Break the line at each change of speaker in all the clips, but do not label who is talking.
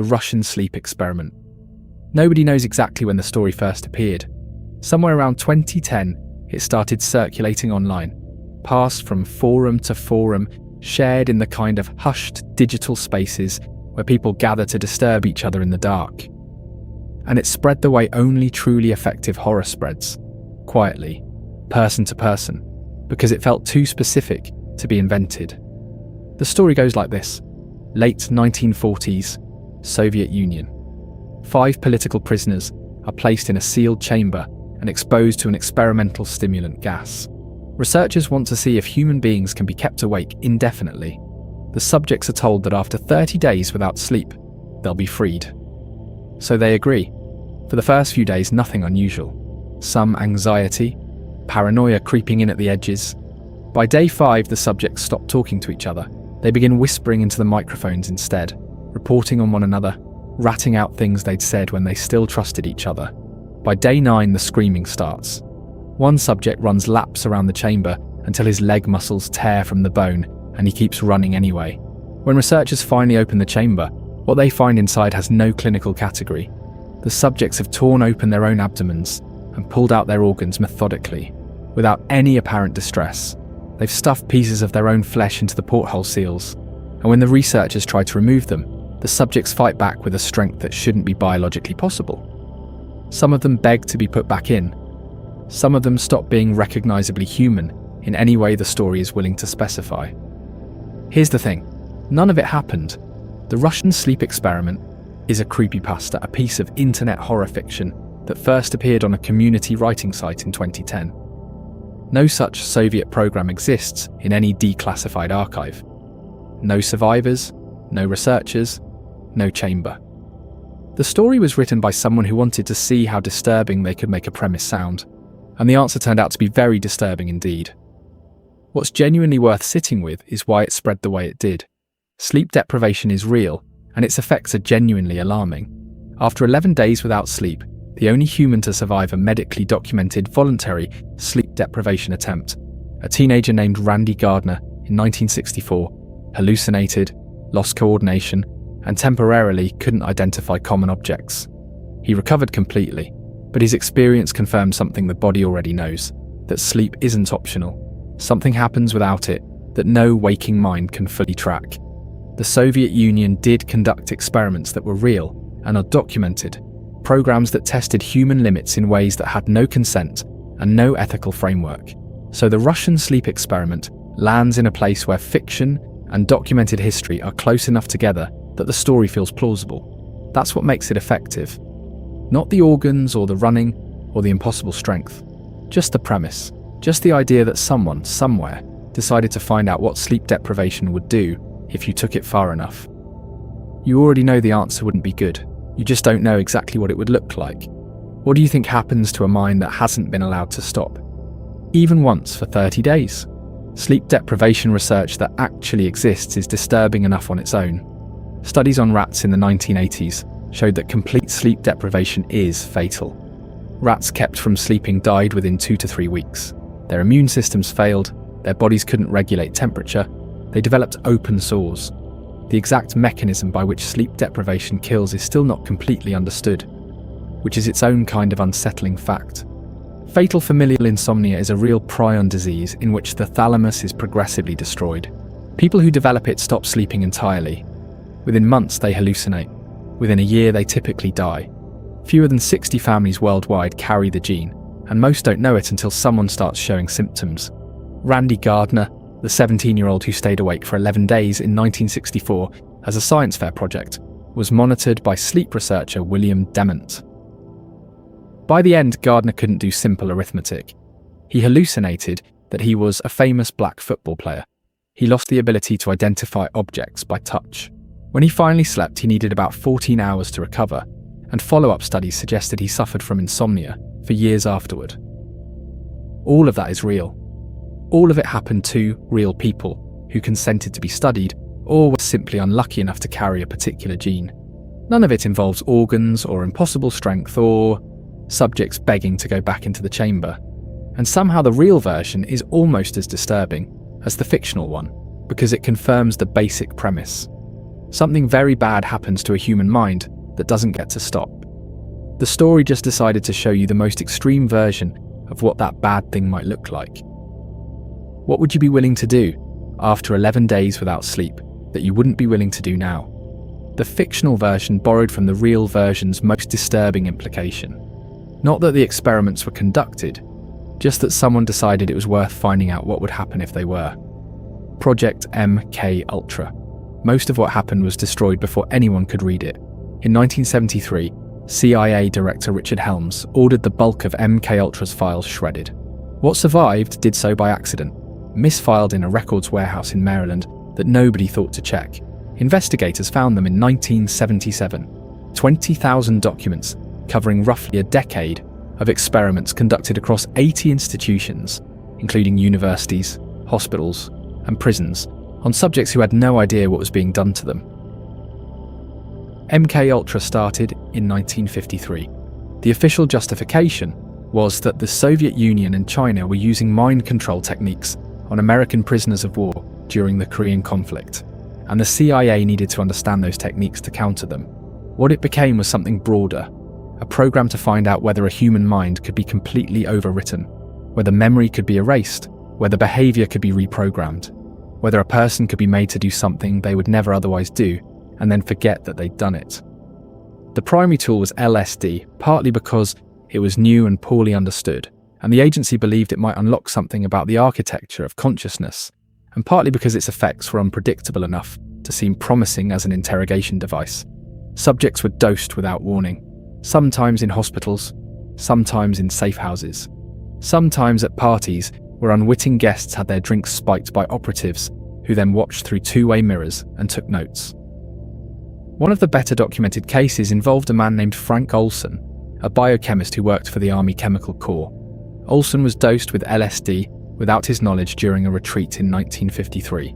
the Russian sleep experiment. Nobody knows exactly when the story first appeared. Somewhere around 2010, it started circulating online, passed from forum to forum, shared in the kind of hushed digital spaces where people gather to disturb each other in the dark. And it spread the way only truly effective horror spreads, quietly, person to person, because it felt too specific to be invented. The story goes like this. Late 1940s, Soviet Union. 5 political prisoners are placed in a sealed chamber and exposed to an experimental stimulant gas. Researchers want to see if human beings can be kept awake indefinitely. The subjects are told that after 30 days without sleep, they'll be freed. So they agree. For the first few days, nothing unusual. Some anxiety, paranoia creeping in at the edges. By day 5, the subjects stop talking to each other. They begin whispering into the microphones instead, reporting on one another, ratting out things they'd said when they still trusted each other. By day 9, the screaming starts. One subject runs laps around the chamber until his leg muscles tear from the bone, and he keeps running anyway. When researchers finally open the chamber, what they find inside has no clinical category. The subjects have torn open their own abdomens and pulled out their organs methodically, without any apparent distress. They've stuffed pieces of their own flesh into the porthole seals, and when the researchers try to remove them, the subjects fight back with a strength that shouldn't be biologically possible. Some of them beg to be put back in. Some of them stop being recognizably human in any way the story is willing to specify. Here's the thing, none of it happened. The Russian sleep experiment is a creepypasta, a piece of internet horror fiction that first appeared on a community writing site in 2010. No such Soviet program exists in any declassified archive. No survivors, no researchers, no chamber. The story was written by someone who wanted to see how disturbing they could make a premise sound, and the answer turned out to be very disturbing indeed. What's genuinely worth sitting with is why it spread the way it did. Sleep deprivation is real, and its effects are genuinely alarming. After 11 days without sleep, the only human to survive a medically documented voluntary sleep deprivation attempt, a teenager named Randy Gardner in 1964, hallucinated, lost coordination, and temporarily couldn't identify common objects. He recovered completely, but his experience confirmed something the body already knows, that sleep isn't optional. Something happens without it that no waking mind can fully track. The Soviet Union did conduct experiments that were real and are documented, programs that tested human limits in ways that had no consent and no ethical framework. So the Russian sleep experiment lands in a place where fiction and documented history are close enough together that the story feels plausible. That's what makes it effective. Not the organs or the running or the impossible strength. Just the premise. Just the idea that someone, somewhere, decided to find out what sleep deprivation would do if you took it far enough. You already know the answer wouldn't be good. You just don't know exactly what it would look like. What do you think happens to a mind that hasn't been allowed to stop? Even once for 30 days. Sleep deprivation research that actually exists is disturbing enough on its own. Studies on rats in the 1980s showed that complete sleep deprivation is fatal. Rats kept from sleeping died within 2 to 3 weeks. Their immune systems failed, their bodies couldn't regulate temperature, they developed open sores. The exact mechanism by which sleep deprivation kills is still not completely understood, which is its own kind of unsettling fact. Fatal familial insomnia is a real prion disease in which the thalamus is progressively destroyed. People who develop it stop sleeping entirely. Within months they hallucinate. Within a year they typically die. Fewer than 60 families worldwide carry the gene, and most don't know it until someone starts showing symptoms. Randy Gardner, the 17-year-old who stayed awake for 11 days in 1964 as a science fair project, was monitored by sleep researcher William Dement. By the end, Gardner couldn't do simple arithmetic. He hallucinated that he was a famous black football player. He lost the ability to identify objects by touch. When he finally slept, he needed about 14 hours to recover, and follow-up studies suggested he suffered from insomnia for years afterward. All of that is real. All of it happened to real people who consented to be studied or were simply unlucky enough to carry a particular gene. None of it involves organs or impossible strength or subjects begging to go back into the chamber. And somehow the real version is almost as disturbing as the fictional one, because it confirms the basic premise. Something very bad happens to a human mind that doesn't get to stop. The story just decided to show you the most extreme version of what that bad thing might look like. What would you be willing to do after 11 days without sleep that you wouldn't be willing to do now? The fictional version borrowed from the real version's most disturbing implication. Not that the experiments were conducted, just that someone decided it was worth finding out what would happen if they were. Project MKUltra. Most of what happened was destroyed before anyone could read it. In 1973, CIA Director Richard Helms ordered the bulk of MKUltra's files shredded. What survived did so by accident, misfiled in a records warehouse in Maryland that nobody thought to check. Investigators found them in 1977. 20,000 documents covering roughly a decade of experiments conducted across 80 institutions, including universities, hospitals, and prisons, on subjects who had no idea what was being done to them. MKUltra started in 1953. The official justification was that the Soviet Union and China were using mind control techniques on American prisoners of war during the Korean conflict, and the CIA needed to understand those techniques to counter them. What it became was something broader, a program to find out whether a human mind could be completely overwritten, whether memory could be erased, whether behavior could be reprogrammed, whether a person could be made to do something they would never otherwise do, and then forget that they'd done it. The primary tool was LSD, partly because it was new and poorly understood, and the agency believed it might unlock something about the architecture of consciousness, and partly because its effects were unpredictable enough to seem promising as an interrogation device. Subjects were dosed without warning, sometimes in hospitals, sometimes in safe houses, sometimes at parties where unwitting guests had their drinks spiked by operatives who then watched through two-way mirrors and took notes. One of the better documented cases involved a man named Frank Olson, a biochemist who worked for the Army Chemical Corps. Olson was dosed with LSD without his knowledge during a retreat in 1953.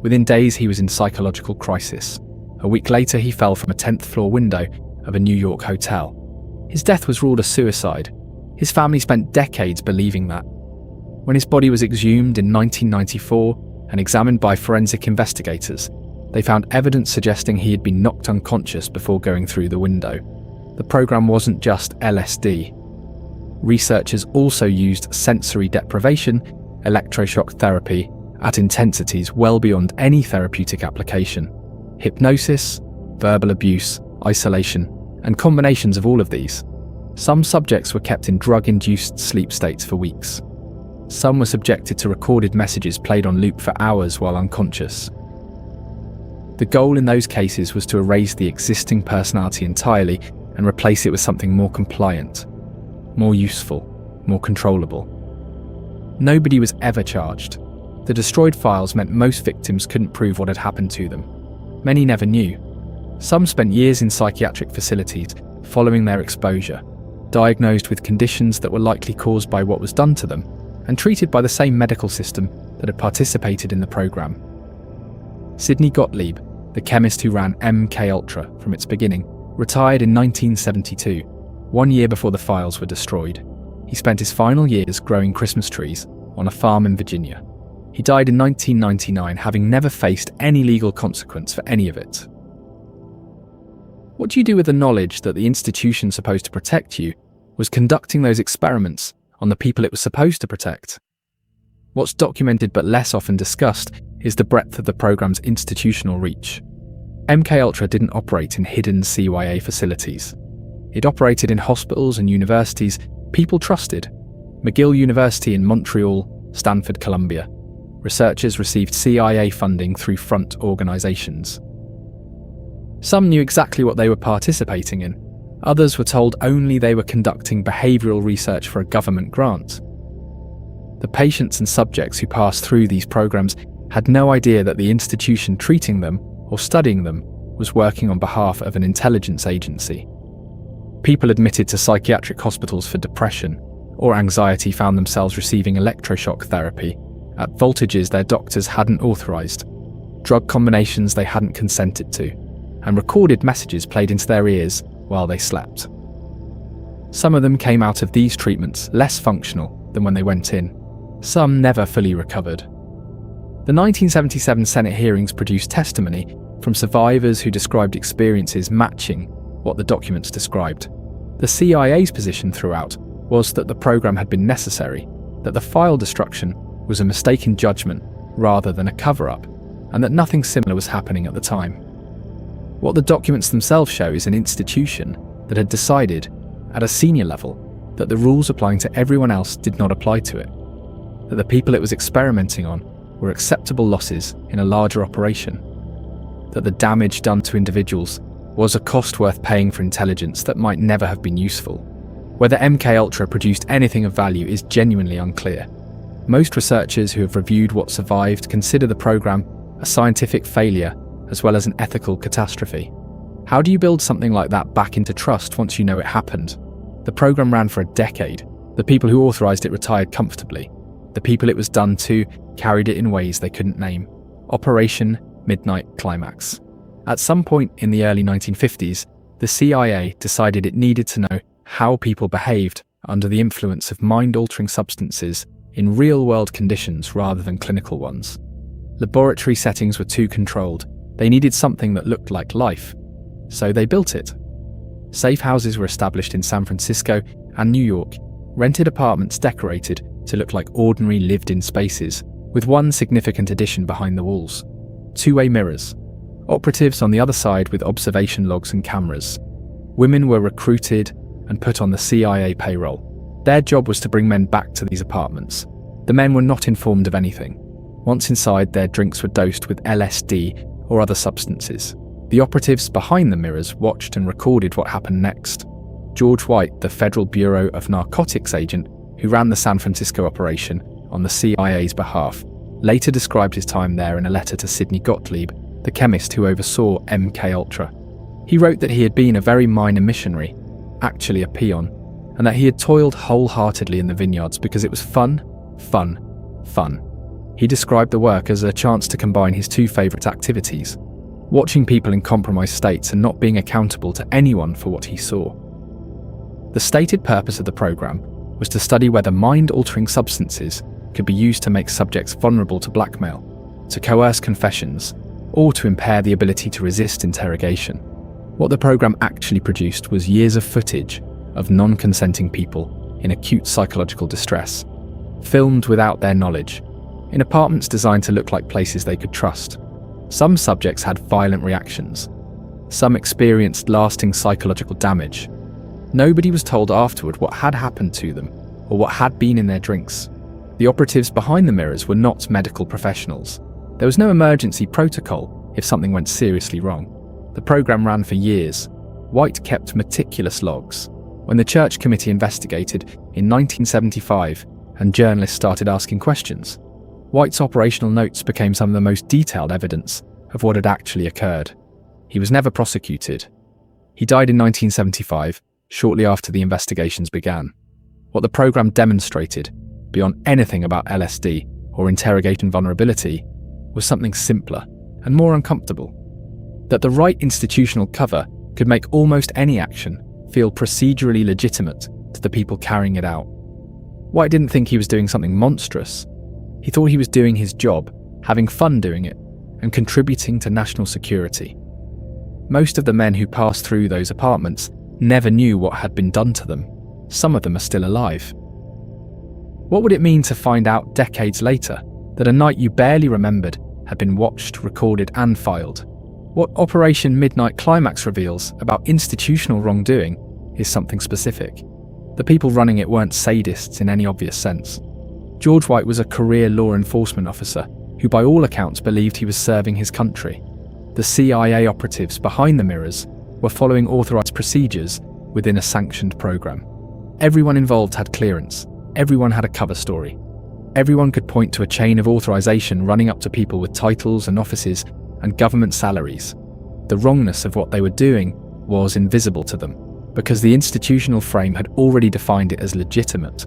Within days he was in psychological crisis. A week later he fell from a 10th floor window of a New York hotel. His death was ruled a suicide. His family spent decades believing that. When his body was exhumed in 1994 and examined by forensic investigators, they found evidence suggesting he had been knocked unconscious before going through the window. The program wasn't just LSD. Researchers also used sensory deprivation, electroshock therapy, at intensities well beyond any therapeutic application, hypnosis, verbal abuse, isolation, and combinations of all of these. Some subjects were kept in drug-induced sleep states for weeks. Some were subjected to recorded messages played on loop for hours while unconscious. The goal in those cases was to erase the existing personality entirely and replace it with something more compliant, more useful, more controllable. Nobody was ever charged. The destroyed files meant most victims couldn't prove what had happened to them. Many never knew. Some spent years in psychiatric facilities following their exposure, diagnosed with conditions that were likely caused by what was done to them, and treated by the same medical system that had participated in the program. Sidney Gottlieb, the chemist who ran MKUltra from its beginning, retired in 1972, 1 year before the files were destroyed. He spent his final years growing Christmas trees on a farm in Virginia. He died in 1999, having never faced any legal consequence for any of it. What do you do with the knowledge that the institution supposed to protect you was conducting those experiments on the people it was supposed to protect? What's documented but less often discussed is the breadth of the program's institutional reach. MKUltra didn't operate in hidden CYA facilities. It operated in hospitals and universities people trusted. McGill University in Montreal, Stanford, Columbia. Researchers received CIA funding through front organizations. Some knew exactly what they were participating in. Others were told only they were conducting behavioral research for a government grant. The patients and subjects who passed through these programs had no idea that the institution treating them or studying them was working on behalf of an intelligence agency. People admitted to psychiatric hospitals for depression or anxiety found themselves receiving electroshock therapy at voltages their doctors hadn't authorized, drug combinations they hadn't consented to, and recorded messages played into their ears while they slept. Some of them came out of these treatments less functional than when they went in. Some never fully recovered. The 1977 Senate hearings produced testimony from survivors who described experiences matching what the documents described. The CIA's position throughout was that the program had been necessary, that the file destruction was a mistaken judgment rather than a cover-up, and that nothing similar was happening at the time. What the documents themselves show is an institution that had decided, at a senior level, that the rules applying to everyone else did not apply to it, that the people it was experimenting on were acceptable losses in a larger operation, that the damage done to individuals was a cost worth paying for intelligence that might never have been useful. Whether MKUltra produced anything of value is genuinely unclear. Most researchers who have reviewed what survived consider the program a scientific failure as well as an ethical catastrophe. How do you build something like that back into trust once you know it happened? The program ran for a decade. The people who authorized it retired comfortably. The people it was done to carried it in ways they couldn't name. Operation Midnight Climax. At some point in the early 1950s, the CIA decided it needed to know how people behaved under the influence of mind-altering substances in real-world conditions rather than clinical ones. Laboratory settings were too controlled. They needed something that looked like life. So they built it. Safe houses were established in San Francisco and New York, rented apartments decorated to look like ordinary lived-in spaces, with one significant addition behind the walls: two-way mirrors. Operatives on the other side with observation logs and cameras. Women were recruited and put on the CIA payroll. Their job was to bring men back to these apartments. The men were not informed of anything. Once inside, their drinks were dosed with LSD or other substances. The operatives behind the mirrors watched and recorded what happened next. George White, the Federal Bureau of Narcotics agent who ran the San Francisco operation on the CIA's behalf, later described his time there in a letter to Sidney Gottlieb, the chemist who oversaw MKUltra. He wrote that he had been a very minor missionary, actually a peon, and that he had toiled wholeheartedly in the vineyards because it was fun, fun, fun. He described the work as a chance to combine his two favourite activities: watching people in compromised states and not being accountable to anyone for what he saw. The stated purpose of the program was to study whether mind-altering substances could be used to make subjects vulnerable to blackmail, to coerce confessions, or to impair the ability to resist interrogation. What the program actually produced was years of footage of non-consenting people in acute psychological distress, filmed without their knowledge, in apartments designed to look like places they could trust. Some subjects had violent reactions. Some experienced lasting psychological damage. Nobody was told afterward what had happened to them or what had been in their drinks. The operatives behind the mirrors were not medical professionals. There was no emergency protocol if something went seriously wrong. The program ran for years. White kept meticulous logs. When the church committee investigated in 1975 and journalists started asking questions, White's operational notes became some of the most detailed evidence of what had actually occurred. He was never prosecuted. He died in 1975, shortly after the investigations began. What the program demonstrated, beyond anything about LSD or interrogation vulnerability, was something simpler and more uncomfortable. That the right institutional cover could make almost any action feel procedurally legitimate to the people carrying it out. White didn't think he was doing something monstrous. He thought he was doing his job, having fun doing it, and contributing to national security. Most of the men who passed through those apartments never knew what had been done to them. Some of them are still alive. What would it mean to find out decades later that a night you barely remembered had been watched, recorded, and filed? What Operation Midnight Climax reveals about institutional wrongdoing is something specific. The people running it weren't sadists in any obvious sense. George White was a career law enforcement officer who by all accounts believed he was serving his country. The CIA operatives behind the mirrors were following authorized procedures within a sanctioned program. Everyone involved had clearance. Everyone had a cover story. Everyone could point to a chain of authorization running up to people with titles and offices and government salaries. The wrongness of what they were doing was invisible to them, because the institutional frame had already defined it as legitimate.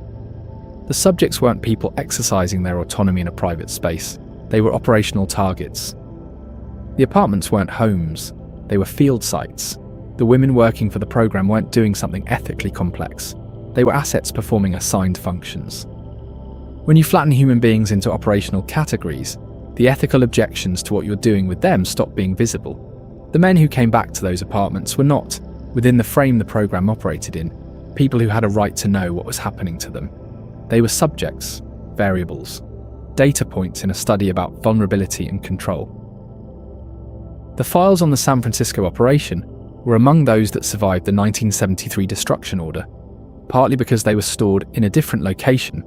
The subjects weren't people exercising their autonomy in a private space. They were operational targets. The apartments weren't homes. They were field sites. The women working for the program weren't doing something ethically complex. They were assets performing assigned functions. When you flatten human beings into operational categories, the ethical objections to what you're doing with them stop being visible. The men who came back to those apartments were not, within the frame the program operated in, people who had a right to know what was happening to them. They were subjects, variables, data points in a study about vulnerability and control. The files on the San Francisco operation were among those that survived the 1973 destruction order, partly because they were stored in a different location,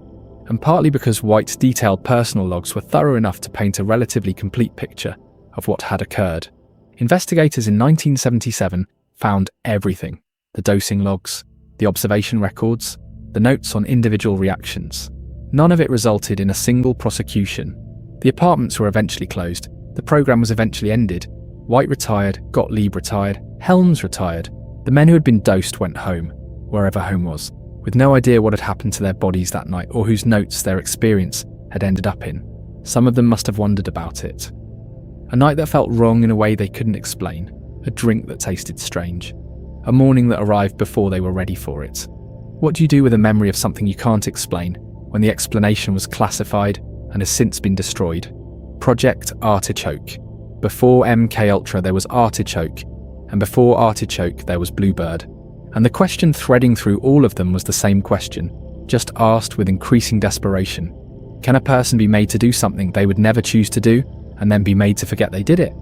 and partly because White's detailed personal logs were thorough enough to paint a relatively complete picture of what had occurred. Investigators in 1977 found everything: the dosing logs, the observation records, the notes on individual reactions. None of it resulted in a single prosecution. The apartments were eventually closed, the program was eventually ended. White retired, Gottlieb retired, Helms retired. The men who had been dosed went home, wherever home was, with no idea what had happened to their bodies that night or whose notes their experience had ended up in. Some of them must have wondered about it. A night that felt wrong in a way they couldn't explain, a drink that tasted strange, a morning that arrived before they were ready for it. What do you do with a memory of something you can't explain when the explanation was classified and has since been destroyed? Project Artichoke. Before MKUltra there was Artichoke, and before Artichoke there was Bluebird. And the question threading through all of them was the same question, just asked with increasing desperation. Can a person be made to do something they would never choose to do, and then be made to forget they did it?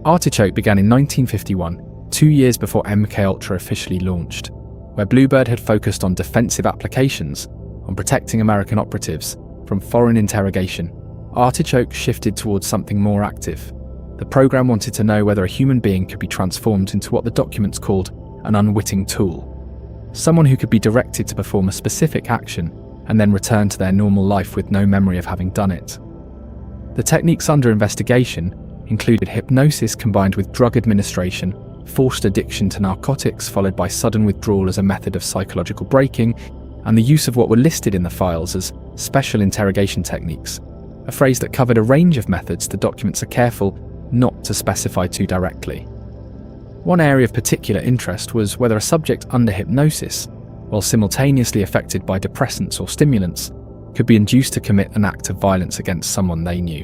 Artichoke began in 1951, 2 years before MKUltra officially launched, where Bluebird had focused on defensive applications, on protecting American operatives from foreign interrogation. Artichoke shifted towards something more active. The program wanted to know whether a human being could be transformed into what the documents called an unwitting tool, someone who could be directed to perform a specific action and then return to their normal life with no memory of having done it. The techniques under investigation included hypnosis combined with drug administration, forced addiction to narcotics followed by sudden withdrawal as a method of psychological breaking, and the use of what were listed in the files as special interrogation techniques, a phrase that covered a range of methods the documents are careful not to specify too directly. One area of particular interest was whether a subject under hypnosis, while simultaneously affected by depressants or stimulants, could be induced to commit an act of violence against someone they knew.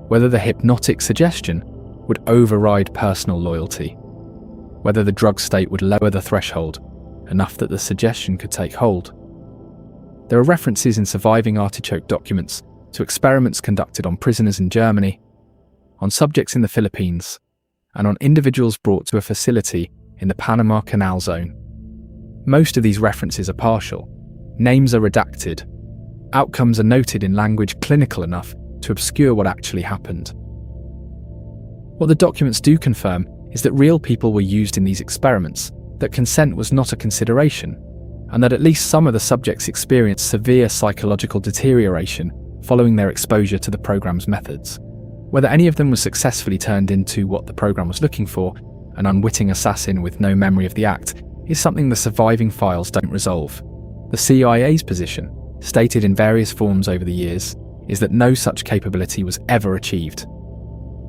Whether the hypnotic suggestion would override personal loyalty. Whether the drug state would lower the threshold enough that the suggestion could take hold. There are references in surviving Artichoke documents to experiments conducted on prisoners in Germany, on subjects in the Philippines, and on individuals brought to a facility in the Panama Canal Zone. Most of these references are partial. Names are redacted. Outcomes are noted in language clinical enough to obscure what actually happened. What the documents do confirm is that real people were used in these experiments, that consent was not a consideration, and that at least some of the subjects experienced severe psychological deterioration following their exposure to the program's methods. Whether any of them was successfully turned into what the program was looking for, an unwitting assassin with no memory of the act, is something the surviving files don't resolve. The CIA's position, stated in various forms over the years, is that no such capability was ever achieved.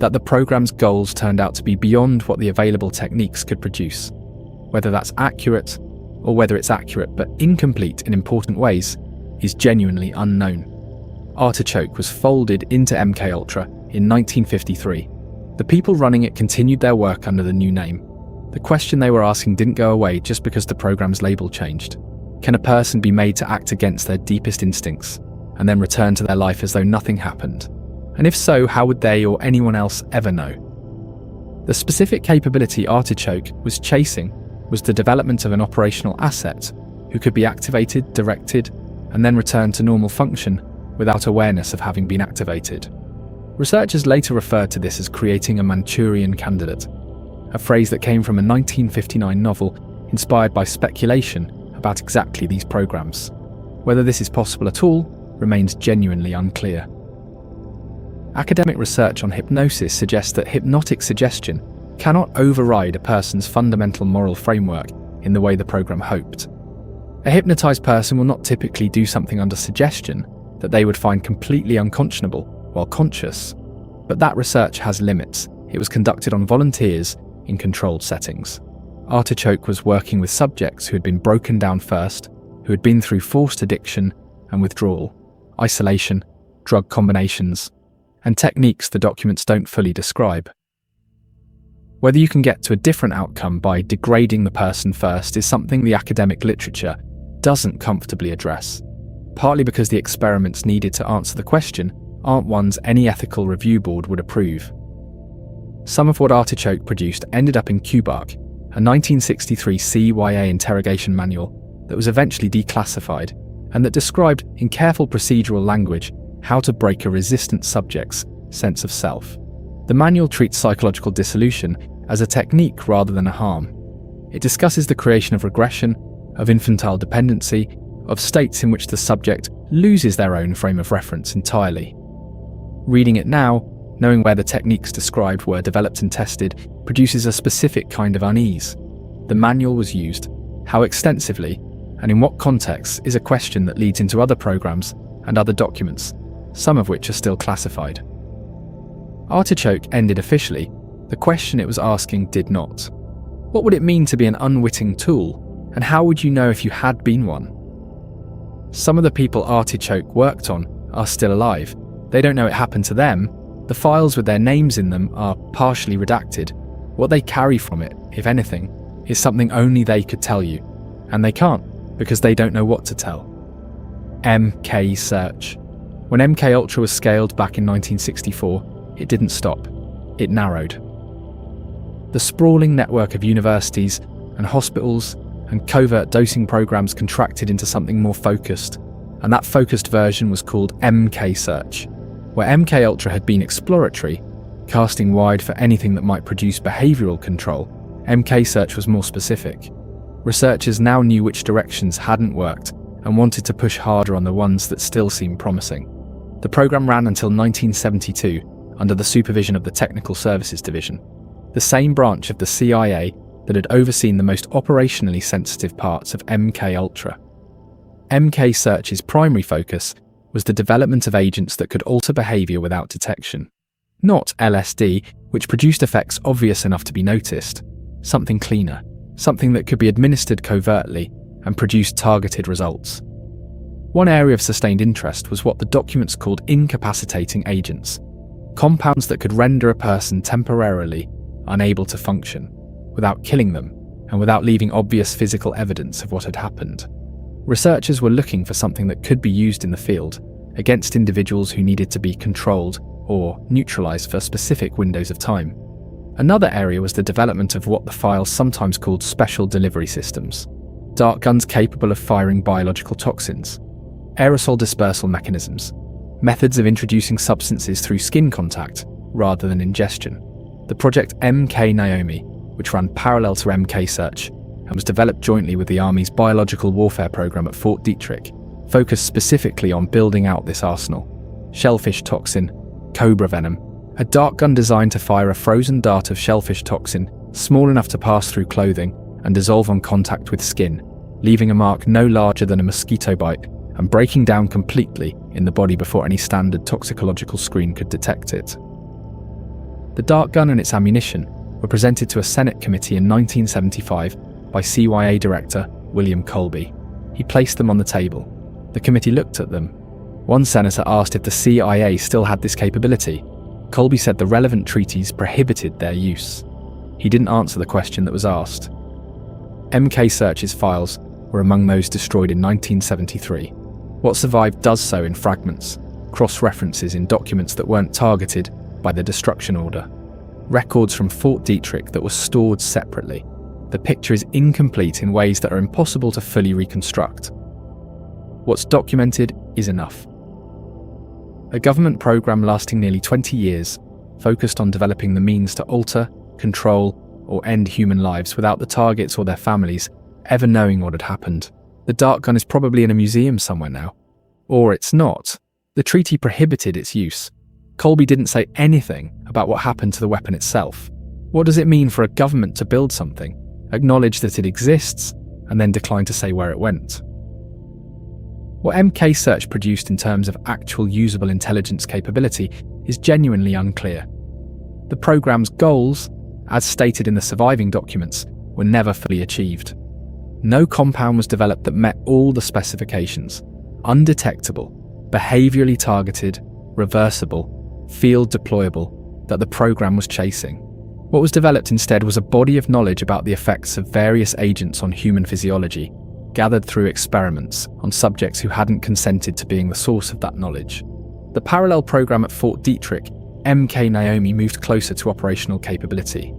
That the program's goals turned out to be beyond what the available techniques could produce. Whether that's accurate, or whether it's accurate but incomplete in important ways, is genuinely unknown. Artichoke was folded into MKUltra in 1953. The people running it continued their work under the new name. The question they were asking didn't go away just because the program's label changed. Can a person be made to act against their deepest instincts, and then return to their life as though nothing happened? And if so, how would they or anyone else ever know? The specific capability Artichoke was chasing was the development of an operational asset who could be activated, directed, and then returned to normal function without awareness of having been activated. Researchers later referred to this as creating a Manchurian candidate, a phrase that came from a 1959 novel inspired by speculation about exactly these programs. Whether this is possible at all remains genuinely unclear. Academic research on hypnosis suggests that hypnotic suggestion cannot override a person's fundamental moral framework in the way the program hoped. A hypnotized person will not typically do something under suggestion that they would find completely unconscionable while conscious, but that research has limits. It was conducted on volunteers in controlled settings. Artichoke was working with subjects who had been broken down first, who had been through forced addiction and withdrawal, isolation, drug combinations, and techniques the documents don't fully describe. Whether you can get to a different outcome by degrading the person first is something the academic literature doesn't comfortably address, partly because the experiments needed to answer the question aren't ones any ethical review board would approve. Some of what ARTICHOKE produced ended up in QBARC, a 1963 CIA interrogation manual that was eventually declassified and that described in careful procedural language how to break a resistant subject's sense of self. The manual treats psychological dissolution as a technique rather than a harm. It discusses the creation of regression, of infantile dependency, of states in which the subject loses their own frame of reference entirely. Reading it now, knowing where the techniques described were developed and tested, produces a specific kind of unease. The manual was used, how extensively, and in what context is a question that leads into other programs and other documents, some of which are still classified. ARTICHOKE ended officially. The question it was asking did not. What would it mean to be an unwitting tool, and how would you know if you had been one? Some of the people ARTICHOKE worked on are still alive. They don't know it happened to them. The files with their names in them are partially redacted. What they carry from it, if anything, is something only they could tell you. And they can't, because they don't know what to tell. MKSEARCH. When MKUltra was scaled back in 1964, it didn't stop. It narrowed. The sprawling network of universities and hospitals and covert dosing programs contracted into something more focused, and that focused version was called MKSEARCH. Where MKUltra had been exploratory, casting wide for anything that might produce behavioural control, MKSEARCH was more specific. Researchers now knew which directions hadn't worked and wanted to push harder on the ones that still seemed promising. The program ran until 1972 under the supervision of the Technical Services Division, the same branch of the CIA that had overseen the most operationally sensitive parts of MKUltra. MKSEARCH's primary focus was the development of agents that could alter behaviour without detection. Not LSD, which produced effects obvious enough to be noticed. Something cleaner, something that could be administered covertly and produce targeted results. One area of sustained interest was what the documents called incapacitating agents, compounds that could render a person temporarily unable to function, without killing them and without leaving obvious physical evidence of what had happened. Researchers were looking for something that could be used in the field against individuals who needed to be controlled or neutralized for specific windows of time. Another area was the development of what the files sometimes called special delivery systems, dart guns capable of firing biological toxins, aerosol dispersal mechanisms, methods of introducing substances through skin contact rather than ingestion. The project MK Naomi, which ran parallel to MKSEARCH and was developed jointly with the Army's biological warfare program at Fort Detrick, focused specifically on building out this arsenal. Shellfish toxin, cobra venom, a dart gun designed to fire a frozen dart of shellfish toxin small enough to pass through clothing and dissolve on contact with skin, leaving a mark no larger than a mosquito bite and breaking down completely in the body before any standard toxicological screen could detect it. The dart gun and its ammunition were presented to a Senate committee in 1975 by CYA Director William Colby. He placed them on the table. The committee looked at them. One senator asked if the CIA still had this capability. Colby said the relevant treaties prohibited their use. He didn't answer the question that was asked. MKSEARCH's files were among those destroyed in 1973. What survived does so in fragments, cross-references in documents that weren't targeted by the destruction order, records from Fort Detrick that were stored separately. The picture is incomplete in ways that are impossible to fully reconstruct. What's documented is enough. A government program lasting nearly 20 years focused on developing the means to alter, control, or end human lives without the targets or their families ever knowing what had happened. The dart gun is probably in a museum somewhere now. Or it's not. The treaty prohibited its use. Colby didn't say anything about what happened to the weapon itself. What does it mean for a government to build something, acknowledge that it exists, and then decline to say where it went? What MKSEARCH produced in terms of actual usable intelligence capability is genuinely unclear. The program's goals, as stated in the surviving documents, were never fully achieved. No compound was developed that met all the specifications: undetectable, behaviourally targeted, reversible, field deployable, that the program was chasing. What was developed instead was a body of knowledge about the effects of various agents on human physiology, gathered through experiments on subjects who hadn't consented to being the source of that knowledge. The parallel program at Fort Detrick, MK Naomi, moved closer to operational capability.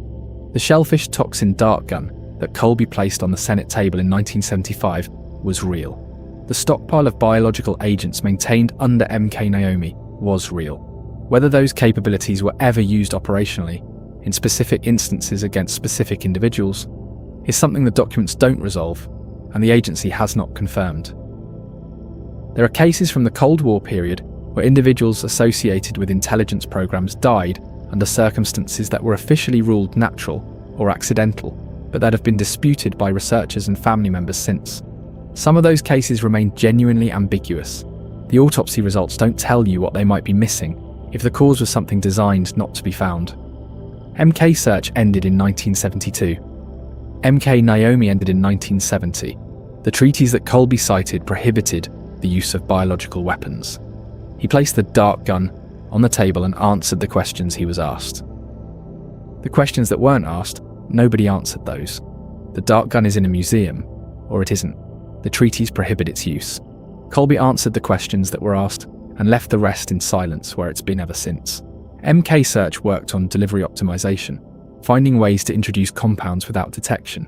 The shellfish toxin dart gun that Colby placed on the Senate table in 1975 was real. The stockpile of biological agents maintained under MK Naomi was real. Whether those capabilities were ever used operationally, in specific instances against specific individuals, is something the documents don't resolve, and the agency has not confirmed. There are cases from the Cold War period where individuals associated with intelligence programs died under circumstances that were officially ruled natural or accidental, but that have been disputed by researchers and family members since. Some of those cases remain genuinely ambiguous. The autopsy results don't tell you what they might be missing if the cause was something designed not to be found. MKSEARCH ended in 1972. MK Naomi ended in 1970. The treaties that Colby cited prohibited the use of biological weapons. He placed the dart gun on the table and answered the questions he was asked. The questions that weren't asked, nobody answered those. The dart gun is in a museum, or it isn't. The treaties prohibit its use. Colby answered the questions that were asked and left the rest in silence, where it's been ever since. MKSEARCH worked on delivery optimization, finding ways to introduce compounds without detection,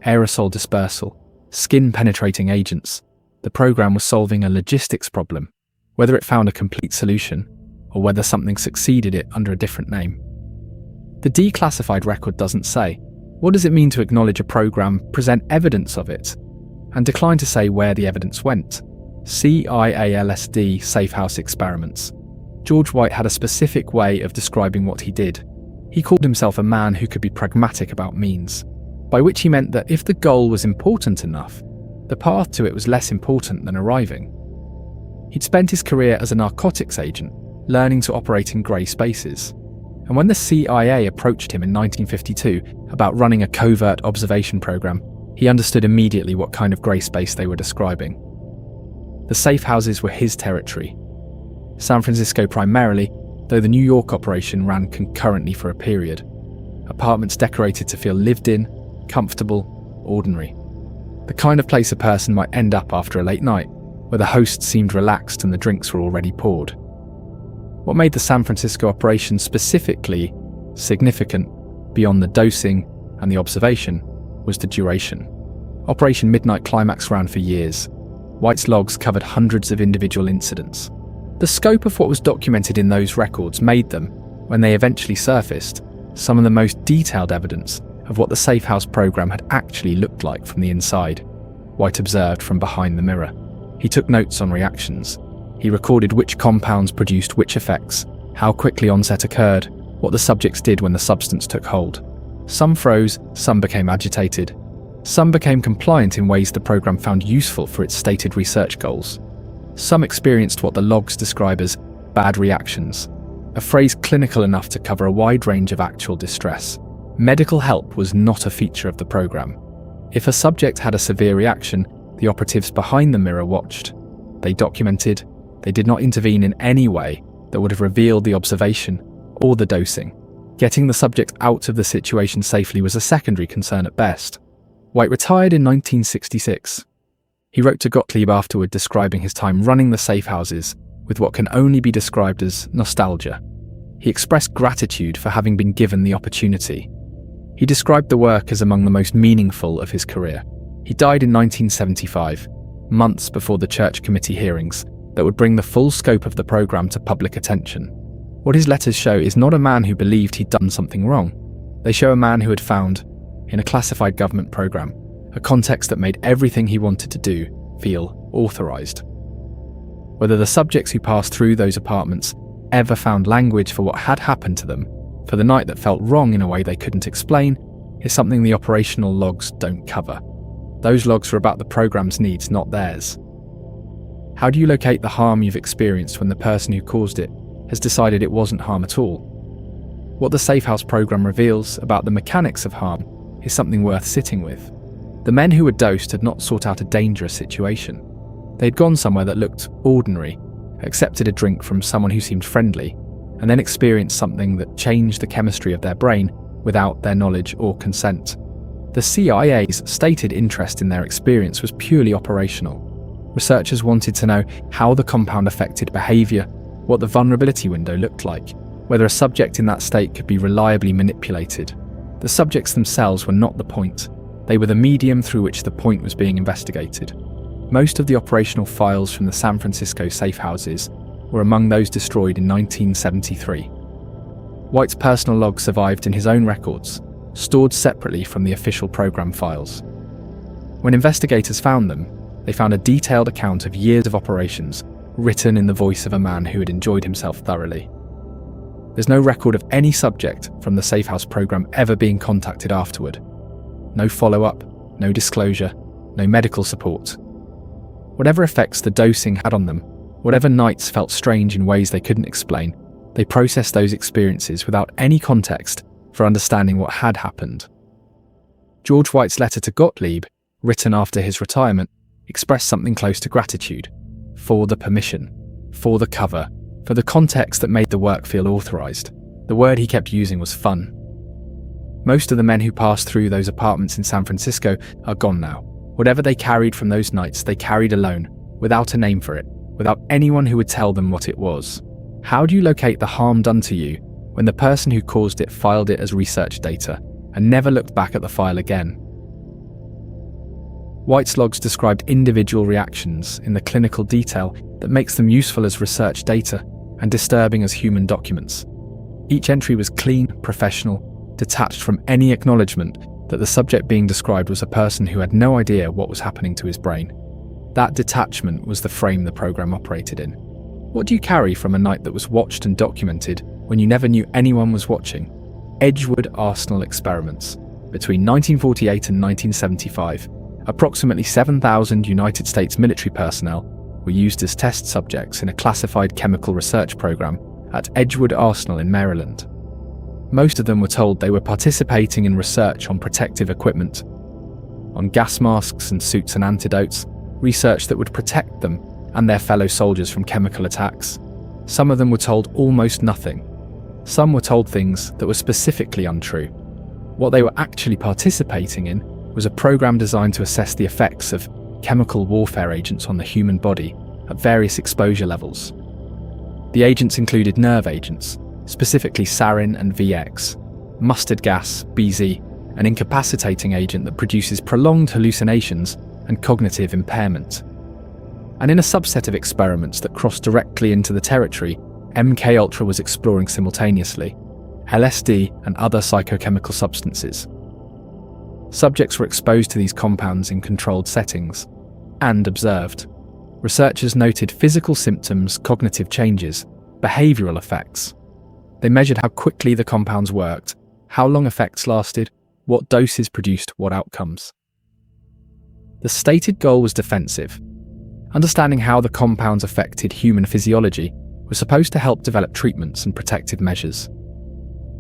aerosol dispersal, skin-penetrating agents. The program was solving a logistics problem, whether it found a complete solution or whether something succeeded it under a different name. The declassified record doesn't say. What does it mean to acknowledge a program, present evidence of it, and decline to say where the evidence went? CIA LSD Safehouse Experiments. George White had a specific way of describing what he did. He called himself a man who could be pragmatic about means, by which he meant that if the goal was important enough, the path to it was less important than arriving. He'd spent his career as a narcotics agent, learning to operate in grey spaces. And when the CIA approached him in 1952 about running a covert observation program, he understood immediately what kind of grey space they were describing. The safe houses were his territory. San Francisco primarily, though the New York operation ran concurrently for a period. Apartments decorated to feel lived in, comfortable, ordinary. The kind of place a person might end up after a late night, where the host seemed relaxed and the drinks were already poured. What made the San Francisco operation specifically significant, beyond the dosing and the observation, was the duration. Operation Midnight Climax ran for years. White's logs covered hundreds of individual incidents. The scope of what was documented in those records made them, when they eventually surfaced, some of the most detailed evidence of what the Safehouse program had actually looked like from the inside. White observed from behind the mirror. He took notes on reactions. He recorded which compounds produced which effects, how quickly onset occurred, what the subjects did when the substance took hold. Some froze, some became agitated. Some became compliant in ways the program found useful for its stated research goals. Some experienced what the logs describe as bad reactions, a phrase clinical enough to cover a wide range of actual distress. Medical help was not a feature of the program. If a subject had a severe reaction, the operatives behind the mirror watched. They documented. They did not intervene in any way that would have revealed the observation or the dosing. Getting the subject out of the situation safely was a secondary concern at best. White retired in 1966. He wrote to Gottlieb afterward describing his time running the safe houses with what can only be described as nostalgia. He expressed gratitude for having been given the opportunity. He described the work as among the most meaningful of his career. He died in 1975, months before the Church Committee hearings that would bring the full scope of the program to public attention. What his letters show is not a man who believed he'd done something wrong. They show a man who had found, in a classified government program, a context that made everything he wanted to do feel authorized. Whether the subjects who passed through those apartments ever found language for what had happened to them, for the night that felt wrong in a way they couldn't explain, is something the operational logs don't cover. Those logs were about the program's needs, not theirs. How do you locate the harm you've experienced when the person who caused it has decided it wasn't harm at all? What the Safehouse program reveals about the mechanics of harm is something worth sitting with. The men who were dosed had not sought out a dangerous situation. They'd gone somewhere that looked ordinary, accepted a drink from someone who seemed friendly, and then experienced something that changed the chemistry of their brain without their knowledge or consent. The CIA's stated interest in their experience was purely operational. Researchers wanted to know how the compound affected behaviour, what the vulnerability window looked like, whether a subject in that state could be reliably manipulated. The subjects themselves were not the point. They were the medium through which the point was being investigated. Most of the operational files from the San Francisco safe houses were among those destroyed in 1973. White's personal log survived in his own records, stored separately from the official program files. When investigators found them, they found a detailed account of years of operations, written in the voice of a man who had enjoyed himself thoroughly. There's no record of any subject from the Safehouse program ever being contacted afterward. No follow-up, no disclosure, no medical support. Whatever effects the dosing had on them, whatever nights felt strange in ways they couldn't explain, they processed those experiences without any context for understanding what had happened. George White's letter to Gottlieb, written after his retirement, expressed something close to gratitude for the permission, for the cover, for the context that made the work feel authorized. The word he kept using was fun. Most of the men who passed through those apartments in San Francisco are gone now. Whatever they carried from those nights, they carried alone, without a name for it, without anyone who would tell them what it was. How do you locate the harm done to you when the person who caused it filed it as research data and never looked back at the file again? White's logs described individual reactions in the clinical detail that makes them useful as research data and disturbing as human documents. Each entry was clean, professional, detached from any acknowledgement that the subject being described was a person who had no idea what was happening to his brain. That detachment was the frame the program operated in. What do you carry from a night that was watched and documented when you never knew anyone was watching? Edgewood Arsenal Experiments. Between 1948 and 1975, approximately 7,000 United States military personnel were used as test subjects in a classified chemical research program at Edgewood Arsenal in Maryland. Most of them were told they were participating in research on protective equipment, on gas masks and suits and antidotes, research that would protect them and their fellow soldiers from chemical attacks. Some of them were told almost nothing. Some were told things that were specifically untrue. What they were actually participating in was a program designed to assess the effects of chemical warfare agents on the human body at various exposure levels. The agents included nerve agents, specifically sarin and VX, mustard gas, BZ, an incapacitating agent that produces prolonged hallucinations and cognitive impairment. And in a subset of experiments that crossed directly into the territory MKUltra was exploring simultaneously, LSD and other psychochemical substances. Subjects were exposed to these compounds in controlled settings and observed. Researchers noted physical symptoms, cognitive changes, behavioural effects. They measured how quickly the compounds worked, how long effects lasted, what doses produced what outcomes. The stated goal was defensive. Understanding how the compounds affected human physiology was supposed to help develop treatments and protective measures.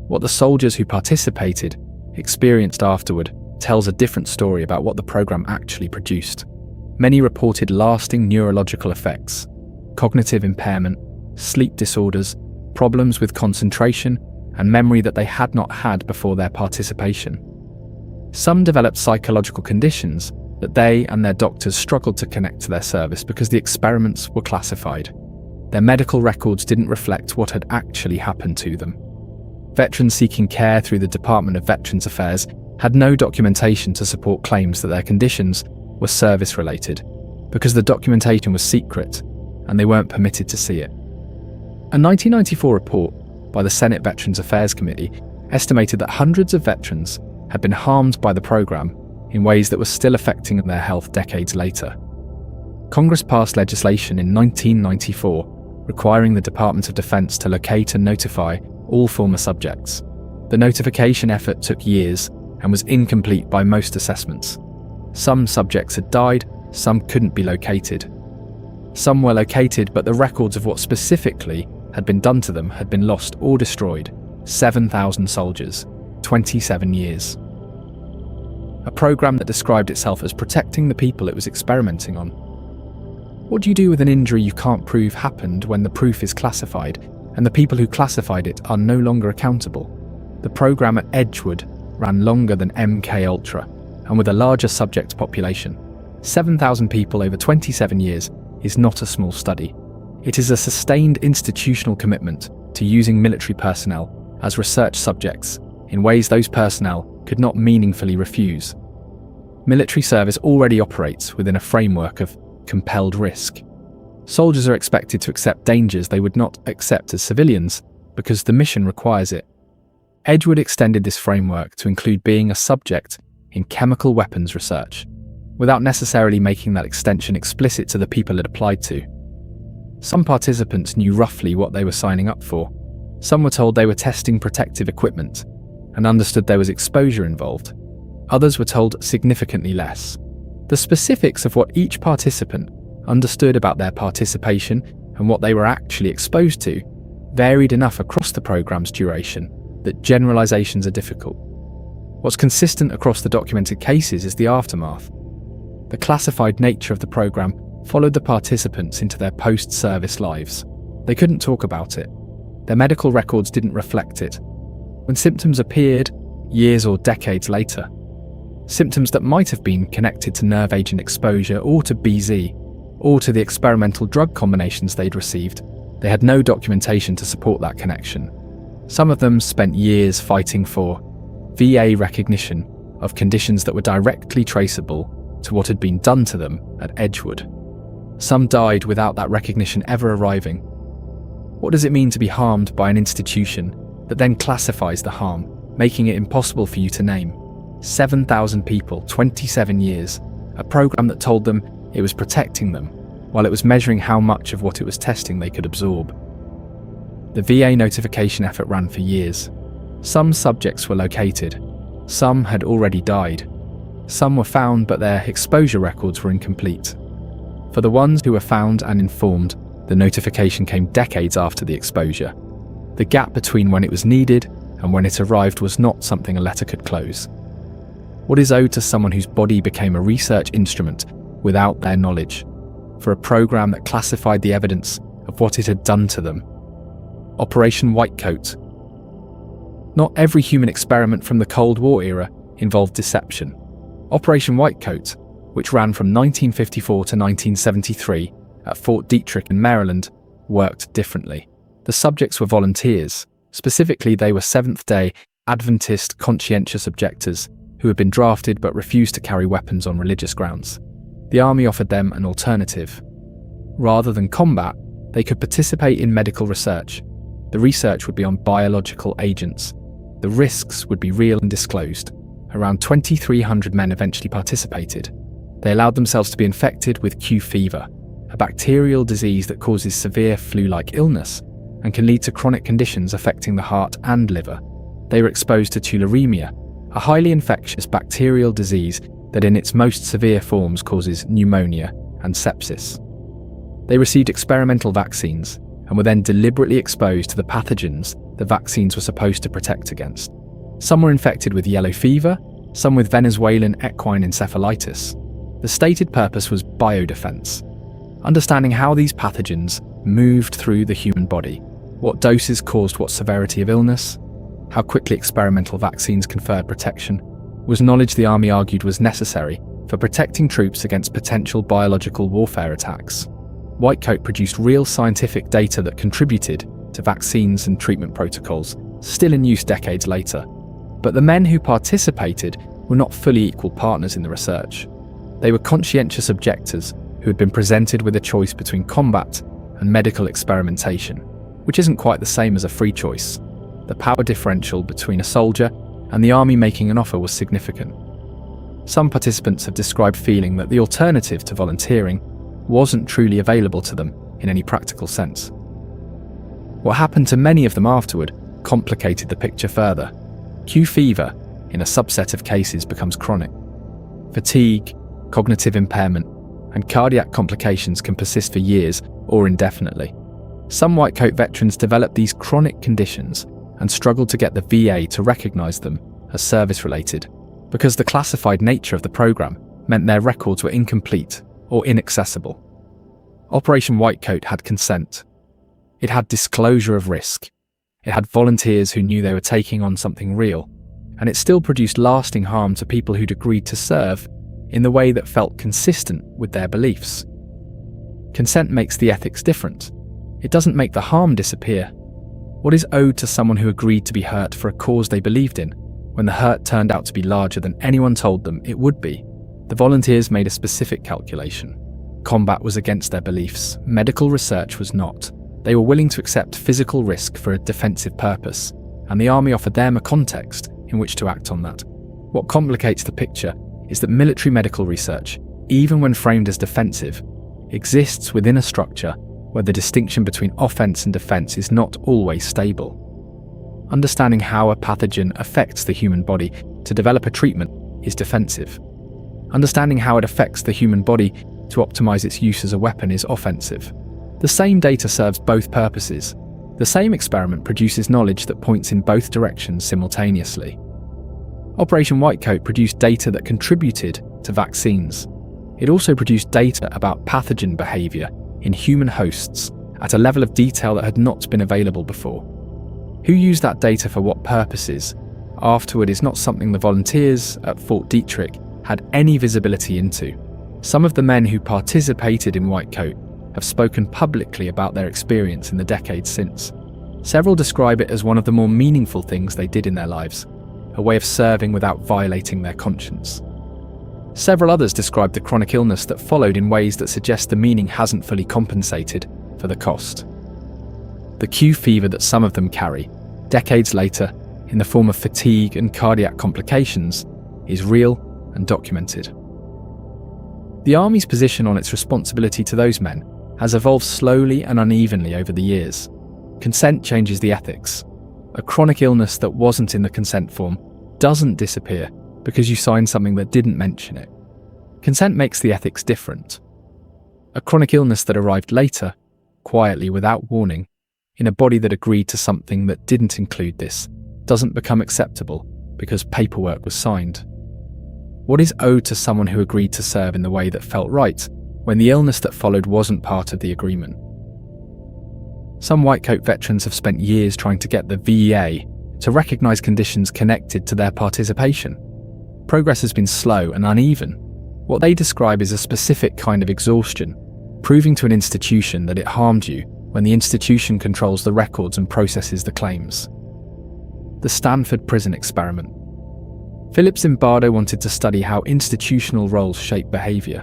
What the soldiers who participated experienced afterward tells a different story about what the program actually produced. Many reported lasting neurological effects, cognitive impairment, sleep disorders, problems with concentration, and memory that they had not had before their participation. Some developed psychological conditions that they and their doctors struggled to connect to their service because the experiments were classified. Their medical records didn't reflect what had actually happened to them. Veterans seeking care through the Department of Veterans Affairs had no documentation to support claims that their conditions were service-related, because the documentation was secret and they weren't permitted to see it. A 1994 report by the Senate Veterans Affairs Committee estimated that hundreds of veterans had been harmed by the program in ways that were still affecting their health decades later. Congress passed legislation in 1994 requiring the Department of Defense to locate and notify all former subjects. The notification effort took years and was incomplete by most assessments. Some subjects had died, some couldn't be located. Some were located, but the records of what specifically had been done to them had been lost or destroyed. 7,000 soldiers, 27 years. A program that described itself as protecting the people it was experimenting on. What do you do with an injury you can't prove happened when the proof is classified and the people who classified it are no longer accountable? The program at Edgewood ran longer than MKUltra, and with a larger subject population. 7,000 people over 27 years is not a small study. It is a sustained institutional commitment to using military personnel as research subjects in ways those personnel could not meaningfully refuse. Military service already operates within a framework of compelled risk. Soldiers are expected to accept dangers they would not accept as civilians because the mission requires it. Edgewood extended this framework to include being a subject in chemical weapons research, without necessarily making that extension explicit to the people it applied to. Some participants knew roughly what they were signing up for. Some were told they were testing protective equipment and understood there was exposure involved. Others were told significantly less. The specifics of what each participant understood about their participation and what they were actually exposed to varied enough across the program's duration that generalizations are difficult. What's consistent across the documented cases is the aftermath. The classified nature of the program followed the participants into their post-service lives. They couldn't talk about it. Their medical records didn't reflect it. When symptoms appeared, years or decades later, symptoms that might have been connected to nerve agent exposure or to BZ, or to the experimental drug combinations they'd received, they had no documentation to support that connection. Some of them spent years fighting for VA recognition of conditions that were directly traceable to what had been done to them at Edgewood. Some died without that recognition ever arriving. What does it mean to be harmed by an institution that then classifies the harm, making it impossible for you to name? 7,000 people, 27 years, a program that told them it was protecting them, while it was measuring how much of what it was testing they could absorb. The VA notification effort ran for years. Some subjects were located. Some had already died. Some were found, but their exposure records were incomplete. For the ones who were found and informed, the notification came decades after the exposure. The gap between when it was needed and when it arrived was not something a letter could close. What is owed to someone whose body became a research instrument without their knowledge, for a program that classified the evidence of what it had done to them? Operation Whitecoat. Not every human experiment from the Cold War era involved deception. Operation Whitecoat, which ran from 1954 to 1973 at Fort Detrick in Maryland, worked differently. The subjects were volunteers. Specifically, they were Seventh-day Adventist conscientious objectors who had been drafted but refused to carry weapons on religious grounds. The Army offered them an alternative. Rather than combat, they could participate in medical research. The research would be on biological agents. The risks would be real and disclosed. Around 2,300 men eventually participated. They allowed themselves to be infected with Q fever, a bacterial disease that causes severe flu-like illness and can lead to chronic conditions affecting the heart and liver. They were exposed to tularemia, a highly infectious bacterial disease that in its most severe forms causes pneumonia and sepsis. They received experimental vaccines and were then deliberately exposed to the pathogens the vaccines were supposed to protect against. Some were infected with yellow fever, some with Venezuelan equine encephalitis. The stated purpose was biodefense, understanding how these pathogens moved through the human body, what doses caused what severity of illness, how quickly experimental vaccines conferred protection, was knowledge the Army argued was necessary for protecting troops against potential biological warfare attacks. Whitecoat produced real scientific data that contributed to vaccines and treatment protocols, still in use decades later. But the men who participated were not fully equal partners in the research. They were conscientious objectors who had been presented with a choice between combat and medical experimentation, which isn't quite the same as a free choice. The power differential between a soldier and the Army making an offer was significant. Some participants have described feeling that the alternative to volunteering wasn't truly available to them in any practical sense. What happened to many of them afterward complicated the picture further. Q fever, in a subset of cases, becomes chronic. Fatigue, cognitive impairment, and cardiac complications can persist for years or indefinitely. Some Whitecoat veterans developed these chronic conditions and struggled to get the VA to recognise them as service-related because the classified nature of the program meant their records were incomplete or inaccessible. Operation Whitecoat had consent. It had disclosure of risk. It had volunteers who knew they were taking on something real, and it still produced lasting harm to people who'd agreed to serve in the way that felt consistent with their beliefs. Consent makes the ethics different. It doesn't make the harm disappear. What is owed to someone who agreed to be hurt for a cause they believed in, when the hurt turned out to be larger than anyone told them it would be? The volunteers made a specific calculation. Combat was against their beliefs. Medical research was not. They were willing to accept physical risk for a defensive purpose, and the army offered them a context in which to act on that. What complicates the picture is that military medical research, even when framed as defensive, exists within a structure where the distinction between offense and defense is not always stable. Understanding how a pathogen affects the human body to develop a treatment is defensive. Understanding how it affects the human body to optimize its use as a weapon is offensive. The same data serves both purposes. The same experiment produces knowledge that points in both directions simultaneously. Operation Whitecoat produced data that contributed to vaccines. It also produced data about pathogen behavior in human hosts at a level of detail that had not been available before. Who used that data for what purposes afterward is not something the volunteers at Fort Detrick had any visibility into. Some of the men who participated in Whitecoat have spoken publicly about their experience in the decades since. Several describe it as one of the more meaningful things they did in their lives, a way of serving without violating their conscience. Several others describe the chronic illness that followed in ways that suggest the meaning hasn't fully compensated for the cost. The Q fever that some of them carry, decades later, in the form of fatigue and cardiac complications, is real and documented. The Army's position on its responsibility to those men has evolved slowly and unevenly over the years. Consent changes the ethics. A chronic illness that wasn't in the consent form doesn't disappear because you signed something that didn't mention it. Consent makes the ethics different. A chronic illness that arrived later, quietly without warning, in a body that agreed to something that didn't include this, doesn't become acceptable because paperwork was signed. What is owed to someone who agreed to serve in the way that felt right when the illness that followed wasn't part of the agreement? Some Whitecoat veterans have spent years trying to get the VA to recognise conditions connected to their participation. Progress has been slow and uneven. What they describe is a specific kind of exhaustion, proving to an institution that it harmed you when the institution controls the records and processes the claims. The Stanford Prison Experiment. Philip Zimbardo wanted to study how institutional roles shape behaviour,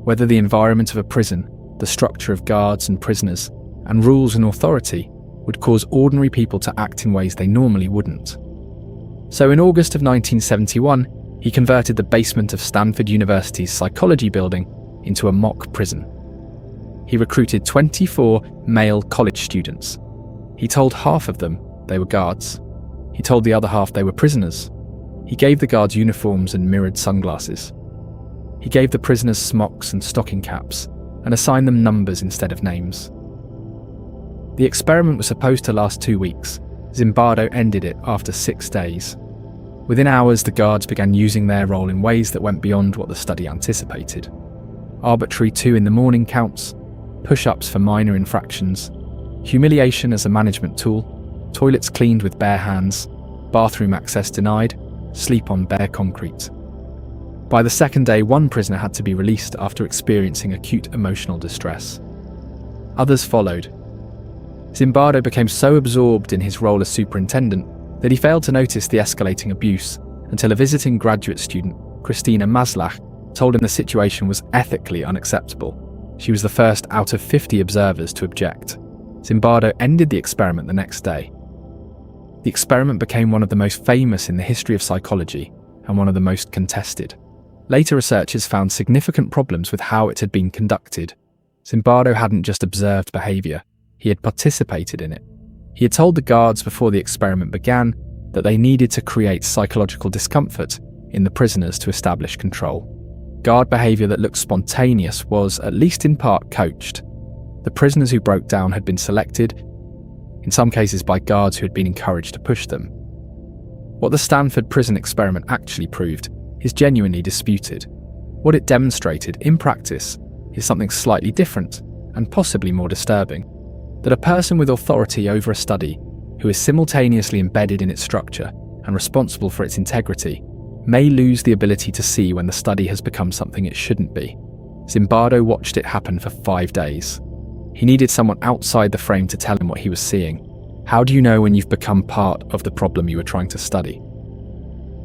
whether the environment of a prison, the structure of guards and prisoners, and rules and authority would cause ordinary people to act in ways they normally wouldn't. So in August of 1971, he converted the basement of Stanford University's psychology building into a mock prison. He recruited 24 male college students. He told half of them they were guards. He told the other half they were prisoners. He gave the guards uniforms and mirrored sunglasses. He gave the prisoners smocks and stocking caps and assigned them numbers instead of names. The experiment was supposed to last 2 weeks. Zimbardo ended it after 6 days. Within hours, the guards began using their role in ways that went beyond what the study anticipated. Arbitrary 2 in the morning counts, push-ups for minor infractions, humiliation as a management tool, toilets cleaned with bare hands, bathroom access denied, sleep on bare concrete. By the second day, one prisoner had to be released after experiencing acute emotional distress. Others followed. Zimbardo became so absorbed in his role as superintendent that he failed to notice the escalating abuse until a visiting graduate student, Christina Maslach, told him the situation was ethically unacceptable. She was the first out of 50 observers to object. Zimbardo ended the experiment the next day. The experiment became one of the most famous in the history of psychology and one of the most contested. Later researchers found significant problems with how it had been conducted. Zimbardo hadn't just observed behaviour, he had participated in it. He had told the guards before the experiment began that they needed to create psychological discomfort in the prisoners to establish control. Guard behaviour that looked spontaneous was, at least in part, coached. The prisoners who broke down had been selected, in some cases by guards who had been encouraged to push them. What the Stanford prison experiment actually proved is genuinely disputed. What it demonstrated, in practice, is something slightly different and possibly more disturbing. That a person with authority over a study, who is simultaneously embedded in its structure and responsible for its integrity, may lose the ability to see when the study has become something it shouldn't be. Zimbardo watched it happen for 5 days. He needed someone outside the frame to tell him what he was seeing. How do you know when you've become part of the problem you were trying to study?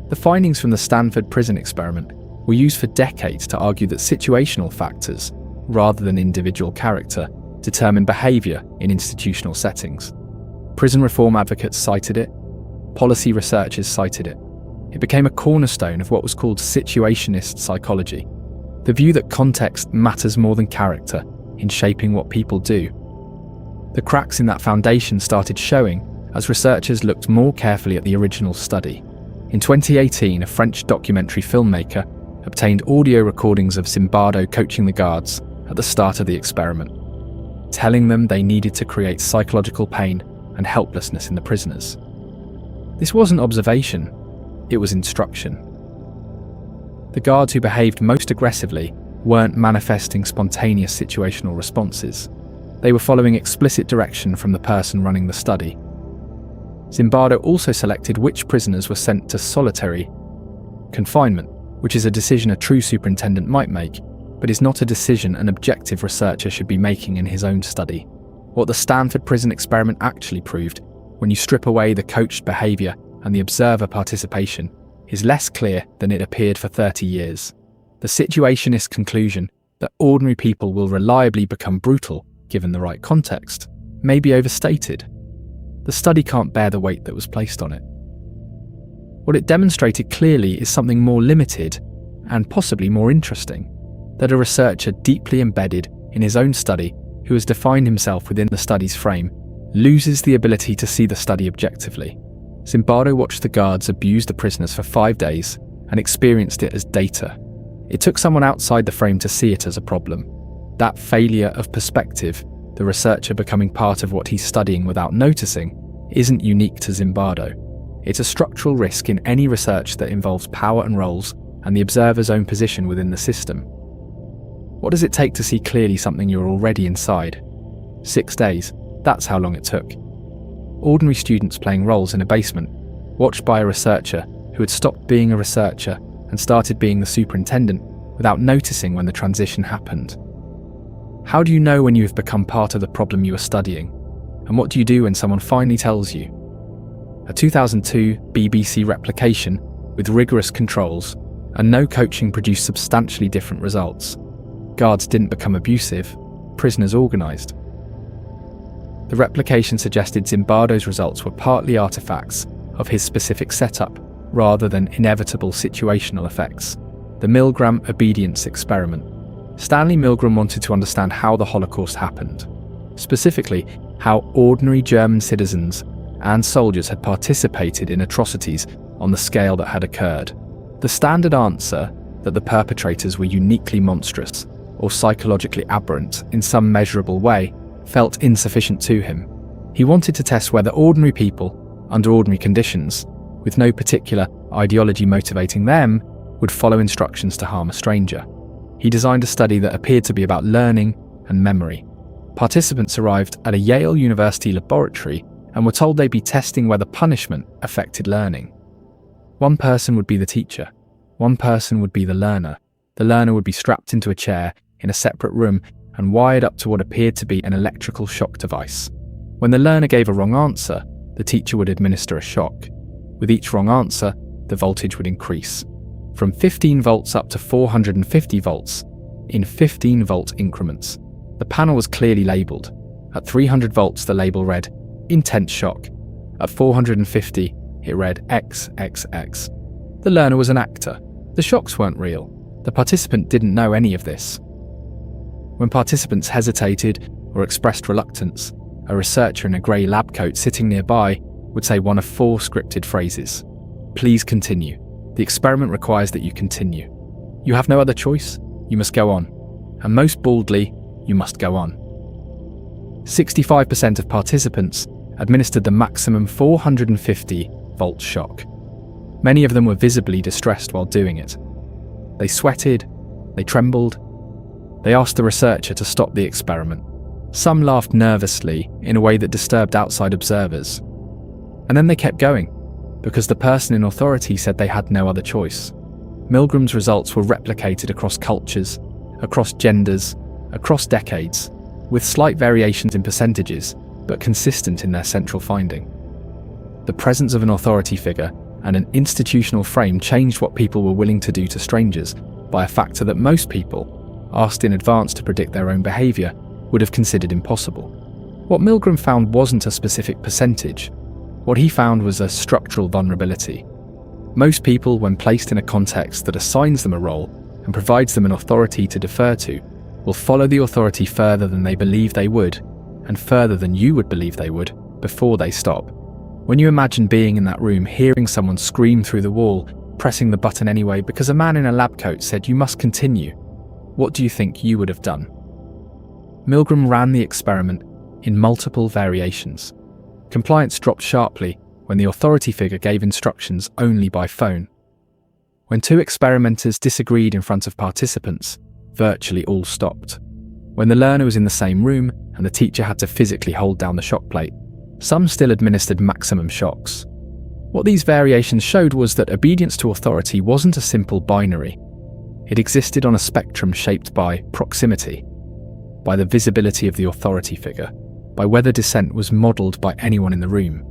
The findings from the Stanford prison experiment were used for decades to argue that situational factors, rather than individual character, determine behaviour in institutional settings. Prison reform advocates cited it. Policy researchers cited it. It became a cornerstone of what was called situationist psychology, the view that context matters more than character in shaping what people do. The cracks in that foundation started showing as researchers looked more carefully at the original study. In 2018, a French documentary filmmaker obtained audio recordings of Zimbardo coaching the guards at the start of the experiment, telling them they needed to create psychological pain and helplessness in the prisoners. This wasn't observation, it was instruction. The guards who behaved most aggressively weren't manifesting spontaneous situational responses. They were following explicit direction from the person running the study. Zimbardo also selected which prisoners were sent to solitary confinement, which is a decision a true superintendent might make, but is not a decision an objective researcher should be making in his own study. What the Stanford prison experiment actually proved, when you strip away the coached behaviour and the observer participation, is less clear than it appeared for 30 years. The situationist conclusion that ordinary people will reliably become brutal given the right context may be overstated. The study can't bear the weight that was placed on it. What it demonstrated clearly is something more limited and possibly more interesting, that a researcher deeply embedded in his own study, who has defined himself within the study's frame, loses the ability to see the study objectively. Zimbardo watched the guards abuse the prisoners for 5 days and experienced it as data. It took someone outside the frame to see it as a problem. That failure of perspective, the researcher becoming part of what he's studying without noticing, isn't unique to Zimbardo. It's a structural risk in any research that involves power and roles and the observer's own position within the system. What does it take to see clearly something you're already inside? 6 days, that's how long it took. Ordinary students playing roles in a basement, watched by a researcher who had stopped being a researcher and started being the superintendent without noticing when the transition happened. How do you know when you have become part of the problem you are studying? And what do you do when someone finally tells you? A 2002 BBC replication with rigorous controls and no coaching produced substantially different results. Guards didn't become abusive, prisoners organised. The replication suggested Zimbardo's results were partly artefacts of his specific setup, rather than inevitable situational effects. The Milgram obedience experiment. Stanley Milgram wanted to understand how the Holocaust happened, specifically how ordinary German citizens and soldiers had participated in atrocities on the scale that had occurred. The standard answer, that the perpetrators were uniquely monstrous or psychologically aberrant in some measurable way, felt insufficient to him. He wanted to test whether ordinary people, under ordinary conditions, with no particular ideology motivating them, would follow instructions to harm a stranger. He designed a study that appeared to be about learning and memory. Participants arrived at a Yale University laboratory and were told they'd be testing whether punishment affected learning. One person would be the teacher. One person would be the learner. The learner would be strapped into a chair in a separate room and wired up to what appeared to be an electrical shock device. When the learner gave a wrong answer, the teacher would administer a shock. With each wrong answer, the voltage would increase, from 15 volts up to 450 volts, in 15-volt increments. The panel was clearly labelled. At 300 volts, the label read, intense shock. At 450, it read XXX. The learner was an actor. The shocks weren't real. The participant didn't know any of this. When participants hesitated or expressed reluctance, a researcher in a grey lab coat sitting nearby would say one of 4 scripted phrases. Please continue. The experiment requires that you continue. You have no other choice. You must go on. And most baldly, you must go on. 65% of participants administered the maximum 450-volt shock. Many of them were visibly distressed while doing it. They sweated, they trembled. They asked the researcher to stop the experiment. Some laughed nervously in a way that disturbed outside observers. And then they kept going, because the person in authority said they had no other choice. Milgram's results were replicated across cultures, across genders, across decades, with slight variations in percentages, but consistent in their central finding. The presence of an authority figure and an institutional frame changed what people were willing to do to strangers by a factor that most people, asked in advance to predict their own behaviour, would have considered impossible. What Milgram found wasn't a specific percentage. What he found was a structural vulnerability. Most people, when placed in a context that assigns them a role and provides them an authority to defer to, will follow the authority further than they believe they would, and further than you would believe they would, before they stop. When you imagine being in that room, hearing someone scream through the wall, pressing the button anyway because a man in a lab coat said you must continue, what do you think you would have done? Milgram ran the experiment in multiple variations. Compliance dropped sharply when the authority figure gave instructions only by phone. When two experimenters disagreed in front of participants, virtually all stopped. When the learner was in the same room and the teacher had to physically hold down the shock plate, some still administered maximum shocks. What these variations showed was that obedience to authority wasn't a simple binary. It existed on a spectrum shaped by proximity, by the visibility of the authority figure, by whether dissent was modelled by anyone in the room.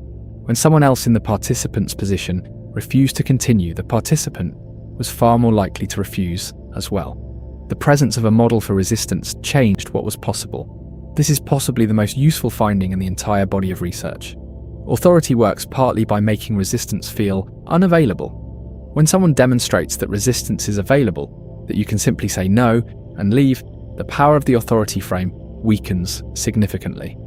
When someone else in the participant's position refused to continue, the participant was far more likely to refuse as well. The presence of a model for resistance changed what was possible. This is possibly the most useful finding in the entire body of research. Authority works partly by making resistance feel unavailable. When someone demonstrates that resistance is available, that you can simply say no and leave, the power of the authority frame weakens significantly.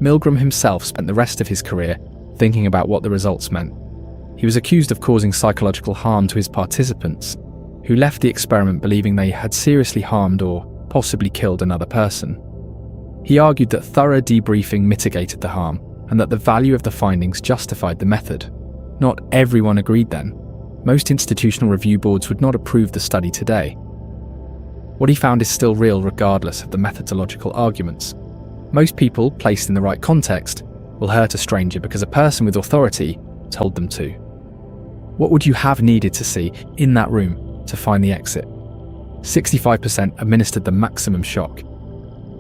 Milgram himself spent the rest of his career thinking about what the results meant. He was accused of causing psychological harm to his participants, who left the experiment believing they had seriously harmed or possibly killed another person. He argued that thorough debriefing mitigated the harm and that the value of the findings justified the method. Not everyone agreed then. Most institutional review boards would not approve the study today. What he found is still real regardless of the methodological arguments. Most people, placed in the right context, will hurt a stranger because a person with authority told them to. What would you have needed to see in that room to find the exit? 65% administered the maximum shock.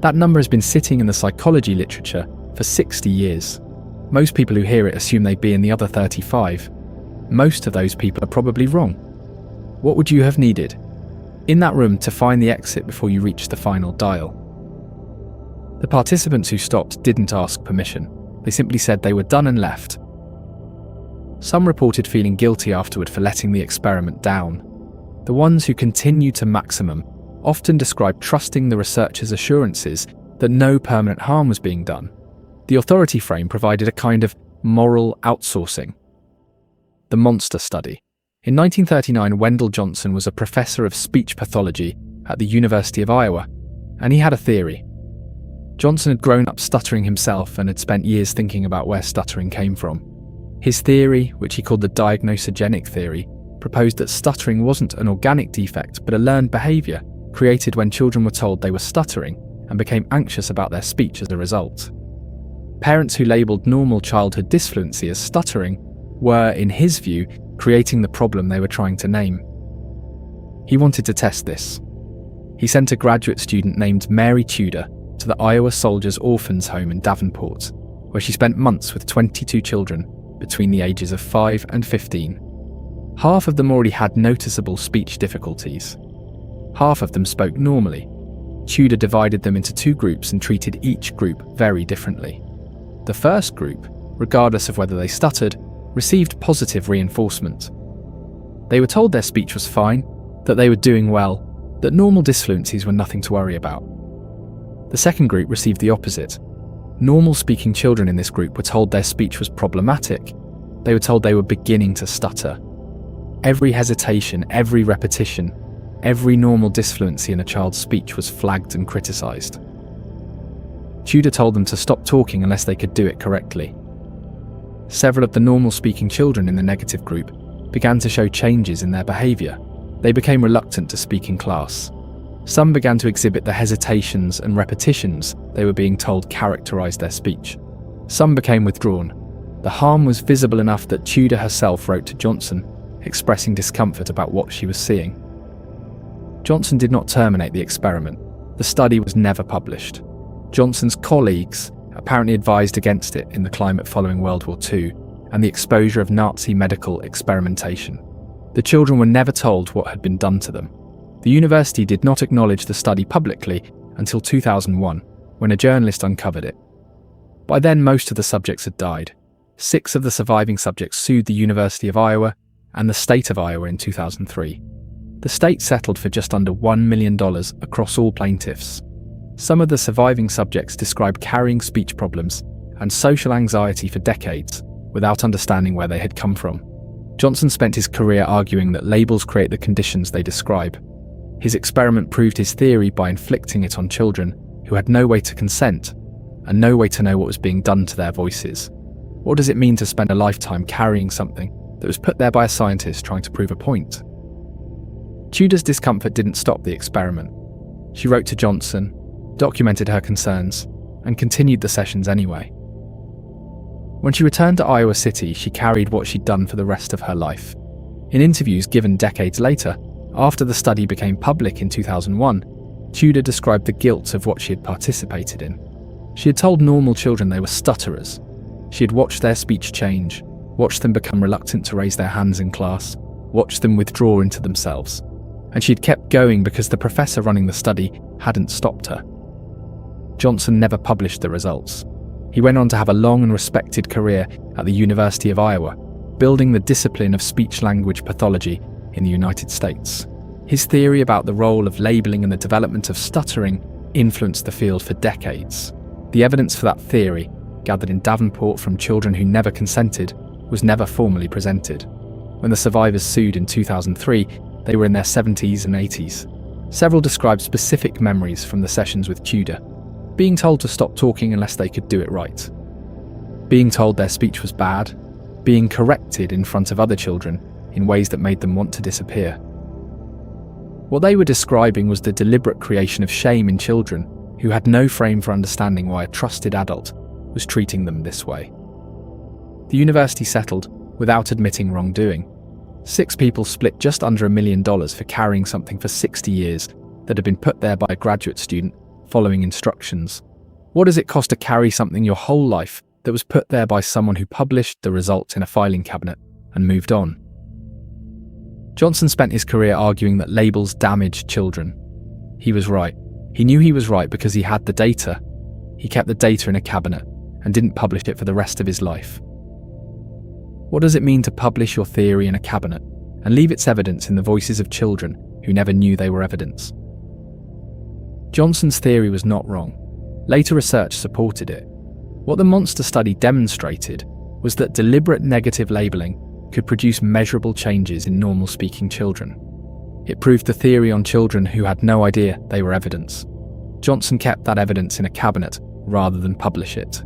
That number has been sitting in the psychology literature for 60 years. Most people who hear it assume they'd be in the other 35. Most of those people are probably wrong. What would you have needed in that room to find the exit before you reached the final dial? The participants who stopped didn't ask permission. They simply said they were done and left. Some reported feeling guilty afterward for letting the experiment down. The ones who continued to maximum often described trusting the researchers' assurances that no permanent harm was being done. The authority frame provided a kind of moral outsourcing. The monster study. In 1939, Wendell Johnson was a professor of speech pathology at the University of Iowa, and he had a theory. Johnson had grown up stuttering himself and had spent years thinking about where stuttering came from. His theory, which he called the diagnosogenic theory, proposed that stuttering wasn't an organic defect but a learned behaviour created when children were told they were stuttering and became anxious about their speech as a result. Parents who labelled normal childhood disfluency as stuttering were, in his view, creating the problem they were trying to name. He wanted to test this. He sent a graduate student named Mary Tudor to the Iowa Soldiers' Orphans Home in Davenport, where she spent months with 22 children between the ages of 5 and 15. Half of them already had noticeable speech difficulties. Half of them spoke normally. Tudor divided them into two groups and treated each group very differently. The first group, regardless of whether they stuttered, received positive reinforcement. They were told their speech was fine, that they were doing well, that normal disfluencies were nothing to worry about. The second group received the opposite. Normal-speaking children in this group were told their speech was problematic. They were told they were beginning to stutter. Every hesitation, every repetition, every normal disfluency in a child's speech was flagged and criticised. Tudor told them to stop talking unless they could do it correctly. Several of the normal-speaking children in the negative group began to show changes in their behaviour. They became reluctant to speak in class. Some began to exhibit the hesitations and repetitions they were being told characterised their speech. Some became withdrawn. The harm was visible enough that Tudor herself wrote to Johnson, expressing discomfort about what she was seeing. Johnson did not terminate the experiment. The study was never published. Johnson's colleagues apparently advised against it in the climate following World War II and the exposure of Nazi medical experimentation. The children were never told what had been done to them. The university did not acknowledge the study publicly until 2001, when a journalist uncovered it. By then, most of the subjects had died. 6 of the surviving subjects sued the University of Iowa and the state of Iowa in 2003. The state settled for just under $1 million across all plaintiffs. Some of the surviving subjects described carrying speech problems and social anxiety for decades without understanding where they had come from. Johnson spent his career arguing that labels create the conditions they describe. His experiment proved his theory by inflicting it on children who had no way to consent and no way to know what was being done to their voices. What does it mean to spend a lifetime carrying something that was put there by a scientist trying to prove a point? Tudor's discomfort didn't stop the experiment. She wrote to Johnson, documented her concerns, and continued the sessions anyway. When she returned to Iowa City, she carried what she'd done for the rest of her life. In interviews given decades later, after the study became public in 2001, Tudor described the guilt of what she had participated in. She had told normal children they were stutterers. She had watched their speech change, watched them become reluctant to raise their hands in class, watched them withdraw into themselves. And she'd kept going because the professor running the study hadn't stopped her. Johnson never published the results. He went on to have a long and respected career at the University of Iowa, building the discipline of speech-language pathology in the United States. His theory about the role of labeling and the development of stuttering influenced the field for decades. The evidence for that theory, gathered in Davenport from children who never consented, was never formally presented. When the survivors sued in 2003, they were in their 70s and 80s. Several described specific memories from the sessions with Tudor: being told to stop talking unless they could do it right, being told their speech was bad, being corrected in front of other children in ways that made them want to disappear. What they were describing was the deliberate creation of shame in children who had no frame for understanding why a trusted adult was treating them this way. The university settled without admitting wrongdoing. 6 people split just under $1 million for carrying something for 60 years that had been put there by a graduate student following instructions. What does it cost to carry something your whole life that was put there by someone who published the results in a filing cabinet and moved on? Johnson spent his career arguing that labels damaged children. He was right. He knew he was right because he had the data. He kept the data in a cabinet and didn't publish it for the rest of his life. What does it mean to publish your theory in a cabinet and leave its evidence in the voices of children who never knew they were evidence? Johnson's theory was not wrong. Later research supported it. What the monster study demonstrated was that deliberate negative labeling could produce measurable changes in normal-speaking children. It proved the theory on children who had no idea they were evidence. Johnson kept that evidence in a cabinet rather than publish it.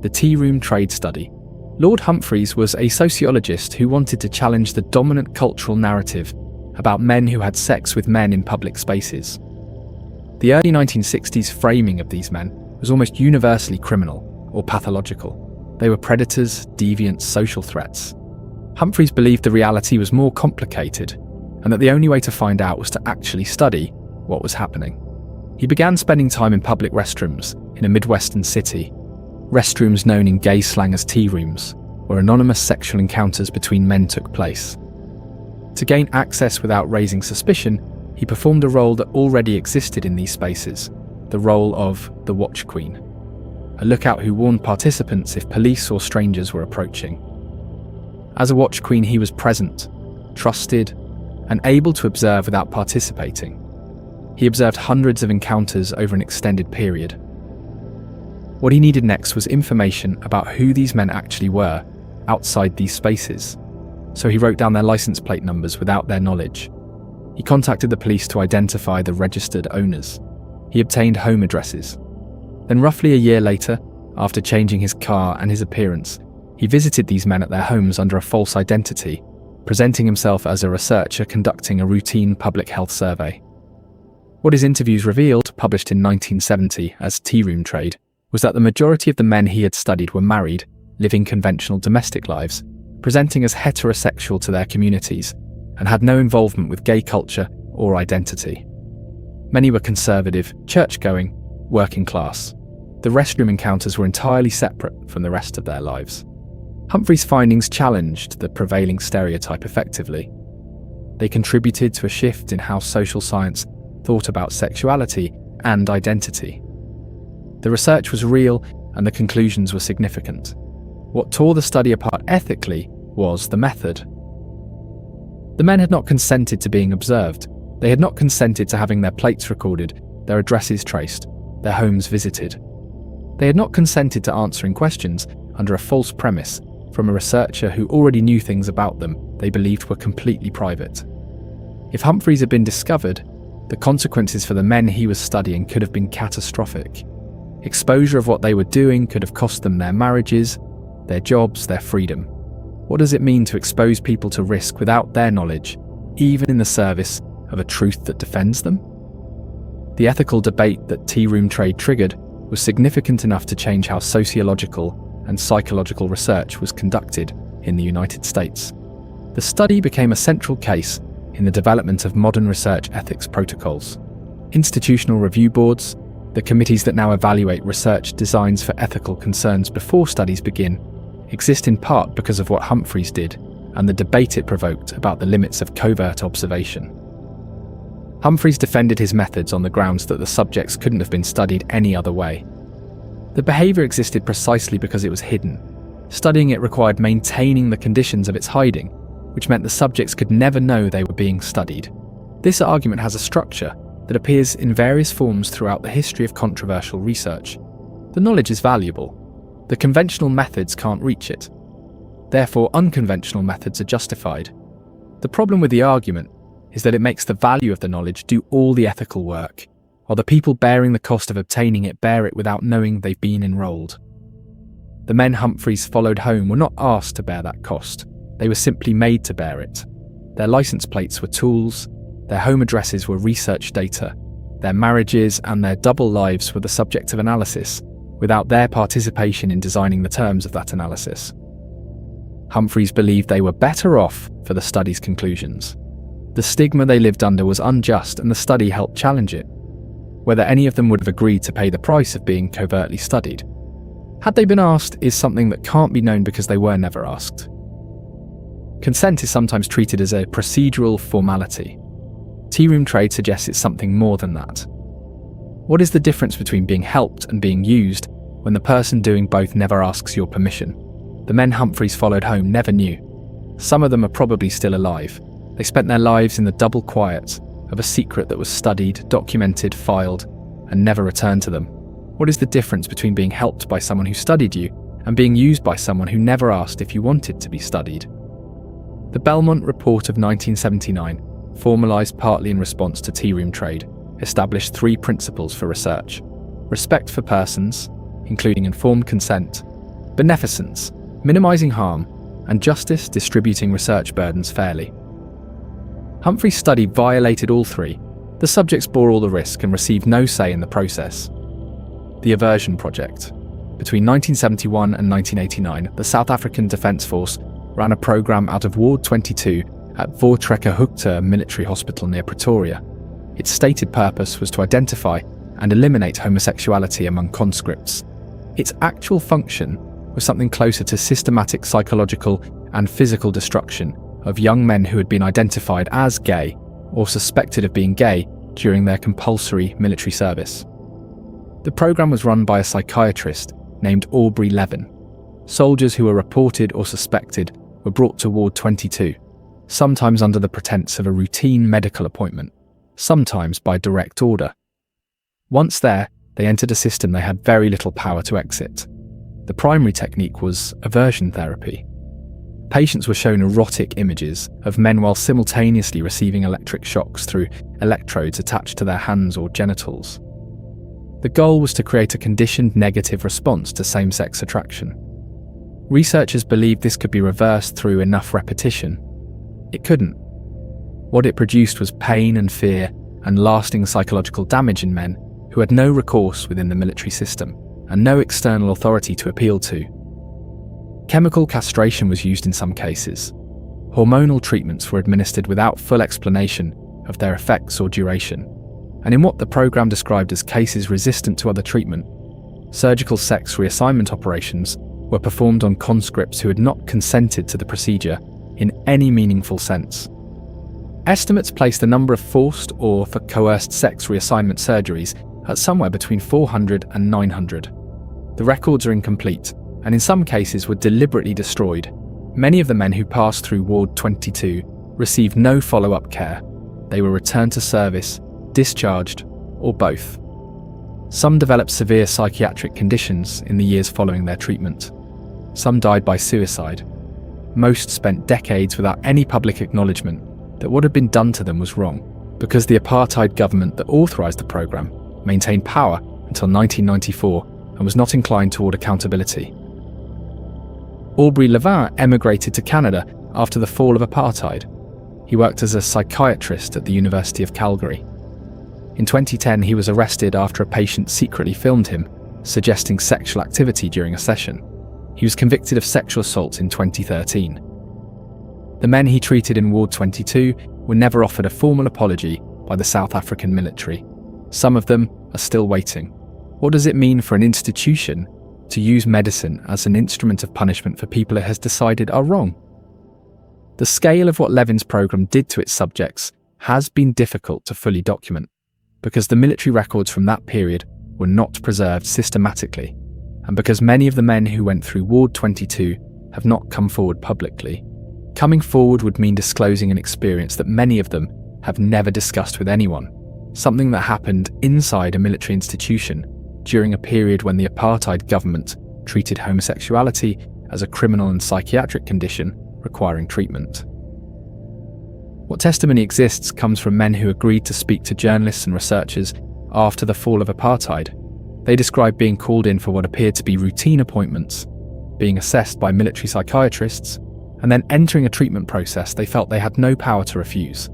The Tearoom trade study. Lord Humphreys was a sociologist who wanted to challenge the dominant cultural narrative about men who had sex with men in public spaces. The early 1960s framing of these men was almost universally criminal or pathological. They were predators, deviants, social threats. Humphreys believed the reality was more complicated and that the only way to find out was to actually study what was happening. He began spending time in public restrooms in a Midwestern city, restrooms known in gay slang as tea rooms, where anonymous sexual encounters between men took place. To gain access without raising suspicion, he performed a role that already existed in these spaces, the role of the Watch Queen, a lookout who warned participants if police or strangers were approaching. As a Watch Queen, he was present, trusted, and able to observe without participating. He observed hundreds of encounters over an extended period. What he needed next was information about who these men actually were outside these spaces, so he wrote down their license plate numbers without their knowledge. He contacted the police to identify the registered owners. He obtained home addresses. Then roughly a year later, after changing his car and his appearance, he visited these men at their homes under a false identity, presenting himself as a researcher conducting a routine public health survey. What his interviews revealed, published in 1970 as Tearoom Trade, was that the majority of the men he had studied were married living conventional domestic lives, presenting as heterosexual to their communities, and had no involvement with gay culture or identity. Many were conservative, church-going, working class. The restroom encounters were entirely separate from the rest of their lives. Humphrey's findings challenged the prevailing stereotype effectively. They contributed to a shift in how social science thought about sexuality and identity. The research was real and the conclusions were significant. What tore the study apart ethically was the method. The men had not consented to being observed. They had not consented to having their plates recorded, their addresses traced, their homes visited. They had not consented to answering questions under a false premise from a researcher who already knew things about them they believed were completely private. If Humphreys had been discovered, the consequences for the men he was studying could have been catastrophic. Exposure of what they were doing could have cost them their marriages, their jobs, their freedom. What does it mean to expose people to risk without their knowledge, even in the service of a truth that defends them? The ethical debate that Tearoom trade triggered was significant enough to change how sociological and psychological research was conducted in the United States. The study became a central case in the development of modern research ethics protocols. Institutional review boards, the committees that now evaluate research designs for ethical concerns before studies begin, exist in part because of what Humphreys did and the debate it provoked about the limits of covert observation. Humphreys defended his methods on the grounds that the subjects couldn't have been studied any other way. The behaviour existed precisely because it was hidden. Studying it required maintaining the conditions of its hiding, which meant the subjects could never know they were being studied. This argument has a structure that appears in various forms throughout the history of controversial research. The knowledge is valuable. The conventional methods can't reach it. Therefore, unconventional methods are justified. The problem with the argument is that it makes the value of the knowledge do all the ethical work, while the people bearing the cost of obtaining it bear it without knowing they've been enrolled. The men Humphreys followed home were not asked to bear that cost. They were simply made to bear it. Their license plates were tools, their home addresses were research data, their marriages and their double lives were the subject of analysis, without their participation in designing the terms of that analysis. Humphreys believed they were better off for the study's conclusions. The stigma they lived under was unjust and the study helped challenge it. Whether any of them would have agreed to pay the price of being covertly studied, had they been asked, is something that can't be known because they were never asked. Consent is sometimes treated as a procedural formality. Tearoom trade suggests it's something more than that. What is the difference between being helped and being used when the person doing both never asks your permission? The men Humphreys followed home never knew. Some of them are probably still alive. They spent their lives in the double quiet of a secret that was studied, documented, filed, and never returned to them. What is the difference between being helped by someone who studied you and being used by someone who never asked if you wanted to be studied? The Belmont Report of 1979, formalised partly in response to Tearoom trade, established 3 principles for research: respect for persons, including informed consent, beneficence, minimising harm, and justice, distributing research burdens fairly. Humphrey's study violated all 3. The subjects bore all the risk and received no say in the process. The Aversion Project. Between 1971 and 1989, the South African Defence Force ran a programme out of Ward 22 at Voortrekkerhoogte Military Hospital near Pretoria. Its stated purpose was to identify and eliminate homosexuality among conscripts. Its actual function was something closer to systematic psychological and physical destruction of young men who had been identified as gay or suspected of being gay during their compulsory military service. The programme was run by a psychiatrist named Aubrey Levin. Soldiers who were reported or suspected were brought to Ward 22, sometimes under the pretense of a routine medical appointment, sometimes by direct order. Once there, they entered a system they had very little power to exit. The primary technique was aversion therapy. Patients were shown erotic images of men while simultaneously receiving electric shocks through electrodes attached to their hands or genitals. The goal was to create a conditioned negative response to same-sex attraction. Researchers believed this could be reversed through enough repetition. It couldn't. What it produced was pain and fear and lasting psychological damage in men who had no recourse within the military system and no external authority to appeal to. Chemical castration was used in some cases. Hormonal treatments were administered without full explanation of their effects or duration. And in what the program described as cases resistant to other treatment, surgical sex reassignment operations were performed on conscripts who had not consented to the procedure in any meaningful sense. Estimates place the number of forced or for coerced sex reassignment surgeries at somewhere between 400 and 900. The records are incomplete, and in some cases were deliberately destroyed. Many of the men who passed through Ward 22 received no follow-up care. They were returned to service, discharged, or both. Some developed severe psychiatric conditions in the years following their treatment. Some died by suicide. Most spent decades without any public acknowledgement that what had been done to them was wrong, because the apartheid government that authorised the programme maintained power until 1994 and was not inclined toward accountability. Aubrey Levin emigrated to Canada after the fall of apartheid. He worked as a psychiatrist at the University of Calgary. In 2010, he was arrested after a patient secretly filmed him, suggesting sexual activity during a session. He was convicted of sexual assault in 2013. The men he treated in Ward 22 were never offered a formal apology by the South African military. Some of them are still waiting. What does it mean for an institution to use medicine as an instrument of punishment for people it has decided are wrong? The scale of what Levin's program did to its subjects has been difficult to fully document, because the military records from that period were not preserved systematically, and because many of the men who went through Ward 22 have not come forward publicly. Coming forward would mean disclosing an experience that many of them have never discussed with anyone, something that happened inside a military institution during a period when the apartheid government treated homosexuality as a criminal and psychiatric condition requiring treatment. What testimony exists comes from men who agreed to speak to journalists and researchers after the fall of apartheid. They describe being called in for what appeared to be routine appointments, being assessed by military psychiatrists, and then entering a treatment process they felt they had no power to refuse.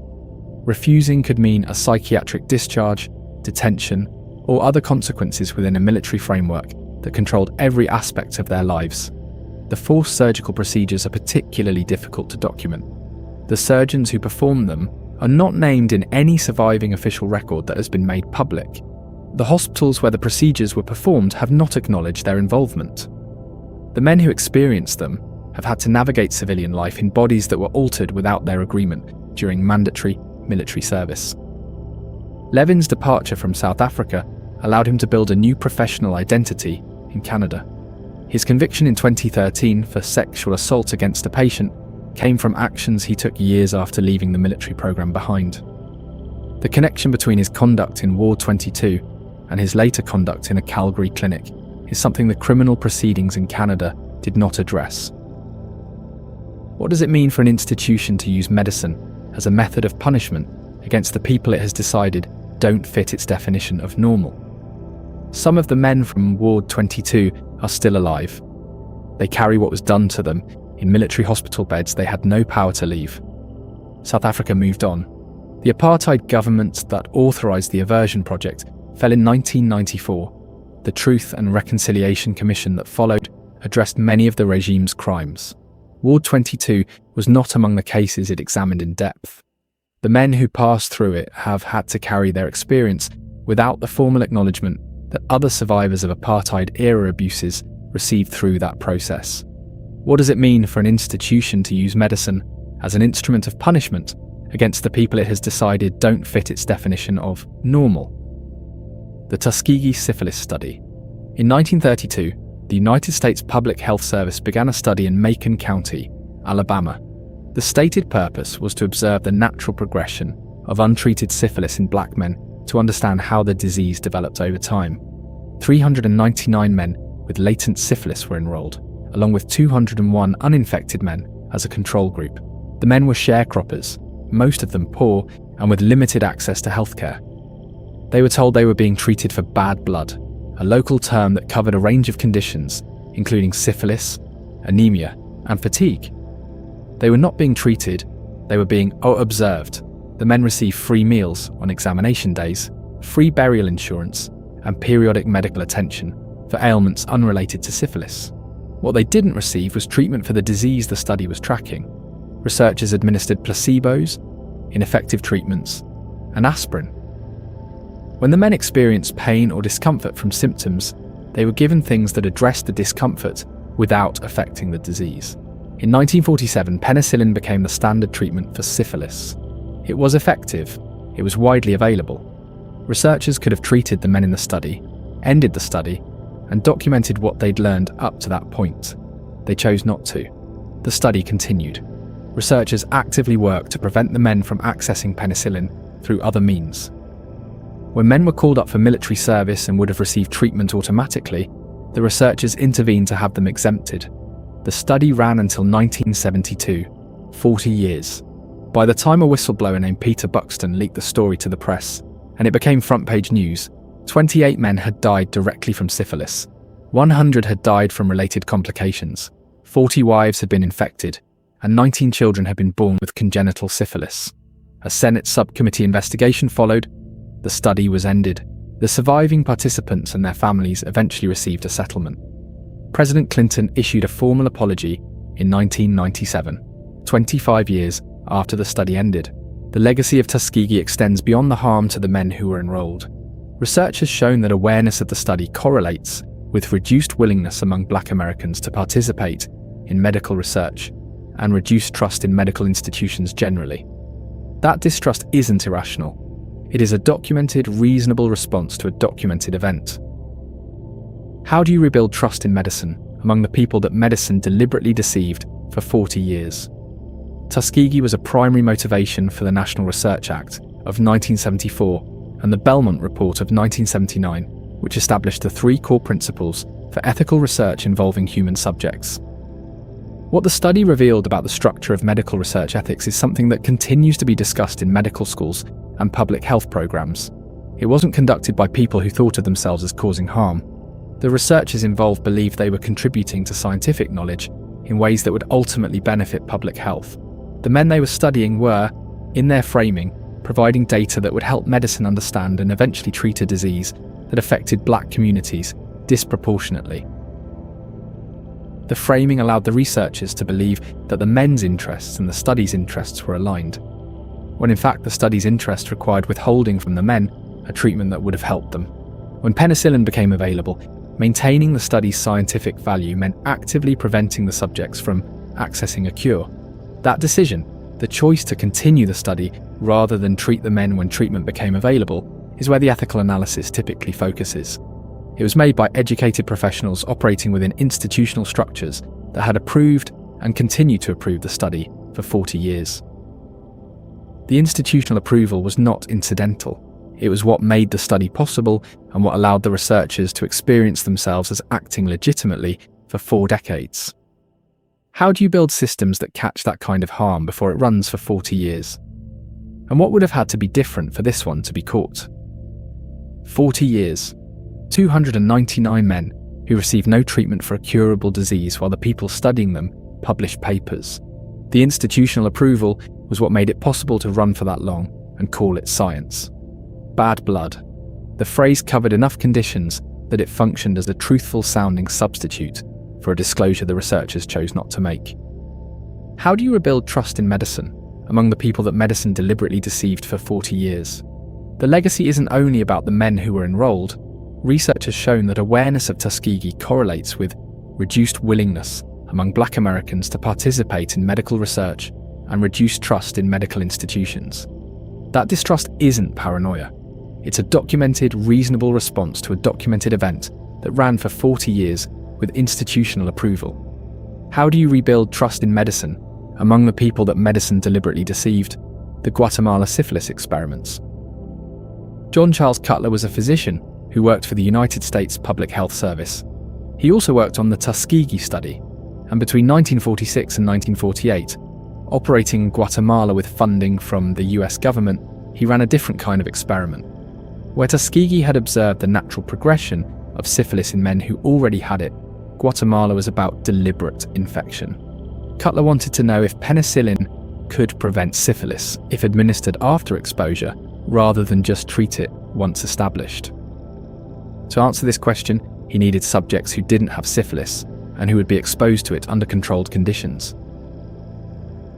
Refusing could mean a psychiatric discharge, detention, or other consequences within a military framework that controlled every aspect of their lives. The forced surgical procedures are particularly difficult to document. The surgeons who performed them are not named in any surviving official record that has been made public. The hospitals where the procedures were performed have not acknowledged their involvement. The men who experienced them have had to navigate civilian life in bodies that were altered without their agreement during mandatory military service. Levin's departure from South Africa allowed him to build a new professional identity in Canada. His conviction in 2013 for sexual assault against a patient came from actions he took years after leaving the military program behind. The connection between his conduct in Ward 22 and his later conduct in a Calgary clinic is something the criminal proceedings in Canada did not address. What does it mean for an institution to use medicine as a method of punishment against the people it has decided don't fit its definition of normal? Some of the men from Ward 22 are still alive. They carry what was done to them in military hospital beds they had no power to leave. South Africa moved on. The apartheid government that authorised the Aversion Project fell in 1994. The Truth and Reconciliation Commission that followed addressed many of the regime's crimes. Ward 22 was not among the cases it examined in depth. The men who passed through it have had to carry their experience without the formal acknowledgement that other survivors of apartheid-era abuses received through that process. What does it mean for an institution to use medicine as an instrument of punishment against the people it has decided don't fit its definition of normal? The Tuskegee Syphilis Study. In 1932, the United States Public Health Service began a study in Macon County, Alabama. The stated purpose was to observe the natural progression of untreated syphilis in black men to understand how the disease developed over time. 399 men with latent syphilis were enrolled, along with 201 uninfected men as a control group. The men were sharecroppers, most of them poor and with limited access to healthcare. They were told they were being treated for bad blood, a local term that covered a range of conditions, including syphilis, anemia, and fatigue. They were not being treated, they were being observed. The men received free meals on examination days, free burial insurance, and periodic medical attention for ailments unrelated to syphilis. What they didn't receive was treatment for the disease the study was tracking. Researchers administered placebos, ineffective treatments, and aspirin. When the men experienced pain or discomfort from symptoms, they were given things that addressed the discomfort without affecting the disease. In 1947, penicillin became the standard treatment for syphilis. It was effective, it was widely available. Researchers could have treated the men in the study, ended the study, and documented what they'd learned up to that point. They chose not to. The study continued. Researchers actively worked to prevent the men from accessing penicillin through other means. When men were called up for military service and would have received treatment automatically, the researchers intervened to have them exempted. The study ran until 1972, 40 years. By the time a whistleblower named Peter Buxton leaked the story to the press, and it became front-page news, 28 men had died directly from syphilis. 100 had died from related complications. 40 wives had been infected, and 19 children had been born with congenital syphilis. A Senate subcommittee investigation followed. The study was ended. The surviving participants and their families eventually received a settlement. President Clinton issued a formal apology in 1997, 25 years after the study ended. The legacy of Tuskegee extends beyond the harm to the men who were enrolled. Research has shown that awareness of the study correlates with reduced willingness among Black Americans to participate in medical research and reduced trust in medical institutions generally. That distrust isn't irrational. It is a documented, reasonable response to a documented event. How do you rebuild trust in medicine among the people that medicine deliberately deceived for 40 years? Tuskegee was a primary motivation for the National Research Act of 1974 and the Belmont Report of 1979, which established the 3 core principles for ethical research involving human subjects. What the study revealed about the structure of medical research ethics is something that continues to be discussed in medical schools and public health programs. It wasn't conducted by people who thought of themselves as causing harm. The researchers involved believed they were contributing to scientific knowledge in ways that would ultimately benefit public health. The men they were studying were, in their framing, providing data that would help medicine understand and eventually treat a disease that affected Black communities disproportionately. The framing allowed the researchers to believe that the men's interests and the study's interests were aligned, when in fact the study's interest required withholding from the men a treatment that would have helped them. When penicillin became available, maintaining the study's scientific value meant actively preventing the subjects from accessing a cure. That decision, the choice to continue the study rather than treat the men when treatment became available, is where the ethical analysis typically focuses. It was made by educated professionals operating within institutional structures that had approved and continued to approve the study for 40 years. The institutional approval was not incidental. It was what made the study possible and what allowed the researchers to experience themselves as acting legitimately for 4 decades. How do you build systems that catch that kind of harm before it runs for 40 years? And what would have had to be different for this one to be caught? 40 years. 299 men who received no treatment for a curable disease while the people studying them published papers. The institutional approval was what made it possible to run for that long and call it science. Bad blood. The phrase covered enough conditions that it functioned as a truthful-sounding substitute for a disclosure the researchers chose not to make. How do you rebuild trust in medicine among the people that medicine deliberately deceived for 40 years? The legacy isn't only about the men who were enrolled. Research has shown that awareness of Tuskegee correlates with reduced willingness among Black Americans to participate in medical research and reduced trust in medical institutions. That distrust isn't paranoia. It's a documented, reasonable response to a documented event that ran for 40 years with institutional approval. How do you rebuild trust in medicine among the people that medicine deliberately deceived? The Guatemala Syphilis Experiments. John Charles Cutler was a physician who worked for the United States Public Health Service. He also worked on the Tuskegee study, and between 1946 and 1948, operating in Guatemala with funding from the US government, he ran a different kind of experiment. Where Tuskegee had observed the natural progression of syphilis in men who already had it, Guatemala was about deliberate infection. Cutler wanted to know if penicillin could prevent syphilis if administered after exposure rather than just treat it once established. To answer this question, he needed subjects who didn't have syphilis and who would be exposed to it under controlled conditions.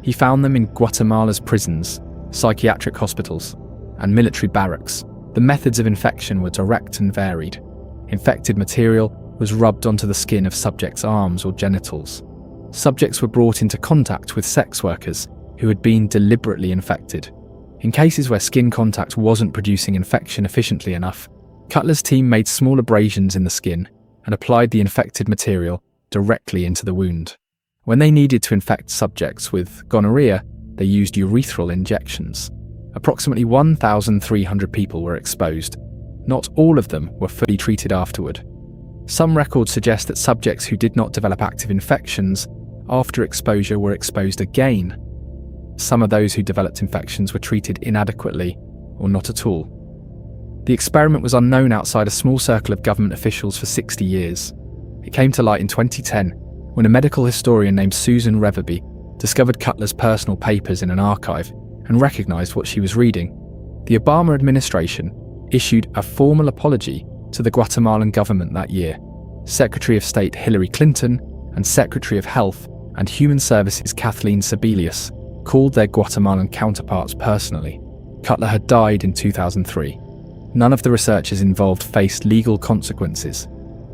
He found them in Guatemala's prisons, psychiatric hospitals, and military barracks. The methods of infection were direct and varied. Infected material was rubbed onto the skin of subjects' arms or genitals. Subjects were brought into contact with sex workers who had been deliberately infected. In cases where skin contact wasn't producing infection efficiently enough, Cutler's team made small abrasions in the skin and applied the infected material directly into the wound. When they needed to infect subjects with gonorrhea, they used urethral injections. Approximately 1,300 people were exposed. Not all of them were fully treated afterward. Some records suggest that subjects who did not develop active infections after exposure were exposed again. Some of those who developed infections were treated inadequately or not at all. The experiment was unknown outside a small circle of government officials for 60 years. It came to light in 2010 when a medical historian named Susan Reverby discovered Cutler's personal papers in an archive and recognized what she was reading. The Obama administration issued a formal apology to the Guatemalan government that year. Secretary of State Hillary Clinton and Secretary of Health and Human Services Kathleen Sebelius called their Guatemalan counterparts personally. Cutler had died in 2003. None of the researchers involved faced legal consequences.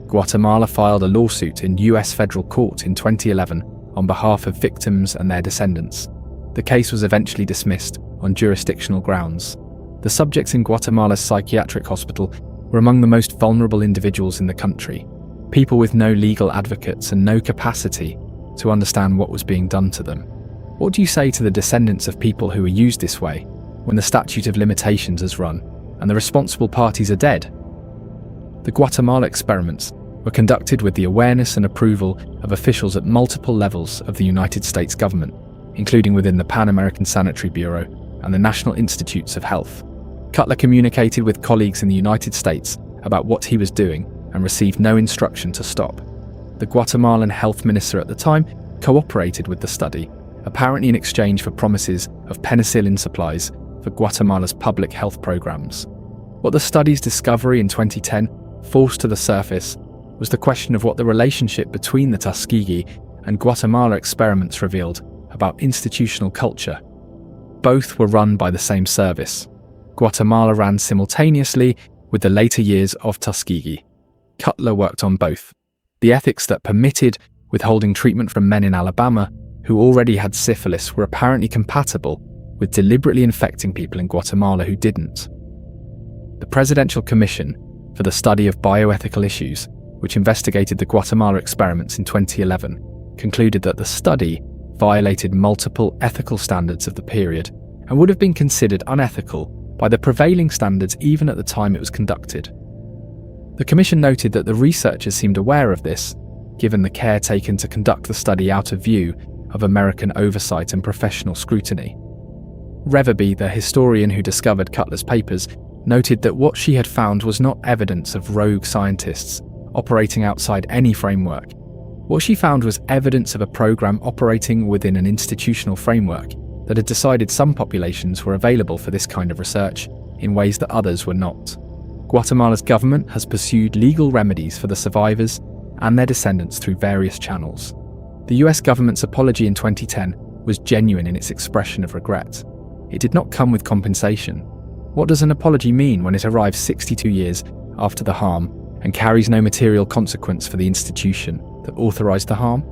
Guatemala filed a lawsuit in US federal court in 2011 on behalf of victims and their descendants. The case was eventually dismissed on jurisdictional grounds. The subjects in Guatemala's psychiatric hospital were among the most vulnerable individuals in the country, people with no legal advocates and no capacity to understand what was being done to them. What do you say to the descendants of people who were used this way when the statute of limitations has run and the responsible parties are dead? The Guatemala experiments were conducted with the awareness and approval of officials at multiple levels of the United States government, including within the Pan American Sanitary Bureau and the National Institutes of Health. Cutler communicated with colleagues in the United States about what he was doing and received no instruction to stop. The Guatemalan health minister at the time cooperated with the study, apparently in exchange for promises of penicillin supplies for Guatemala's public health programs. What the study's discovery in 2010 forced to the surface was the question of what the relationship between the Tuskegee and Guatemala experiments revealed about institutional culture. Both were run by the same service. Guatemala ran simultaneously with the later years of Tuskegee. Cutler worked on both. The ethics that permitted withholding treatment from men in Alabama who already had syphilis were apparently compatible with deliberately infecting people in Guatemala who didn't. The Presidential Commission for the Study of Bioethical Issues, which investigated the Guatemala experiments in 2011, concluded that the study violated multiple ethical standards of the period and would have been considered unethical by the prevailing standards even at the time it was conducted. The Commission noted that the researchers seemed aware of this, given the care taken to conduct the study out of view of American oversight and professional scrutiny. Reverby, the historian who discovered Cutler's papers, noted that what she had found was not evidence of rogue scientists operating outside any framework. What she found was evidence of a program operating within an institutional framework that had decided some populations were available for this kind of research in ways that others were not. Guatemala's government has pursued legal remedies for the survivors and their descendants through various channels. The US government's apology in 2010 was genuine in its expression of regret. It did not come with compensation. What does an apology mean when it arrives 62 years after the harm and carries no material consequence for the institution that authorized the harm?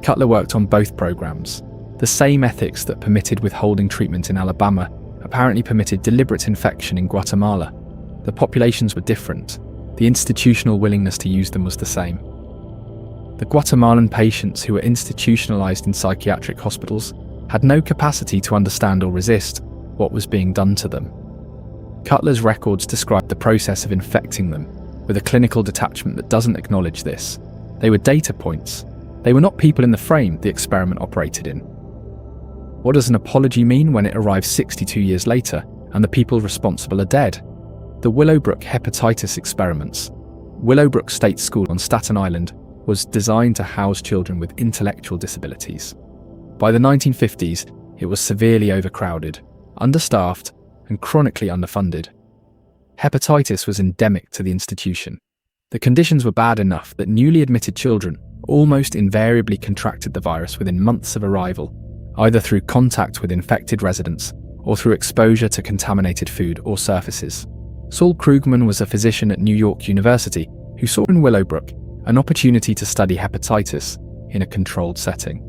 Cutler worked on both programs. The same ethics that permitted withholding treatment in Alabama apparently permitted deliberate infection in Guatemala. The populations were different. The institutional willingness to use them was the same. The Guatemalan patients who were institutionalized in psychiatric hospitals had no capacity to understand or resist what was being done to them. Cutler's records describe the process of infecting them with a clinical detachment that doesn't acknowledge this. They were data points. They were not people in the frame the experiment operated in. What does an apology mean when it arrives 62 years later and the people responsible are dead? The Willowbrook Hepatitis Experiments. Willowbrook State School on Staten Island was designed to house children with intellectual disabilities. By the 1950s, it was severely overcrowded, understaffed, and chronically underfunded. Hepatitis was endemic to the institution. The conditions were bad enough that newly admitted children almost invariably contracted the virus within months of arrival, either through contact with infected residents or through exposure to contaminated food or surfaces. Saul Krugman was a physician at New York University who saw in Willowbrook an opportunity to study hepatitis in a controlled setting.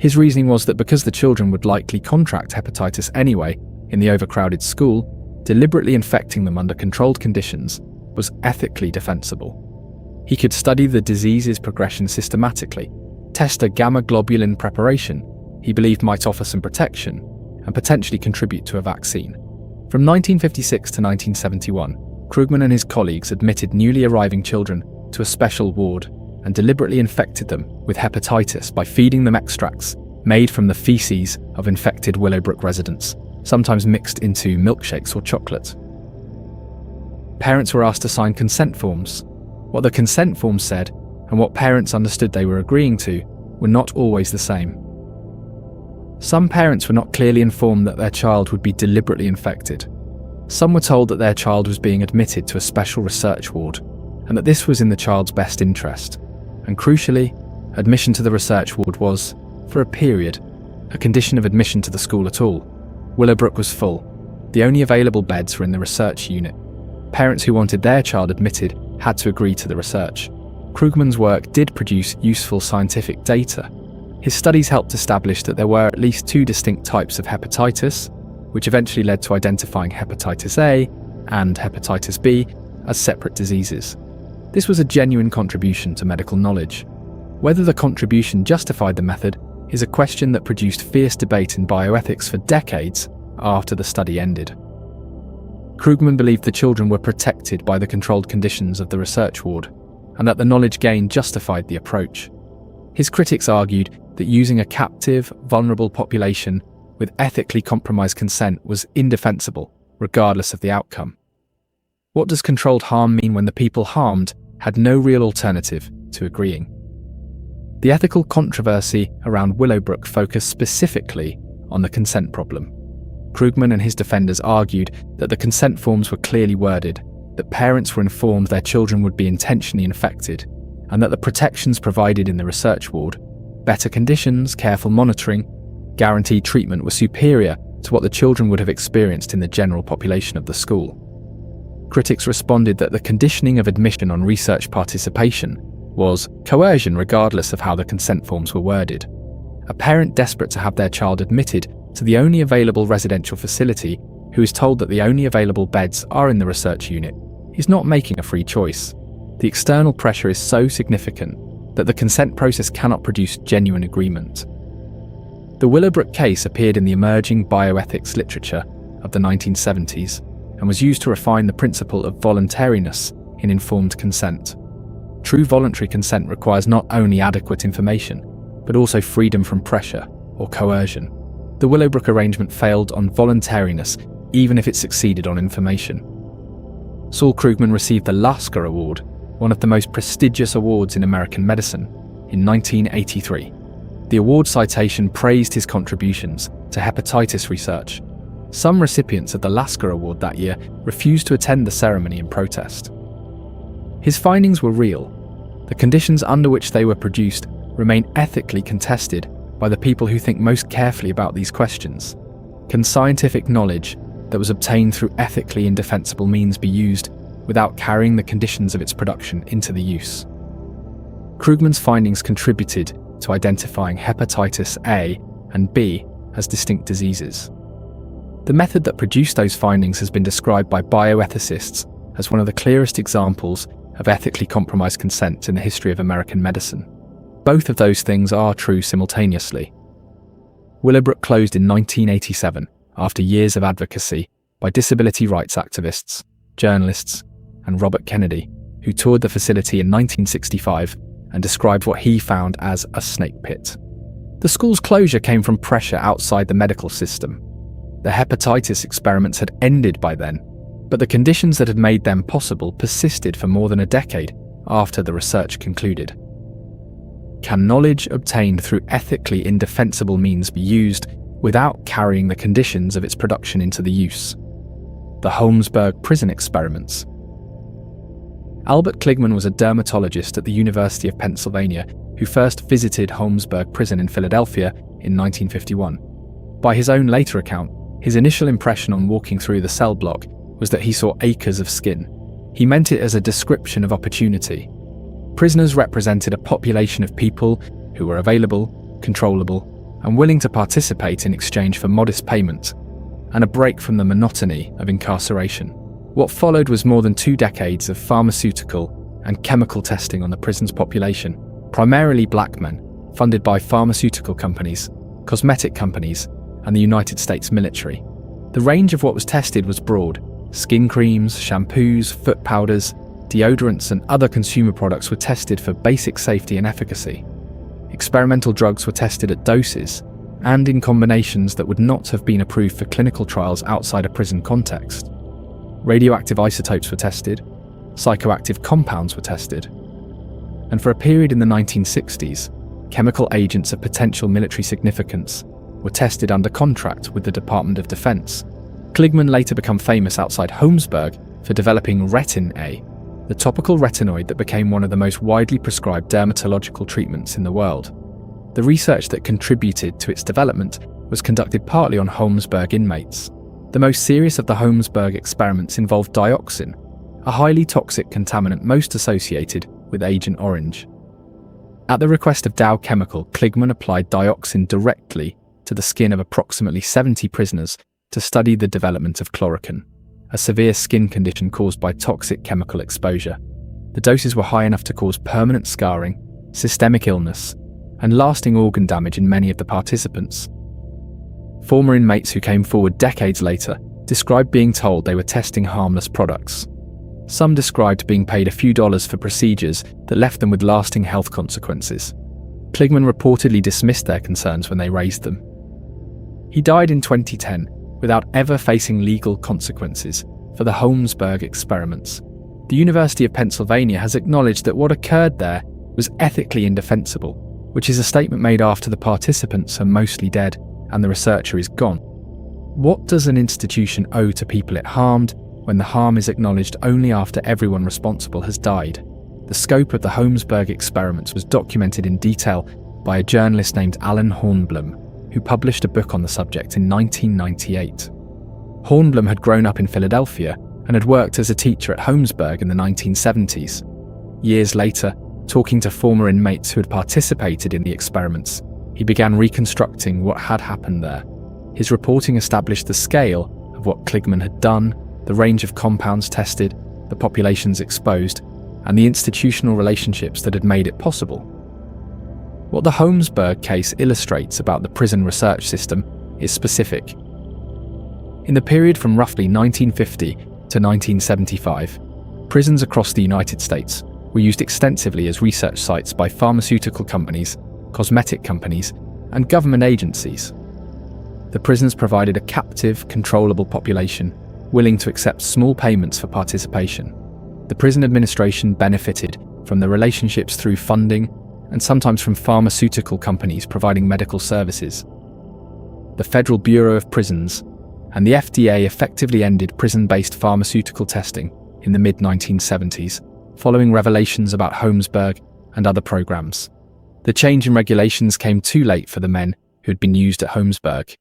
His reasoning was that because the children would likely contract hepatitis anyway in the overcrowded school, deliberately infecting them under controlled conditions was ethically defensible. He could study the disease's progression systematically, test a gamma globulin preparation he believed might offer some protection, and potentially contribute to a vaccine. From 1956 to 1971, Krugman and his colleagues admitted newly arriving children to a special ward and deliberately infected them with hepatitis by feeding them extracts made from the feces of infected Willowbrook residents, sometimes mixed into milkshakes or chocolate. Parents were asked to sign consent forms. What the consent forms said and what parents understood they were agreeing to were not always the same. Some parents were not clearly informed that their child would be deliberately infected. Some were told that their child was being admitted to a special research ward and that this was in the child's best interest. And crucially, admission to the research ward was, for a period, a condition of admission to the school at all. Willowbrook was full. The only available beds were in the research unit. Parents who wanted their child admitted had to agree to the research. Krugman's work did produce useful scientific data. His studies helped establish that there were at least two distinct types of hepatitis, which eventually led to identifying hepatitis A and hepatitis B as separate diseases. This was a genuine contribution to medical knowledge. Whether the contribution justified the method is a question that produced fierce debate in bioethics for decades after the study ended. Krugman believed the children were protected by the controlled conditions of the research ward, and that the knowledge gained justified the approach. His critics argued that using a captive, vulnerable population with ethically compromised consent was indefensible, regardless of the outcome. What does controlled harm mean when the people harmed had no real alternative to agreeing? The ethical controversy around Willowbrook focused specifically on the consent problem. Krugman and his defenders argued that the consent forms were clearly worded, that parents were informed their children would be intentionally infected, and that the protections provided in the research ward, better conditions, careful monitoring, guaranteed treatment, were superior to what the children would have experienced in the general population of the school. Critics responded that the conditioning of admission on research participation was coercion regardless of how the consent forms were worded. A parent desperate to have their child admitted to the only available residential facility who is told that the only available beds are in the research unit is not making a free choice. The external pressure is so significant that the consent process cannot produce genuine agreement. The Willowbrook case appeared in the emerging bioethics literature of the 1970s and was used to refine the principle of voluntariness in informed consent. True voluntary consent requires not only adequate information, but also freedom from pressure or coercion. The Willowbrook arrangement failed on voluntariness, even if it succeeded on information. Saul Krugman received the Lasker Award, one of the most prestigious awards in American medicine, in 1983. The award citation praised his contributions to hepatitis research. Some recipients of the Lasker Award that year refused to attend the ceremony in protest. His findings were real. The conditions under which they were produced remain ethically contested by the people who think most carefully about these questions. Can scientific knowledge that was obtained through ethically indefensible means be used without carrying the conditions of its production into the use? Krugman's findings contributed to identifying hepatitis A and B as distinct diseases. The method that produced those findings has been described by bioethicists as one of the clearest examples of ethically compromised consent in the history of American medicine. Both of those things are true simultaneously. Willowbrook closed in 1987 after years of advocacy by disability rights activists, journalists, and Robert Kennedy, who toured the facility in 1965 and described what he found as a snake pit. The school's closure came from pressure outside the medical system. The hepatitis experiments had ended by then, but the conditions that had made them possible persisted for more than a decade after the research concluded. Can knowledge obtained through ethically indefensible means be used without carrying the conditions of its production into the use? The Holmesburg prison experiments. Albert Kligman was a dermatologist at the University of Pennsylvania who first visited Holmesburg prison in Philadelphia in 1951. By his own later account, his initial impression on walking through the cell block was that he saw acres of skin. He meant it as a description of opportunity. Prisoners represented a population of people who were available, controllable, and willing to participate in exchange for modest payment and a break from the monotony of incarceration. What followed was more than 2 decades of pharmaceutical and chemical testing on the prison's population, primarily black men, funded by pharmaceutical companies, cosmetic companies, and the United States military. The range of what was tested was broad. Skin creams, shampoos, foot powders, deodorants, and other consumer products were tested for basic safety and efficacy. Experimental drugs were tested at doses and in combinations that would not have been approved for clinical trials outside a prison context. Radioactive isotopes were tested, psychoactive compounds were tested, and for a period in the 1960s, chemical agents of potential military significance were tested under contract with the Department of Defense. Kligman later became famous outside Holmesburg for developing Retin-A, the topical retinoid that became one of the most widely prescribed dermatological treatments in the world. The research that contributed to its development was conducted partly on Holmesburg inmates. The most serious of the Holmesburg experiments involved dioxin, a highly toxic contaminant most associated with Agent Orange. At the request of Dow Chemical, Kligman applied dioxin directly to the skin of approximately 70 prisoners to study the development of chloroquine, a severe skin condition caused by toxic chemical exposure. The doses were high enough to cause permanent scarring, systemic illness, and lasting organ damage in many of the participants. Former inmates who came forward decades later described being told they were testing harmless products. Some described being paid a few dollars for procedures that left them with lasting health consequences. Kligman reportedly dismissed their concerns when they raised them. He died in 2010 without ever facing legal consequences for the Holmesburg experiments. The University of Pennsylvania has acknowledged that what occurred there was ethically indefensible, which is a statement made after the participants are mostly dead and the researcher is gone. What does an institution owe to people it harmed when the harm is acknowledged only after everyone responsible has died? The scope of the Holmesburg experiments was documented in detail by a journalist named Alan Hornblum, who published a book on the subject in 1998. Hornblum had grown up in Philadelphia and had worked as a teacher at Holmesburg in the 1970s. Years later, talking to former inmates who had participated in the experiments, he began reconstructing what had happened there. His reporting established the scale of what Kligman had done, the range of compounds tested, the populations exposed, and the institutional relationships that had made it possible. What the Holmesburg case illustrates about the prison research system is specific. In the period from roughly 1950 to 1975, prisons across the United States were used extensively as research sites by pharmaceutical companies, cosmetic companies, and government agencies. The prisons provided a captive, controllable population willing to accept small payments for participation. The prison administration benefited from the relationships through funding and sometimes from pharmaceutical companies providing medical services. The Federal Bureau of Prisons and the FDA effectively ended prison-based pharmaceutical testing in the mid-1970s, following revelations about Holmesburg and other programs. The change in regulations came too late for the men who had been used at Holmesburg,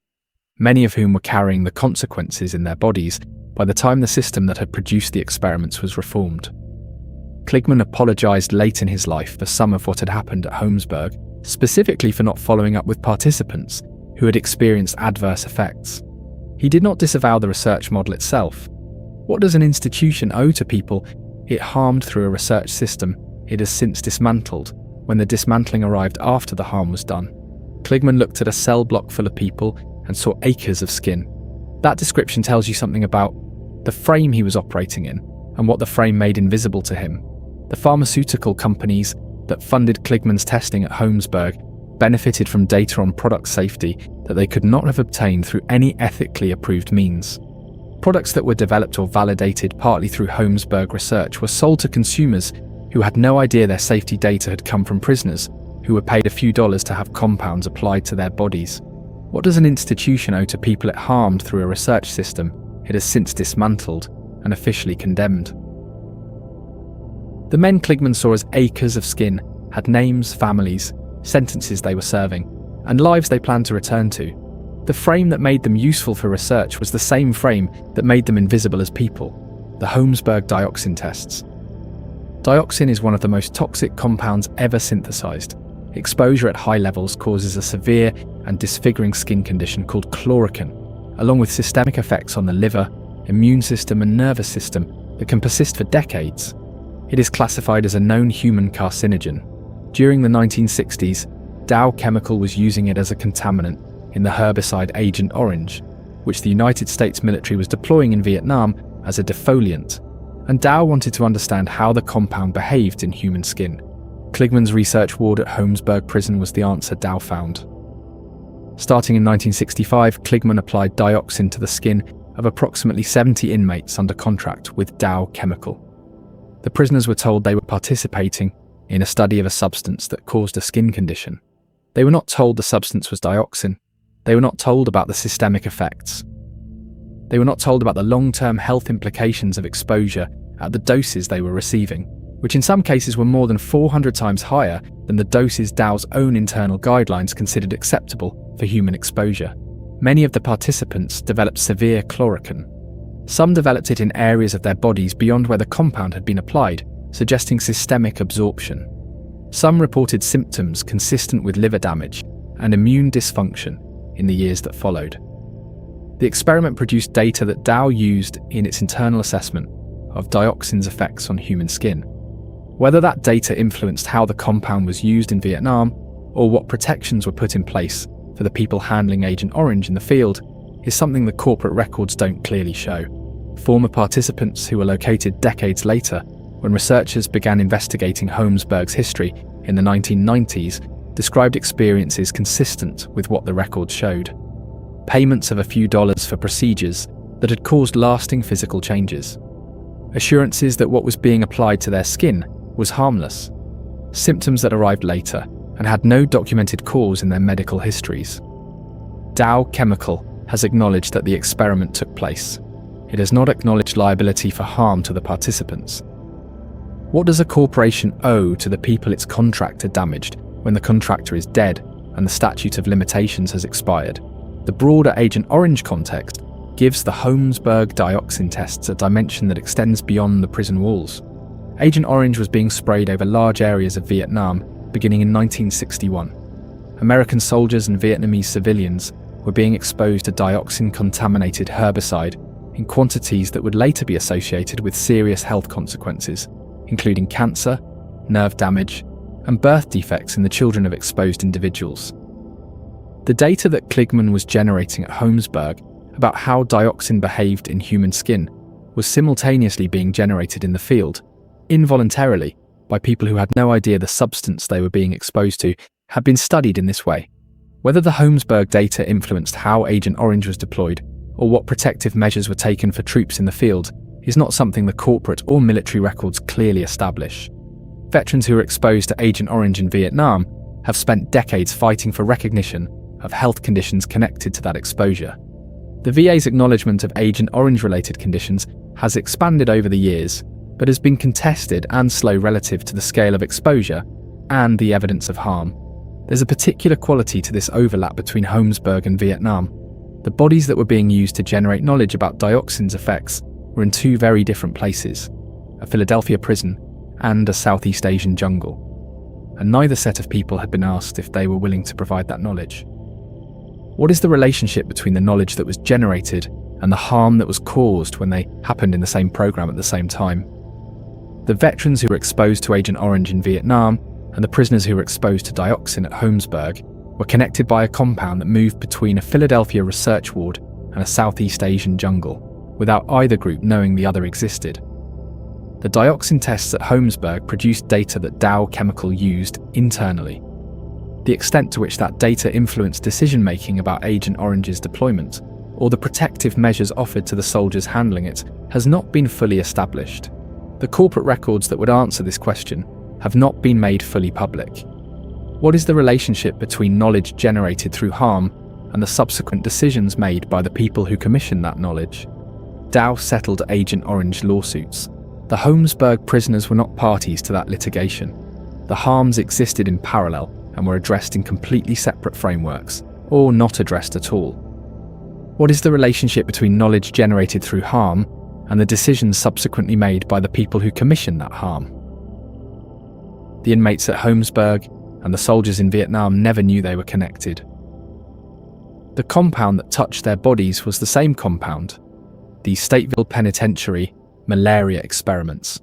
many of whom were carrying the consequences in their bodies by the time the system that had produced the experiments was reformed. Kligman apologized late in his life for some of what had happened at Holmesburg, specifically for not following up with participants who had experienced adverse effects. He did not disavow the research model itself. What does an institution owe to people it harmed through a research system it has since dismantled when the dismantling arrived after the harm was done? Kligman looked at a cell block full of people and saw acres of skin. That description tells you something about the frame he was operating in and what the frame made invisible to him. The pharmaceutical companies that funded Kligman's testing at Holmesburg benefited from data on product safety that they could not have obtained through any ethically approved means. Products that were developed or validated partly through Holmesburg research were sold to consumers who had no idea their safety data had come from prisoners who were paid a few dollars to have compounds applied to their bodies. What does an institution owe to people it harmed through a research system it has since dismantled and officially condemned? The men Kligman saw as acres of skin had names, families, sentences they were serving, and lives they planned to return to. The frame that made them useful for research was the same frame that made them invisible as people: the Holmesburg dioxin tests. Dioxin is one of the most toxic compounds ever synthesized. Exposure at high levels causes a severe and disfiguring skin condition called chloroquine, along with systemic effects on the liver, immune system and nervous system that can persist for decades. It is classified as a known human carcinogen. During the 1960s, Dow Chemical was using it as a contaminant in the herbicide Agent Orange, which the United States military was deploying in Vietnam as a defoliant, and Dow wanted to understand how the compound behaved in human skin. Kligman's research ward at Holmesburg prison was the answer Dow found. Starting in 1965, Kligman applied dioxin to the skin of approximately 70 inmates under contract with Dow Chemical. The prisoners were told they were participating in a study of a substance that caused a skin condition. They were not told the substance was dioxin. They were not told about the systemic effects. They were not told about the long-term health implications of exposure at the doses they were receiving, which in some cases were more than 400 times higher than the doses Dow's own internal guidelines considered acceptable for human exposure. Many of the participants developed severe chloroquine. Some developed it in areas of their bodies beyond where the compound had been applied, suggesting systemic absorption. Some reported symptoms consistent with liver damage and immune dysfunction in the years that followed. The experiment produced data that Dow used in its internal assessment of dioxin's effects on human skin. Whether that data influenced how the compound was used in Vietnam, or what protections were put in place for the people handling Agent Orange in the field, is something the corporate records don't clearly show. Former participants who were located decades later, when researchers began investigating Holmesburg's history in the 1990s, described experiences consistent with what the records showed. Payments of a few dollars for procedures that had caused lasting physical changes. Assurances that what was being applied to their skin was harmless. Symptoms that arrived later and had no documented cause in their medical histories. Dow Chemical has acknowledged that the experiment took place. It has not acknowledged liability for harm to the participants. What does a corporation owe to the people its contractor damaged when the contractor is dead and the statute of limitations has expired? The broader Agent Orange context gives the Holmesburg dioxin tests a dimension that extends beyond the prison walls. Agent Orange was being sprayed over large areas of Vietnam beginning in 1961. American soldiers and Vietnamese civilians were being exposed to dioxin-contaminated herbicide in quantities that would later be associated with serious health consequences, including cancer, nerve damage, and birth defects in the children of exposed individuals. The data that Kligman was generating at Holmesburg about how dioxin behaved in human skin was simultaneously being generated in the field, involuntarily, by people who had no idea the substance they were being exposed to had been studied in this way. Whether the Holmesburg data influenced how Agent Orange was deployed, or what protective measures were taken for troops in the field, is not something the corporate or military records clearly establish. Veterans who were exposed to Agent Orange in Vietnam have spent decades fighting for recognition of health conditions connected to that exposure. The VA's acknowledgement of Agent Orange-related conditions has expanded over the years, but has been contested and slow relative to the scale of exposure and the evidence of harm. There's a particular quality to this overlap between Holmesburg and Vietnam. The bodies that were being used to generate knowledge about dioxin's effects were in two very different places, a Philadelphia prison and a Southeast Asian jungle, and neither set of people had been asked if they were willing to provide that knowledge. What is the relationship between the knowledge that was generated and the harm that was caused when they happened in the same program at the same time? The veterans who were exposed to Agent Orange in Vietnam and the prisoners who were exposed to dioxin at Holmesburg were connected by a compound that moved between a Philadelphia research ward and a Southeast Asian jungle, without either group knowing the other existed. The dioxin tests at Holmesburg produced data that Dow Chemical used internally. The extent to which that data influenced decision-making about Agent Orange's deployment, or the protective measures offered to the soldiers handling it, has not been fully established. The corporate records that would answer this question have not been made fully public. What is the relationship between knowledge generated through harm and the subsequent decisions made by the people who commissioned that knowledge? Dow settled Agent Orange lawsuits. The Holmesburg prisoners were not parties to that litigation. The The harms existed in parallel and were addressed in completely separate frameworks, or not addressed at all. What is the relationship between knowledge generated through harm and the decisions subsequently made by the people who commissioned that harm? The inmates at Holmesburg and the soldiers in Vietnam never knew they were connected. The compound that touched their bodies was the same compound, the Stateville Penitentiary Malaria Experiments.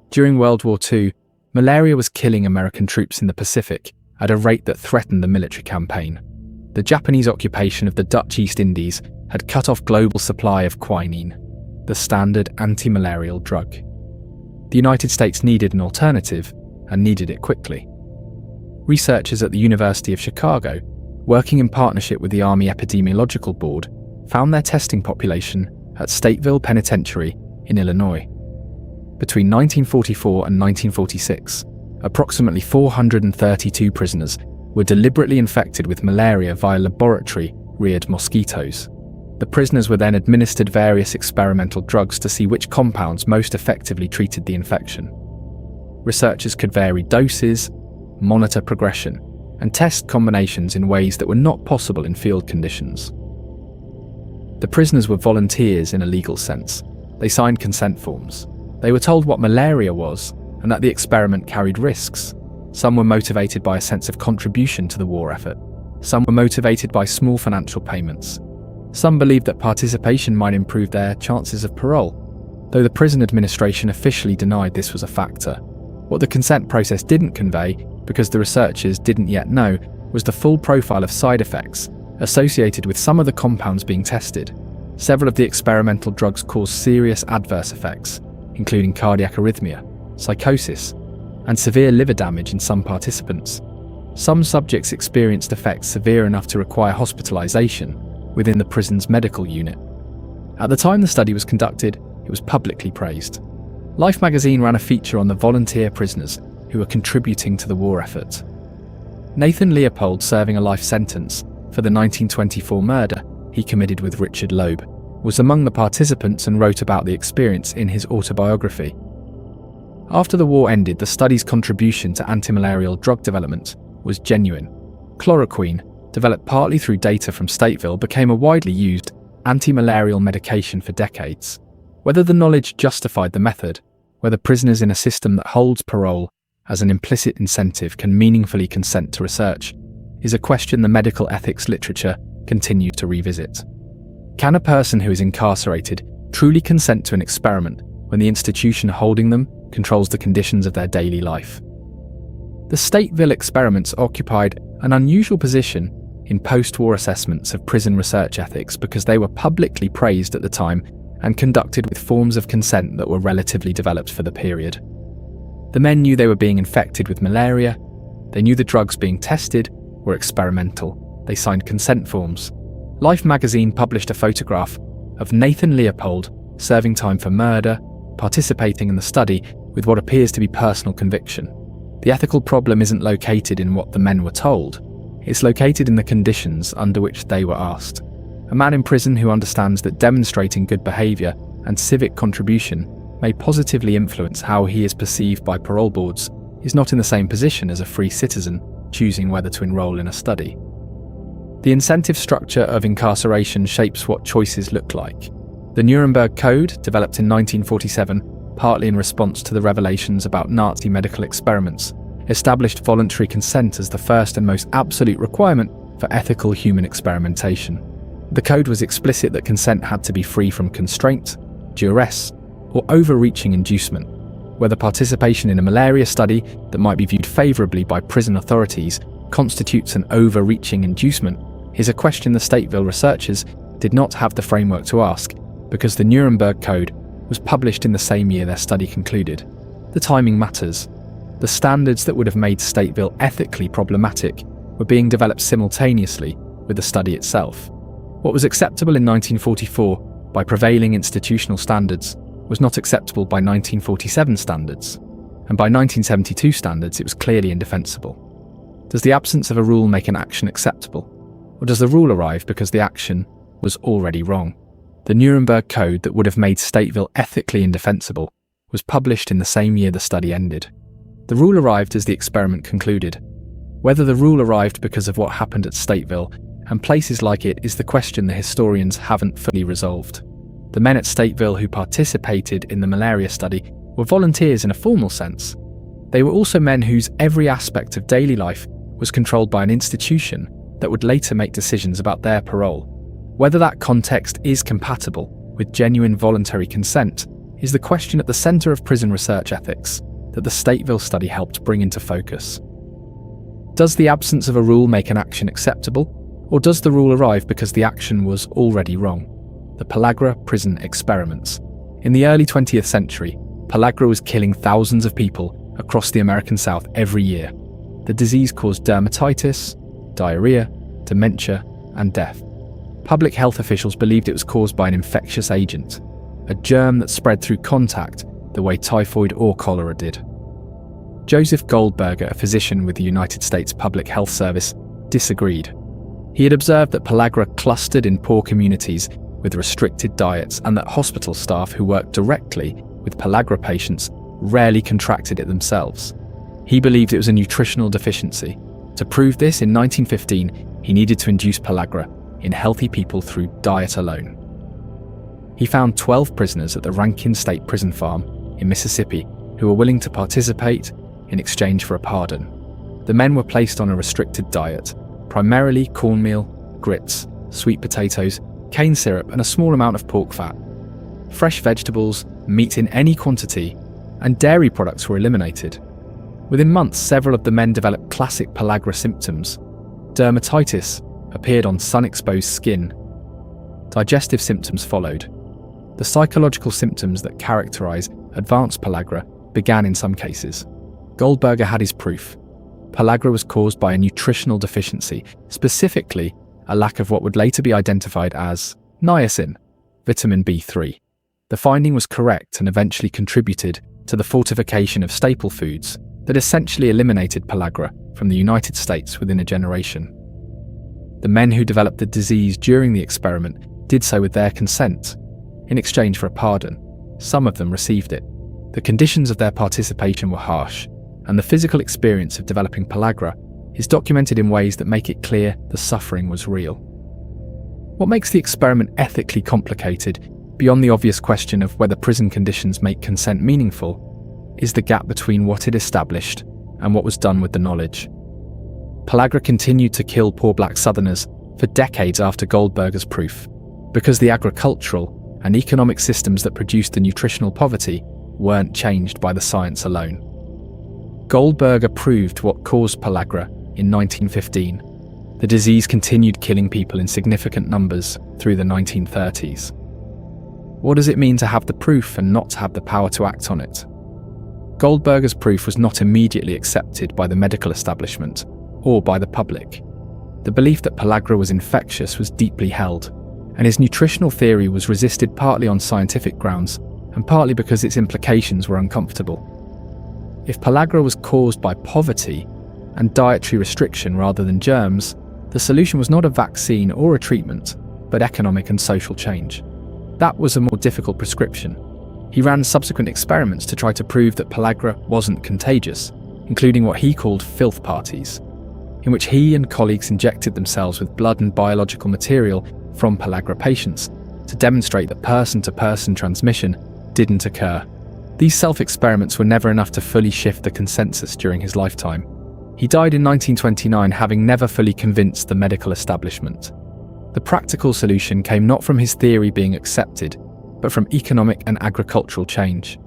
During World War II, malaria was killing American troops in the Pacific at a rate that threatened the military campaign. The Japanese occupation of the Dutch East Indies had cut off global supply of quinine, the standard anti-malarial drug. The United States needed an alternative, and needed it quickly. Researchers at the University of Chicago, working in partnership with the Army Epidemiological Board, found their testing population at Stateville Penitentiary in Illinois. Between 1944 and 1946, approximately 432 prisoners were deliberately infected with malaria via laboratory-reared mosquitoes. The prisoners were then administered various experimental drugs to see which compounds most effectively treated the infection. Researchers could vary doses, monitor progression, and test combinations in ways that were not possible in field conditions. The prisoners were volunteers in a legal sense. They signed consent forms. They were told what malaria was and that the experiment carried risks. Some were motivated by a sense of contribution to the war effort. Some were motivated by small financial payments. Some believed that participation might improve their chances of parole, though the prison administration officially denied this was a factor. What the consent process didn't convey, because the researchers didn't yet know, was the full profile of side effects associated with some of the compounds being tested. Several of the experimental drugs caused serious adverse effects, including cardiac arrhythmia, psychosis, and severe liver damage in some participants. Some subjects experienced effects severe enough to require hospitalization within the prison's medical unit. At the time the study was conducted, it was publicly praised. Life magazine ran a feature on the volunteer prisoners who were contributing to the war effort. Nathan Leopold, serving a life sentence for the 1924 murder he committed with Richard Loeb, was among the participants and wrote about the experience in his autobiography. After the war ended, the study's contribution to antimalarial drug development was genuine. Chloroquine, developed partly through data from Stateville, became a widely used antimalarial medication for decades. Whether the knowledge justified the method, whether prisoners in a system that holds parole as an implicit incentive can meaningfully consent to research, is a question the medical ethics literature continues to revisit. Can a person who is incarcerated truly consent to an experiment when the institution holding them controls the conditions of their daily life? The Stateville experiments occupied an unusual position in post-war assessments of prison research ethics because they were publicly praised at the time and conducted with forms of consent that were relatively developed for the period. The men knew they were being infected with malaria. They knew the drugs being tested were experimental. They signed consent forms. Life magazine published a photograph of Nathan Leopold serving time for murder, participating in the study with what appears to be personal conviction. The ethical problem isn't located in what the men were told. It's located in the conditions under which they were asked. A man in prison who understands that demonstrating good behaviour and civic contribution may positively influence how he is perceived by parole boards is not in the same position as a free citizen choosing whether to enrol in a study. The incentive structure of incarceration shapes what choices look like. The Nuremberg Code, developed in 1947, partly in response to the revelations about Nazi medical experiments, established voluntary consent as the first and most absolute requirement for ethical human experimentation. The code was explicit that consent had to be free from constraint, duress, or overreaching inducement. Whether participation in a malaria study that might be viewed favourably by prison authorities constitutes an overreaching inducement is a question the Stateville researchers did not have the framework to ask because the Nuremberg Code was published in the same year their study concluded. The timing matters. The standards that would have made Stateville ethically problematic were being developed simultaneously with the study itself. What was acceptable in 1944 by prevailing institutional standards was not acceptable by 1947 standards, and by 1972 standards it was clearly indefensible. Does the absence of a rule make an action acceptable? Or does the rule arrive because the action was already wrong? The Nuremberg Code that would have made Stateville ethically indefensible was published in the same year the study ended. The rule arrived as the experiment concluded. Whether the rule arrived because of what happened at Stateville and places like it is the question the historians haven't fully resolved. The men at Stateville who participated in the malaria study were volunteers in a formal sense. They were also men whose every aspect of daily life was controlled by an institution that would later make decisions about their parole. Whether that context is compatible with genuine voluntary consent is the question at the centre of prison research ethics that the Stateville study helped bring into focus. Does the absence of a rule make an action acceptable, or does the rule arrive because the action was already wrong? The Pellagra Prison Experiments. In the early 20th century, Pellagra was killing thousands of people across the American South every year. The disease caused dermatitis, diarrhea, dementia, and death. Public health officials believed it was caused by an infectious agent, a germ that spread through contact the way typhoid or cholera did. Joseph Goldberger, a physician with the United States Public Health Service, disagreed. He had observed that Pellagra clustered in poor communities with restricted diets and that hospital staff who worked directly with Pellagra patients rarely contracted it themselves. He believed it was a nutritional deficiency. To prove this, in 1915, he needed to induce Pellagra in healthy people through diet alone. He found 12 prisoners at the Rankin State Prison Farm in Mississippi who were willing to participate in exchange for a pardon. The men were placed on a restricted diet, primarily cornmeal, grits, sweet potatoes, cane syrup, and a small amount of pork fat. Fresh vegetables, meat in any quantity, and dairy products were eliminated. Within months, several of the men developed classic Pellagra symptoms. Dermatitis appeared on sun-exposed skin. Digestive symptoms followed. The psychological symptoms that characterize advanced Pellagra began in some cases. Goldberger had his proof. Pellagra was caused by a nutritional deficiency, specifically a lack of what would later be identified as niacin, vitamin B3. The finding was correct and eventually contributed to the fortification of staple foods that essentially eliminated Pellagra from the United States within a generation. The men who developed the disease during the experiment did so with their consent, in exchange for a pardon. Some of them received it. The conditions of their participation were harsh, and the physical experience of developing Pellagra is documented in ways that make it clear the suffering was real. What makes the experiment ethically complicated, beyond the obvious question of whether prison conditions make consent meaningful, is the gap between what it established and what was done with the knowledge. Pellagra continued to kill poor black Southerners for decades after Goldberger's proof, because the agricultural and economic systems that produced the nutritional poverty weren't changed by the science alone. Goldberger proved what caused Pellagra in 1915. The disease continued killing people in significant numbers through the 1930s. What does it mean to have the proof and not have the power to act on it? Goldberger's proof was not immediately accepted by the medical establishment or by the public. The belief that Pellagra was infectious was deeply held, and his nutritional theory was resisted partly on scientific grounds and partly because its implications were uncomfortable. If Pellagra was caused by poverty and dietary restriction rather than germs, the solution was not a vaccine or a treatment, but economic and social change. That was a more difficult prescription. He ran subsequent experiments to try to prove that Pellagra wasn't contagious, including what he called filth parties, in which he and colleagues injected themselves with blood and biological material from Pellagra patients to demonstrate that person-to-person transmission didn't occur. These self-experiments were never enough to fully shift the consensus during his lifetime. He died in 1929, having never fully convinced the medical establishment. The practical solution came not from his theory being accepted, but from economic and agricultural change.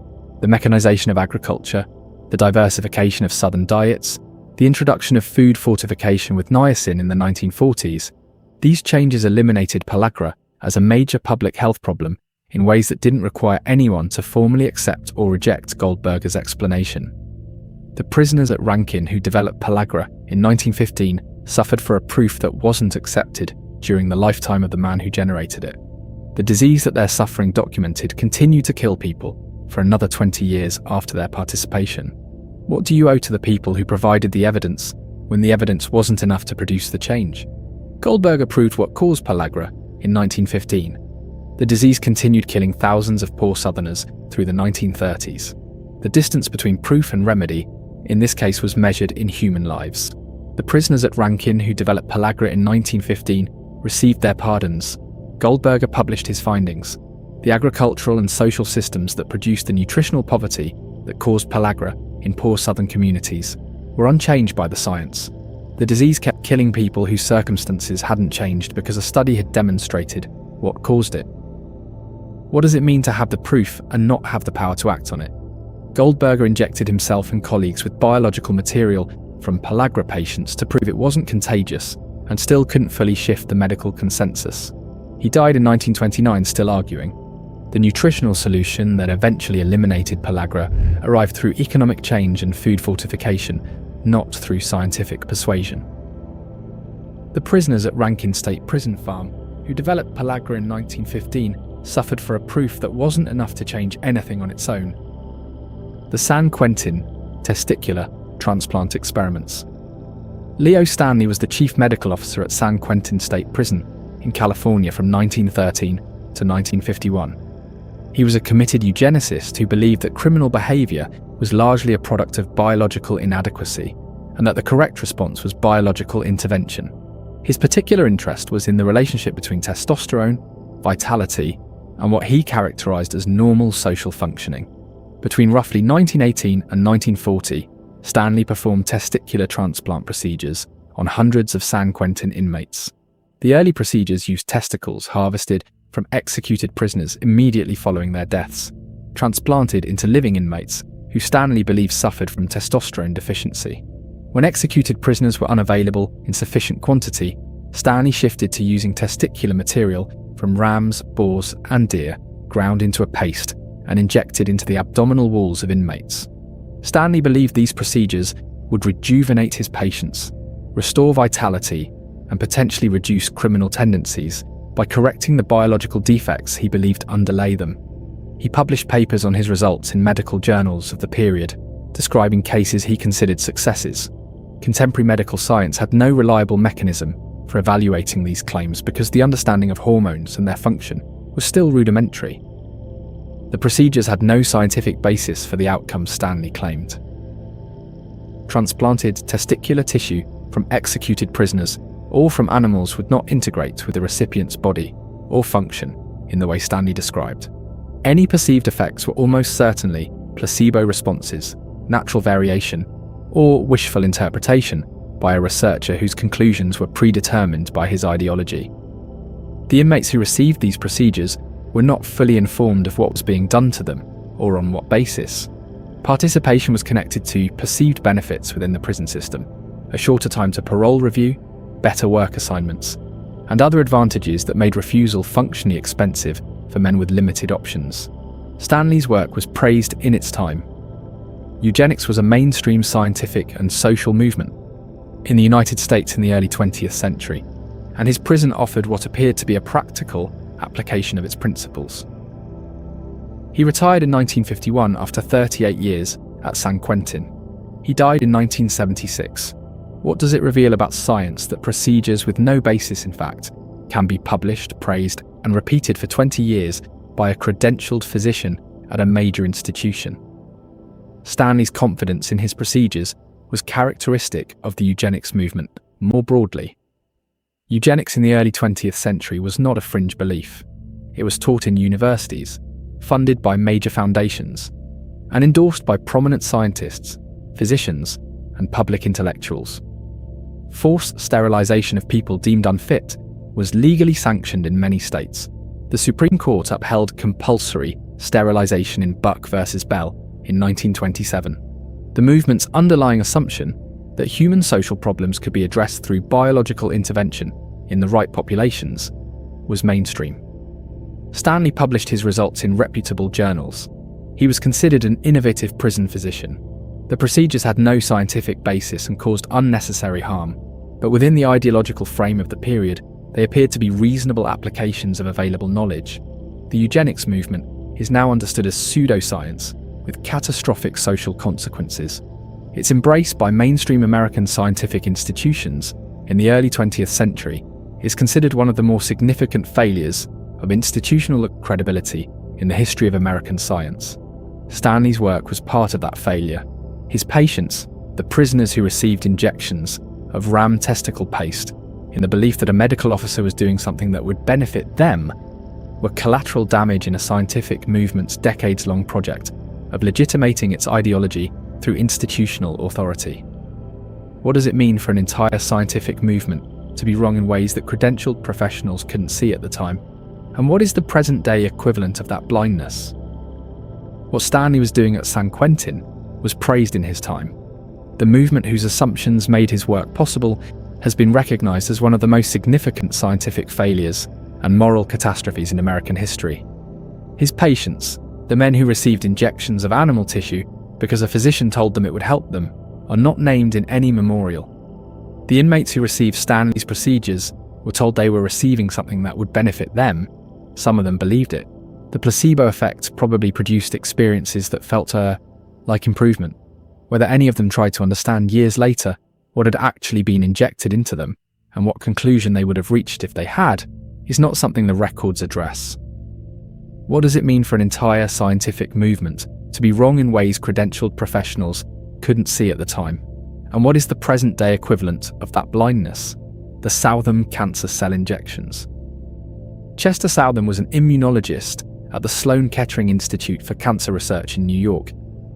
The mechanization of agriculture, the diversification of southern diets, the introduction of food fortification with niacin in the 1940s, these changes eliminated Pellagra as a major public health problem in ways that didn't require anyone to formally accept or reject Goldberger's explanation. The prisoners at Rankin who developed Pellagra in 1915 suffered for a proof that wasn't accepted during the lifetime of the man who generated it. The disease that their suffering documented continued to kill people for another 20 years after their participation. What do you owe to the people who provided the evidence when the evidence wasn't enough to produce the change? Goldberger proved what caused Pellagra in 1915. The disease continued killing thousands of poor Southerners through the 1930s. The distance between proof and remedy in this case was measured in human lives. The prisoners at Rankin who developed Pellagra in 1915 received their pardons. Goldberger published his findings. The agricultural and social systems that produced the nutritional poverty that caused Pellagra in poor southern communities were unchanged by the science. The disease kept killing people whose circumstances hadn't changed because a study had demonstrated what caused it. What does it mean to have the proof and not have the power to act on it? Goldberger injected himself and colleagues with biological material from Pellagra patients to prove it wasn't contagious and still couldn't fully shift the medical consensus. He died in 1929 still arguing. The nutritional solution that eventually eliminated Pellagra arrived through economic change and food fortification, not through scientific persuasion. The prisoners at Rankin State Prison Farm, who developed Pellagra in 1915, suffered for a proof that wasn't enough to change anything on its own. The San Quentin Testicular Transplant Experiments. Leo Stanley was the chief medical officer at San Quentin State Prison in California from 1913 to 1951. He was a committed eugenicist who believed that criminal behavior was largely a product of biological inadequacy and that the correct response was biological intervention. His particular interest was in the relationship between testosterone, vitality, and what he characterized as normal social functioning. Between roughly 1918 and 1940, Stanley performed testicular transplant procedures on hundreds of San Quentin inmates. The early procedures used testicles harvested from executed prisoners immediately following their deaths, transplanted into living inmates who Stanley believed suffered from testosterone deficiency. When executed prisoners were unavailable in sufficient quantity, Stanley shifted to using testicular material from rams, boars, and deer, ground into a paste and injected into the abdominal walls of inmates. Stanley believed these procedures would rejuvenate his patients, restore vitality, and potentially reduce criminal tendencies by correcting the biological defects he believed underlay them. He published papers on his results in medical journals of the period, describing cases he considered successes. Contemporary medical science had no reliable mechanism for evaluating these claims because the understanding of hormones and their function was still rudimentary. The procedures had no scientific basis for the outcomes Stanley claimed. Transplanted testicular tissue from executed prisoners or from animals would not integrate with the recipient's body or function in the way Stanley described. Any perceived effects were almost certainly placebo responses, natural variation, or wishful interpretation by a researcher whose conclusions were predetermined by his ideology. The inmates who received these procedures were not fully informed of what was being done to them or on what basis. Participation was connected to perceived benefits within the prison system, a shorter time to parole review, better work assignments, and other advantages that made refusal functionally expensive for men with limited options. Stanley's work was praised in its time. Eugenics was a mainstream scientific and social movement in the United States in the early 20th century, and his prison offered what appeared to be a practical application of its principles. He retired in 1951 after 38 years at San Quentin. He died in 1976. What does it reveal about science that procedures with no basis in fact can be published, praised, and repeated for 20 years by a credentialed physician at a major institution? Stanley's confidence in his procedures was characteristic of the eugenics movement more broadly. Eugenics in the early 20th century was not a fringe belief. It was taught in universities, funded by major foundations, and endorsed by prominent scientists, physicians, and public intellectuals. Forced sterilization of people deemed unfit was legally sanctioned in many states. The Supreme Court upheld compulsory sterilization in Buck versus Bell in 1927. The movement's underlying assumption that human social problems could be addressed through biological intervention in the right populations was mainstream. Stanley published his results in reputable journals. He was considered an innovative prison physician. The procedures had no scientific basis and caused unnecessary harm, but within the ideological frame of the period, they appeared to be reasonable applications of available knowledge. The eugenics movement is now understood as pseudoscience with catastrophic social consequences. Its embrace by mainstream American scientific institutions in the early 20th century is considered one of the more significant failures of institutional credibility in the history of American science. Stanley's work was part of that failure. His patients, the prisoners who received injections of ram testicle paste in the belief that a medical officer was doing something that would benefit them were collateral damage in a scientific movement's decades-long project of legitimating its ideology through institutional authority. What does it mean for an entire scientific movement to be wrong in ways that credentialed professionals couldn't see at the time? And what is the present-day equivalent of that blindness? What Stanley was doing at San Quentin was praised in his time. The movement whose assumptions made his work possible has been recognized as one of the most significant scientific failures and moral catastrophes in American history. His patients, the men who received injections of animal tissue because a physician told them it would help them, are not named in any memorial. The inmates who received Stanley's procedures were told they were receiving something that would benefit them. Some of them believed it. The placebo effect probably produced experiences that felt like improvement. Whether any of them tried to understand years later what had actually been injected into them and what conclusion they would have reached if they had is not something the records address. What does it mean for an entire scientific movement to be wrong in ways credentialed professionals couldn't see at the time? And what is the present-day equivalent of that blindness? The Southam cancer cell injections. Chester Southam was an immunologist at the Sloan Kettering Institute for Cancer Research in New York,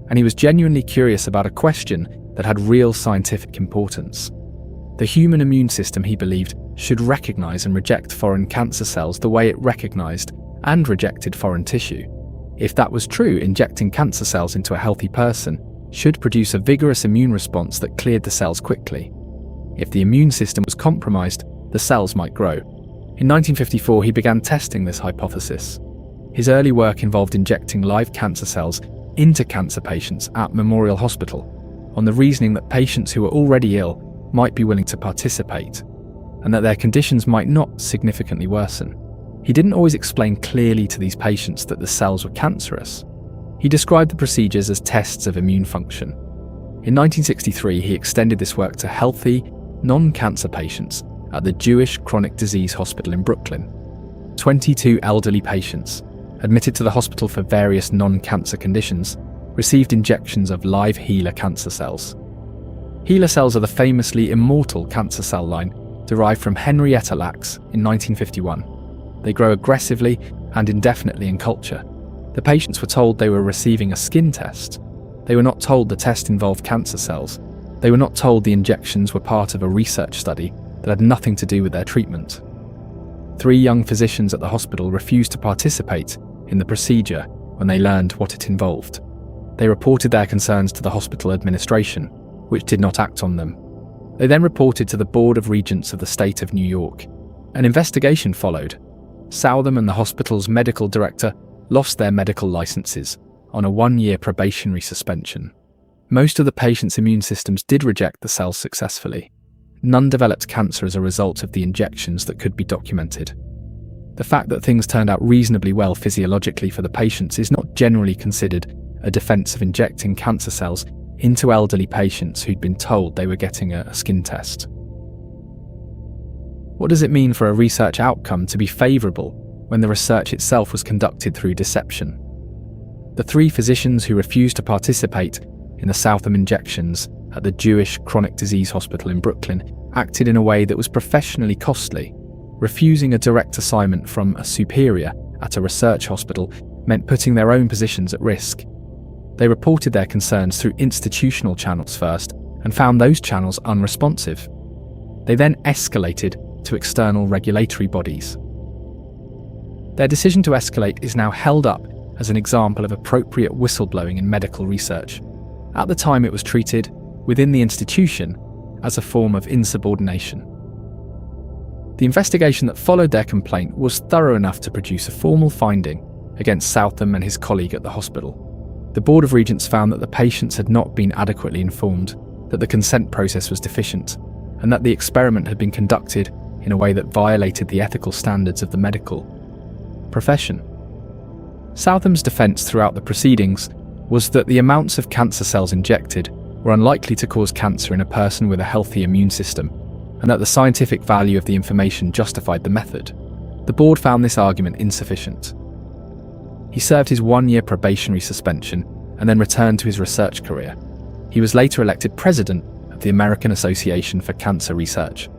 and he was genuinely curious about a question that had real scientific importance. The human immune system, he believed, should recognize and reject foreign cancer cells the way it recognized and rejected foreign tissue. If that was true, injecting cancer cells into a healthy person should produce a vigorous immune response that cleared the cells quickly. If the immune system was compromised, the cells might grow. In 1954, he began testing this hypothesis. His early work involved injecting live cancer cells into cancer patients at Memorial Hospital, on the reasoning that patients who were already ill might be willing to participate, and that their conditions might not significantly worsen. He didn't always explain clearly to these patients that the cells were cancerous. He described the procedures as tests of immune function. In 1963, he extended this work to healthy, non-cancer patients at the Jewish Chronic Disease Hospital in Brooklyn. 22 elderly patients, admitted to the hospital for various non-cancer conditions, received injections of live HeLa cancer cells. HeLa cells are the famously immortal cancer cell line derived from Henrietta Lacks in 1951. They grow aggressively and indefinitely in culture. The patients were told they were receiving a skin test. They were not told the test involved cancer cells. They were not told the injections were part of a research study that had nothing to do with their treatment. 3 young physicians at the hospital refused to participate in the procedure when they learned what it involved. They reported their concerns to the hospital administration, which did not act on them. They then reported to the Board of Regents of the state of New York. An investigation followed. Southam and the hospital's medical director lost their medical licenses on a 1-year probationary suspension. Most of the patients' immune systems did reject the cells successfully. None developed cancer as a result of the injections that could be documented. The fact that things turned out reasonably well physiologically for the patients is not generally considered a defense of injecting cancer cells into elderly patients who'd been told they were getting a skin test. What does it mean for a research outcome to be favourable when the research itself was conducted through deception? The 3 physicians who refused to participate in the Southam injections at the Jewish Chronic Disease Hospital in Brooklyn acted in a way that was professionally costly. Refusing a direct assignment from a superior at a research hospital meant putting their own positions at risk. They reported their concerns through institutional channels first and found those channels unresponsive. They then escalated to external regulatory bodies. Their decision to escalate is now held up as an example of appropriate whistleblowing in medical research. At the time, it was treated, within the institution, as a form of insubordination. The investigation that followed their complaint was thorough enough to produce a formal finding against Southam and his colleague at the hospital. The Board of Regents found that the patients had not been adequately informed, that the consent process was deficient, and that the experiment had been conducted in a way that violated the ethical standards of the medical profession. Southam's defence throughout the proceedings was that the amounts of cancer cells injected were unlikely to cause cancer in a person with a healthy immune system, and that the scientific value of the information justified the method. The board found this argument insufficient. He served his 1-year probationary suspension and then returned to his research career. He was later elected president of the American Association for Cancer Research.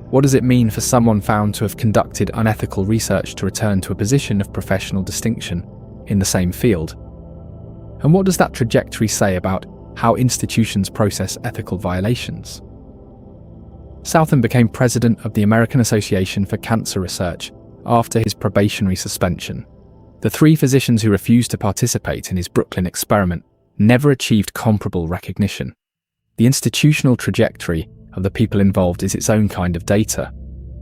What does it mean for someone found to have conducted unethical research to return to a position of professional distinction in the same field? And what does that trajectory say about how institutions process ethical violations? Southam became president of the American Association for Cancer Research after his probationary suspension. The 3 physicians who refused to participate in his Brooklyn experiment never achieved comparable recognition. The institutional trajectory of the people involved is its own kind of data.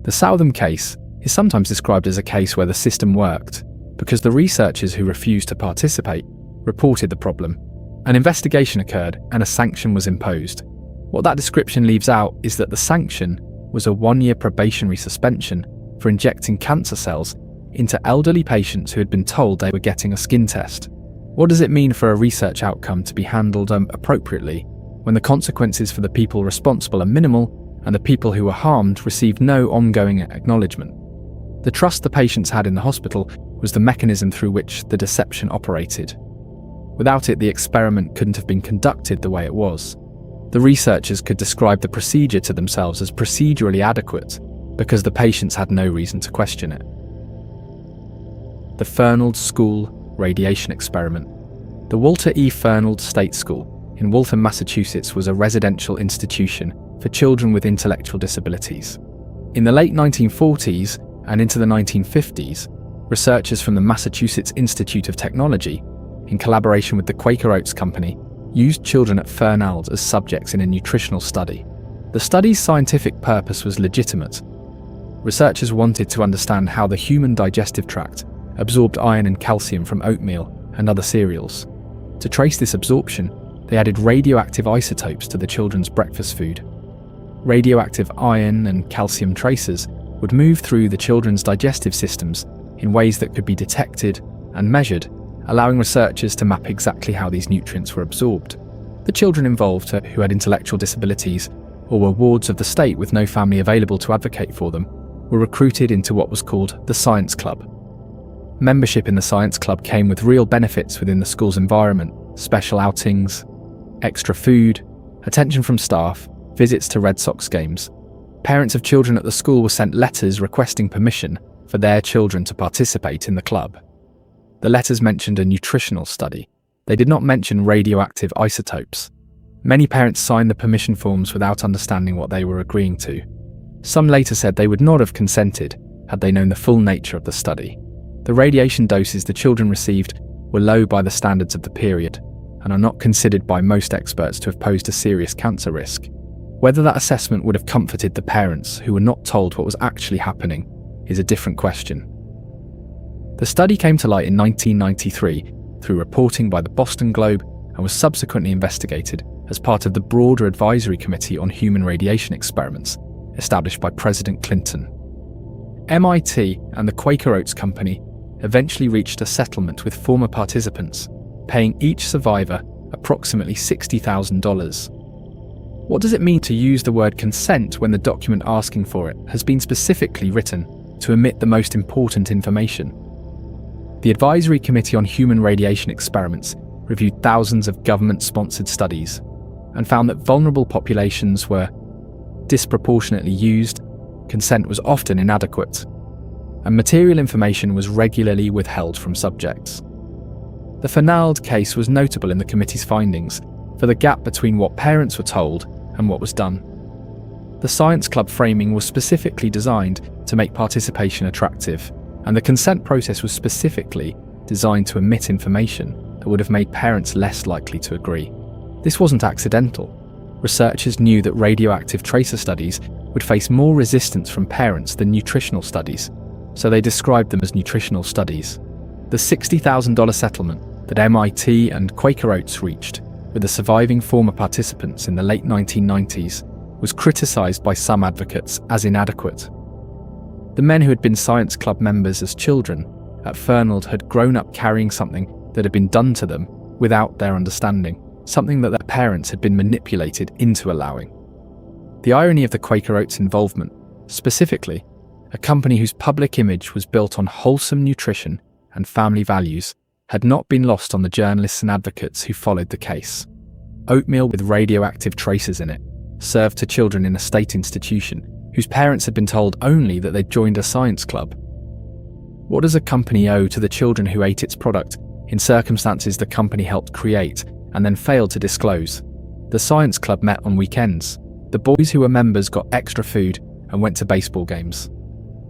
The Southam case is sometimes described as a case where the system worked because the researchers who refused to participate reported the problem. An investigation occurred and a sanction was imposed. What that description leaves out is that the sanction was a 1-year probationary suspension for injecting cancer cells into elderly patients who had been told they were getting a skin test. What does it mean for a research outcome to be handled appropriately when the consequences for the people responsible are minimal and the people who were harmed received no ongoing acknowledgement? The trust the patients had in the hospital was the mechanism through which the deception operated. Without it, the experiment couldn't have been conducted the way it was. The researchers could describe the procedure to themselves as procedurally adequate because the patients had no reason to question it. The Fernald School Radiation Experiment. The Walter E. Fernald State School in Waltham, Massachusetts was a residential institution for children with intellectual disabilities. In the late 1940s and into the 1950s, researchers from the Massachusetts Institute of Technology, in collaboration with the Quaker Oats Company, used children at Fernald as subjects in a nutritional study. The study's scientific purpose was legitimate. Researchers wanted to understand how the human digestive tract absorbed iron and calcium from oatmeal and other cereals. To trace this absorption, they added radioactive isotopes to the children's breakfast food. Radioactive iron and calcium tracers would move through the children's digestive systems in ways that could be detected and measured, allowing researchers to map exactly how these nutrients were absorbed. The children involved, who had intellectual disabilities or were wards of the state with no family available to advocate for them, were recruited into what was called the Science Club. Membership in the Science Club came with real benefits within the school's environment: special outings, extra food, attention from staff, visits to Red Sox games. Parents of children at the school were sent letters requesting permission for their children to participate in the club. The letters mentioned a nutritional study. They did not mention radioactive isotopes. Many parents signed the permission forms without understanding what they were agreeing to. Some later said they would not have consented had they known the full nature of the study. The radiation doses the children received were low by the standards of the period and are not considered by most experts to have posed a serious cancer risk. Whether that assessment would have comforted the parents who were not told what was actually happening is a different question. The study came to light in 1993 through reporting by the Boston Globe and was subsequently investigated as part of the broader Advisory Committee on Human Radiation Experiments established by President Clinton. MIT and the Quaker Oats Company eventually reached a settlement with former participants, paying each survivor approximately $60,000. What does it mean to use the word consent when the document asking for it has been specifically written to omit the most important information? The Advisory Committee on Human Radiation Experiments reviewed thousands of government-sponsored studies and found that vulnerable populations were disproportionately used, consent was often inadequate, and material information was regularly withheld from subjects. The Fernald case was notable in the committee's findings for the gap between what parents were told and what was done. The Science Club framing was specifically designed to make participation attractive, and the consent process was specifically designed to omit information that would have made parents less likely to agree. This wasn't accidental. Researchers knew that radioactive tracer studies would face more resistance from parents than nutritional studies, so they described them as nutritional studies. The $60,000 settlement that MIT and Quaker Oats reached with the surviving former participants in the late 1990s was criticised by some advocates as inadequate. The men who had been Science Club members as children at Fernald had grown up carrying something that had been done to them without their understanding, something that their parents had been manipulated into allowing. The irony of the Quaker Oats involvement, specifically, a company whose public image was built on wholesome nutrition and family values, had not been lost on the journalists and advocates who followed the case. oatmeal with radioactive traces in it, served to children in a state institution whose parents had been told only that they'd joined a science club. What does a company owe to the children who ate its product in circumstances the company helped create and then failed to disclose? The science club met on weekends. The boys who were members got extra food and went to baseball games.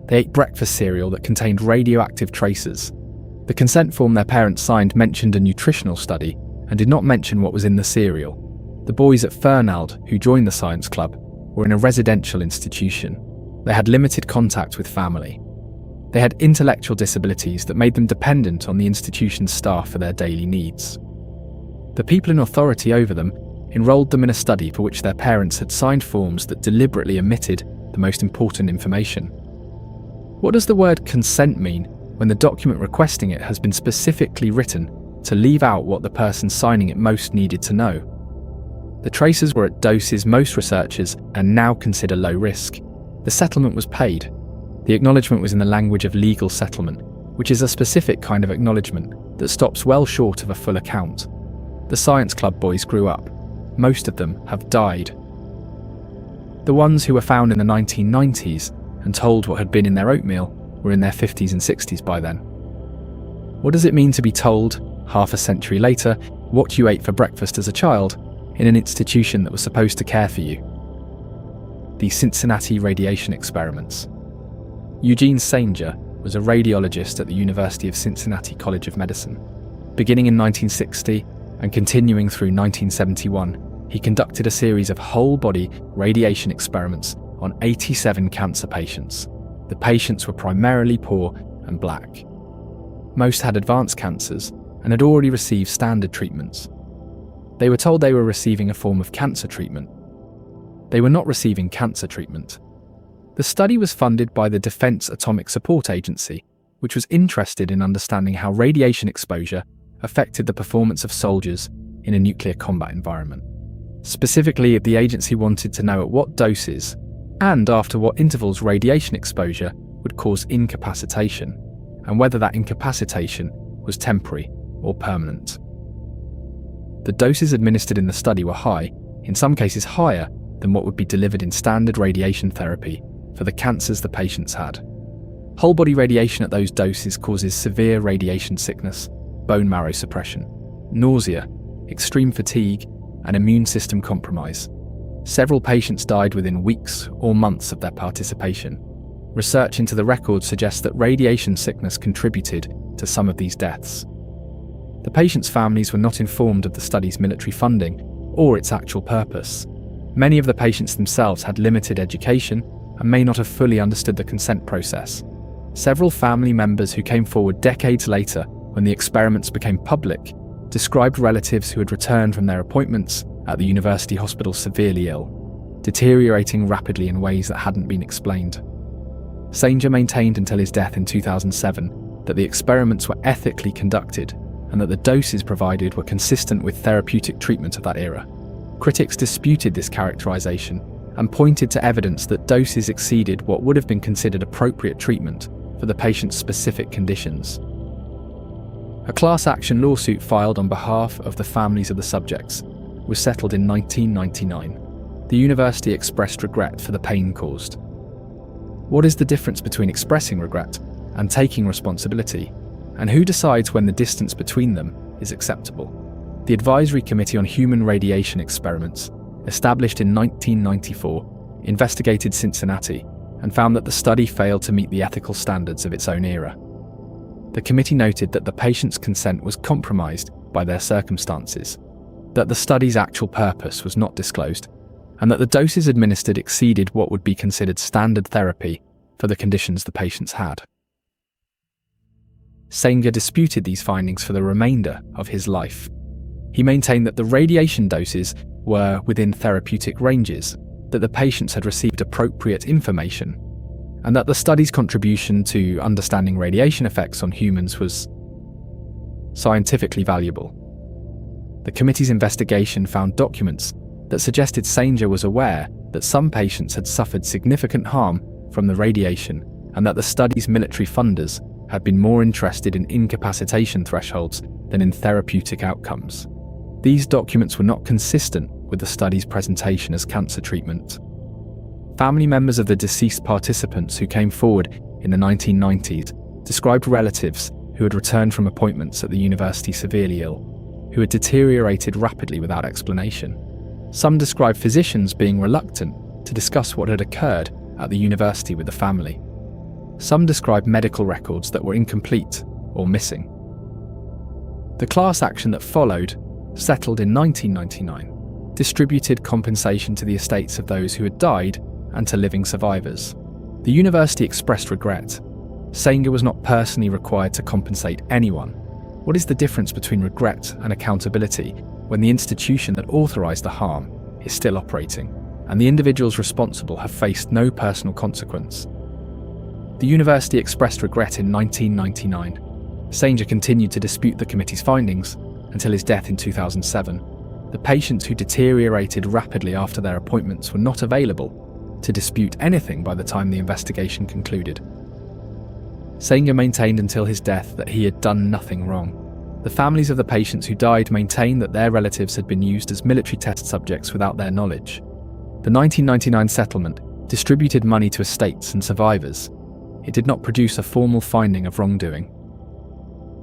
They ate breakfast cereal that contained radioactive traces. The consent form their parents signed mentioned a nutritional study and did not mention what was in the cereal. The boys at Fernald, who joined the science club, were in a residential institution. They had limited contact with family. They had intellectual disabilities that made them dependent on the institution's staff for their daily needs. The people in authority over them enrolled them in a study for which their parents had signed forms that deliberately omitted the most important information. What does the word consent mean when the document requesting it has been specifically written to leave out what the person signing it most needed to know? The traces were at doses most researchers and now consider low risk. The settlement was paid. The acknowledgement was in the language of legal settlement, which is a specific kind of acknowledgement that stops well short of a full account. The science club boys grew up. Most of them have died. The ones who were found in the 1990s and told what had been in their oatmeal were in their 50s and 60s by then. What does it mean to be told, half a century later, what you ate for breakfast as a child in an institution that was supposed to care for you? The Cincinnati Radiation Experiments. Eugene Sanger was a radiologist at the University of Cincinnati College of Medicine. Beginning in 1960 and continuing through 1971, he conducted a series of whole-body radiation experiments on 87 cancer patients. The patients were primarily poor and black. Most had advanced cancers and had already received standard treatments. They were told they were receiving a form of cancer treatment. They were not receiving cancer treatment. The study was funded by the Defense Atomic Support Agency, which was interested in understanding how radiation exposure affected the performance of soldiers in a nuclear combat environment. Specifically, the agency wanted to know at what doses and after what intervals radiation exposure would cause incapacitation, and whether that incapacitation was temporary or permanent. The doses administered in the study were high, in some cases higher than what would be delivered in standard radiation therapy for the cancers the patients had. Whole-body radiation at those doses causes severe radiation sickness, bone marrow suppression, nausea, extreme fatigue, and immune system compromise. Several patients died within weeks or months of their participation. Research into the record suggests that radiation sickness contributed to some of these deaths. The patients' families were not informed of the study's military funding or its actual purpose. Many of the patients themselves had limited education and may not have fully understood the consent process. Several family members who came forward decades later, when the experiments became public, described relatives who had returned from their appointments at the university hospital severely ill, deteriorating rapidly in ways that hadn't been explained. Sanger maintained until his death in 2007 that the experiments were ethically conducted and that the doses provided were consistent with therapeutic treatment of that era. Critics disputed this characterization and pointed to evidence that doses exceeded what would have been considered appropriate treatment for the patient's specific conditions. A class action lawsuit filed on behalf of the families of the subjects was settled in 1999. The university expressed regret for the pain caused. What is the difference between expressing regret and taking responsibility? And who decides when the distance between them is acceptable? The Advisory Committee on Human Radiation Experiments, established in 1994, investigated Cincinnati and found that the study failed to meet the ethical standards of its own era. The committee noted that the patient's consent was compromised by their circumstances, that the study's actual purpose was not disclosed, and that the doses administered exceeded what would be considered standard therapy for the conditions the patients had. Sanger disputed these findings for the remainder of his life. He maintained that the radiation doses were within therapeutic ranges, that the patients had received appropriate information, and that the study's contribution to understanding radiation effects on humans was scientifically valuable. The committee's investigation found documents that suggested Sanger was aware that some patients had suffered significant harm from the radiation and that the study's military funders had been more interested in incapacitation thresholds than in therapeutic outcomes. These documents were not consistent with the study's presentation as cancer treatment. Family members of the deceased participants who came forward in the 1990s described relatives who had returned from appointments at the university severely ill, who had deteriorated rapidly without explanation. Some described physicians being reluctant to discuss what had occurred at the university with the family. Some described medical records that were incomplete or missing. The class action that followed, settled in 1999, distributed compensation to the estates of those who had died and to living survivors. The university expressed regret. Sanger was not personally required to compensate anyone. What is the difference between regret and accountability when the institution that authorized the harm is still operating, and the individuals responsible have faced no personal consequence? The university expressed regret in 1999. Sanger continued to dispute the committee's findings until his death in 2007. The patients who deteriorated rapidly after their appointments were not available to dispute anything by the time the investigation concluded. Sanger maintained until his death that he had done nothing wrong. The families of the patients who died maintained that their relatives had been used as military test subjects without their knowledge. The 1999 settlement distributed money to estates and survivors. It did not produce a formal finding of wrongdoing.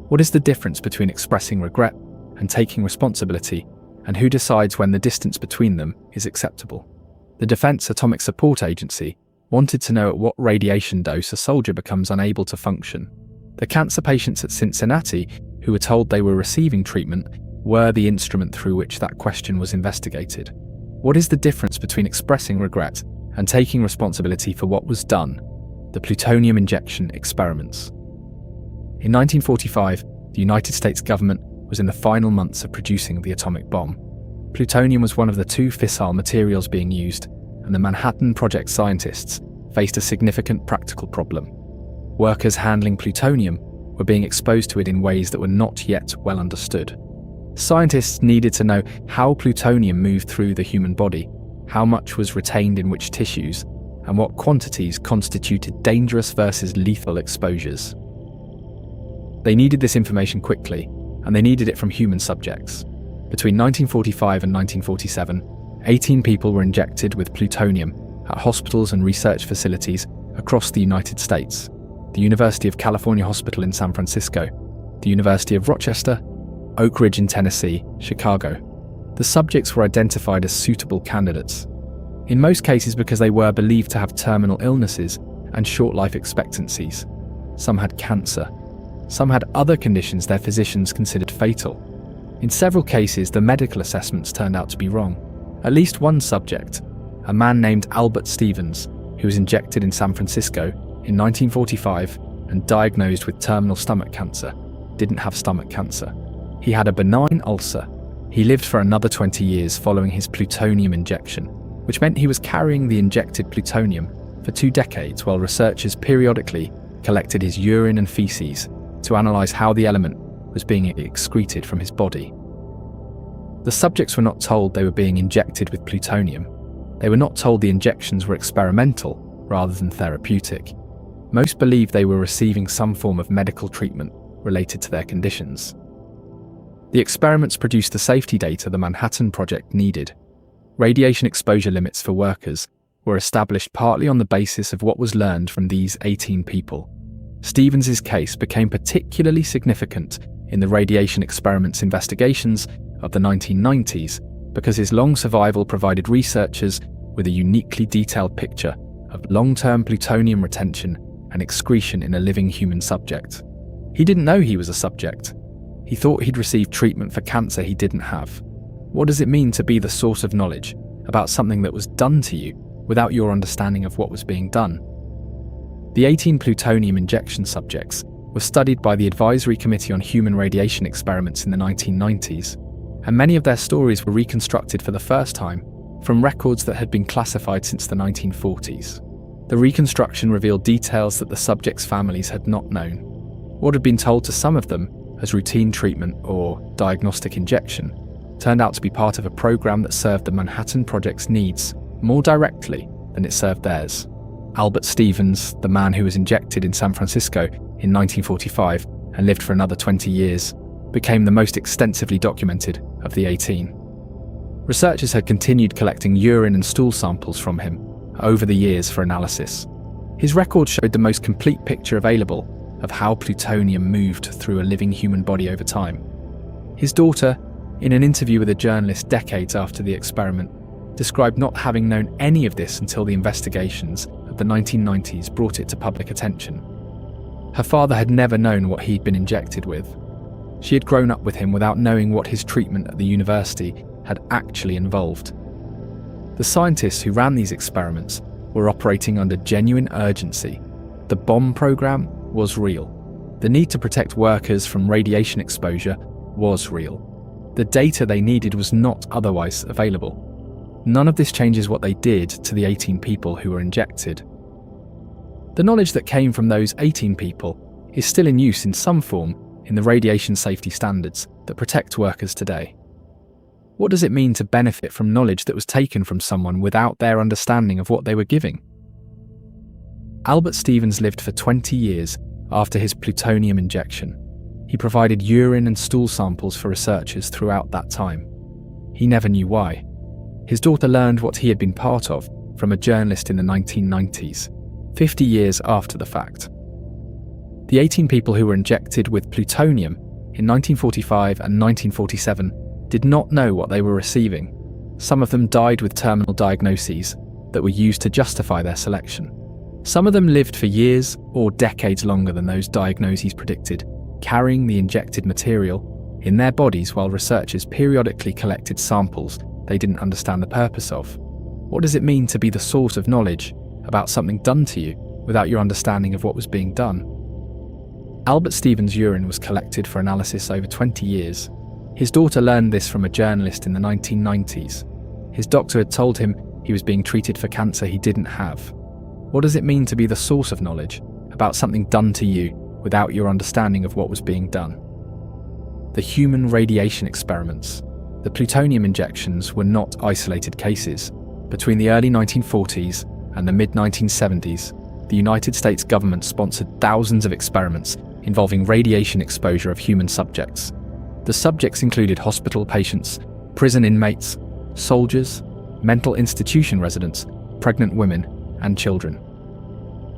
What is the difference between expressing regret and taking responsibility, and who decides when the distance between them is acceptable? The Defense Atomic Support Agency wanted to know at what radiation dose a soldier becomes unable to function. The cancer patients at Cincinnati, who were told they were receiving treatment, were the instrument through which that question was investigated. What is the difference between expressing regret and taking responsibility for what was done? The plutonium injection experiments. In 1945, the United States government was in the final months of producing the atomic bomb. Plutonium was one of the two fissile materials being used, and the Manhattan Project scientists faced a significant practical problem. Workers handling plutonium were being exposed to it in ways that were not yet well understood. Scientists needed to know how plutonium moved through the human body, how much was retained in which tissues, and what quantities constituted dangerous versus lethal exposures. They needed this information quickly, and they needed it from human subjects. Between 1945 and 1947, 18 people were injected with plutonium at hospitals and research facilities across the United States: the University of California Hospital in San Francisco, the University of Rochester, Oak Ridge in Tennessee, Chicago. The subjects were identified as suitable candidates, in most cases because they were believed to have terminal illnesses and short life expectancies. Some had cancer. Some had other conditions their physicians considered fatal. In several cases, the medical assessments turned out to be wrong. At least one subject, a man named Albert Stevens, who was injected in San Francisco in 1945 and diagnosed with terminal stomach cancer, didn't have stomach cancer. He had a benign ulcer. He lived for another 20 years following his plutonium injection, which meant he was carrying the injected plutonium for 2 decades while researchers periodically collected his urine and feces to analyze how the element was being excreted from his body. The subjects were not told they were being injected with plutonium. They were not told the injections were experimental rather than therapeutic. Most believed they were receiving some form of medical treatment related to their conditions. The experiments produced the safety data the Manhattan Project needed. Radiation exposure limits for workers were established partly on the basis of what was learned from these 18 people. Stevens's case became particularly significant in the radiation experiments investigations of the 1990s because his long survival provided researchers with a uniquely detailed picture of long-term plutonium retention and excretion in a living human subject. He didn't know he was a subject. He thought he'd received treatment for cancer he didn't have. What does it mean to be the source of knowledge about something that was done to you without your understanding of what was being done? The 18 plutonium injection subjects were studied by the Advisory Committee on Human Radiation Experiments in the 1990s, and many of their stories were reconstructed for the first time from records that had been classified since the 1940s. The reconstruction revealed details that the subjects' families had not known. What had been told to some of them as routine treatment or diagnostic injection turned out to be part of a program that served the Manhattan Project's needs more directly than it served theirs. Albert Stevens, the man who was injected in San Francisco in 1945 and lived for another 20 years, became the most extensively documented of the 18. Researchers had continued collecting urine and stool samples from him over the years for analysis. His record showed the most complete picture available of how plutonium moved through a living human body over time. His daughter, in an interview with a journalist decades after the experiment, described not having known any of this until the investigations of the 1990s brought it to public attention. Her father had never known what he'd been injected with. She had grown up with him without knowing what his treatment at the university had actually involved. The scientists who ran these experiments were operating under genuine urgency. The bomb program was real. The need to protect workers from radiation exposure was real. The data they needed was not otherwise available. None of this changes what they did to the 18 people who were injected. The knowledge that came from those 18 people is still in use in some form in the radiation safety standards that protect workers today. What does it mean to benefit from knowledge that was taken from someone without their understanding of what they were giving? Albert Stevens lived for 20 years after his plutonium injection. He provided urine and stool samples for researchers throughout that time. He never knew why. His daughter learned what he had been part of from a journalist in the 1990s, 50 years after the fact. The 18 people who were injected with plutonium in 1945 and 1947 did not know what they were receiving. Some of them died with terminal diagnoses that were used to justify their selection. Some of them lived for years or decades longer than those diagnoses predicted, carrying the injected material in their bodies while researchers periodically collected samples they didn't understand the purpose of. What does it mean to be the source of knowledge about something done to you without your understanding of what was being done? Albert Stevens' urine was collected for analysis over 20 years. His daughter learned this from a journalist in the 1990s. His doctor had told him he was being treated for cancer he didn't have. What does it mean to be the source of knowledge about something done to you without your understanding of what was being done? The human radiation experiments. The plutonium injections were not isolated cases. Between the early 1940s and the mid-1970s, the United States government sponsored thousands of experiments involving radiation exposure of human subjects. The subjects included hospital patients, prison inmates, soldiers, mental institution residents, pregnant women, and children.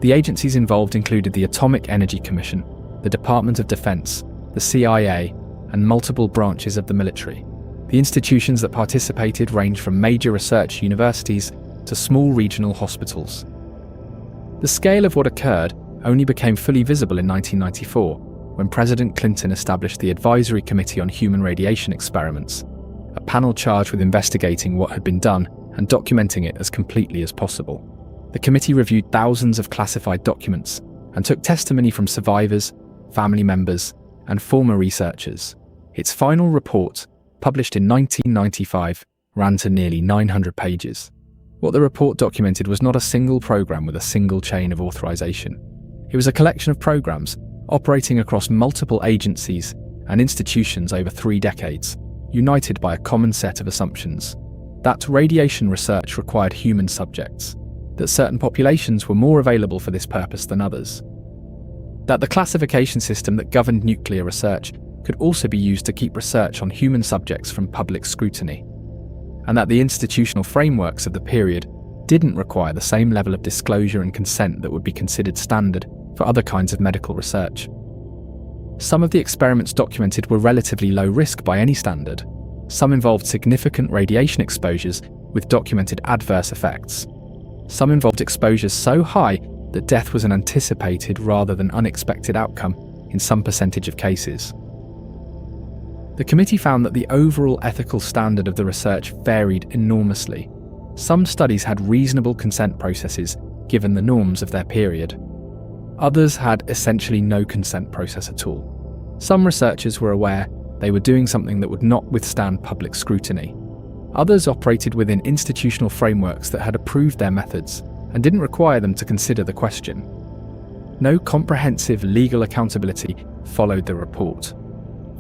The agencies involved included the Atomic Energy Commission, the Department of Defense, the CIA, and multiple branches of the military. The institutions that participated ranged from major research universities to small regional hospitals. The scale of what occurred only became fully visible in 1994, when President Clinton established the Advisory Committee on Human Radiation Experiments, a panel charged with investigating what had been done and documenting it as completely as possible. The committee reviewed thousands of classified documents and took testimony from survivors, family members, and former researchers. Its final report, published in 1995, ran to nearly 900 pages. What the report documented was not a single program with a single chain of authorization. It was a collection of programs operating across multiple agencies and institutions over 3 decades, united by a common set of assumptions. That radiation research required human subjects, that certain populations were more available for this purpose than others, that the classification system that governed nuclear research could also be used to keep research on human subjects from public scrutiny, and that the institutional frameworks of the period didn't require the same level of disclosure and consent that would be considered standard for other kinds of medical research. Some of the experiments documented were relatively low risk by any standard. Some involved significant radiation exposures with documented adverse effects. Some involved exposures so high that death was an anticipated rather than unexpected outcome in some percentage of cases. The committee found that the overall ethical standard of the research varied enormously. Some studies had reasonable consent processes given the norms of their period. Others had essentially no consent process at all. Some researchers were aware they were doing something that would not withstand public scrutiny. Others operated within institutional frameworks that had approved their methods and didn't require them to consider the question. No comprehensive legal accountability followed the report.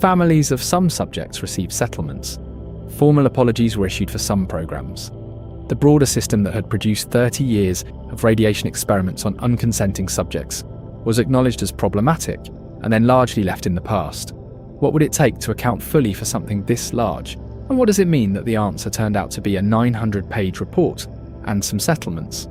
Families of some subjects received settlements. Formal apologies were issued for some programs. The broader system that had produced 30 years of radiation experiments on unconsenting subjects was acknowledged as problematic and then largely left in the past. What would it take to account fully for something this large, And what does it mean that the answer turned out to be a 900-page report and some settlements?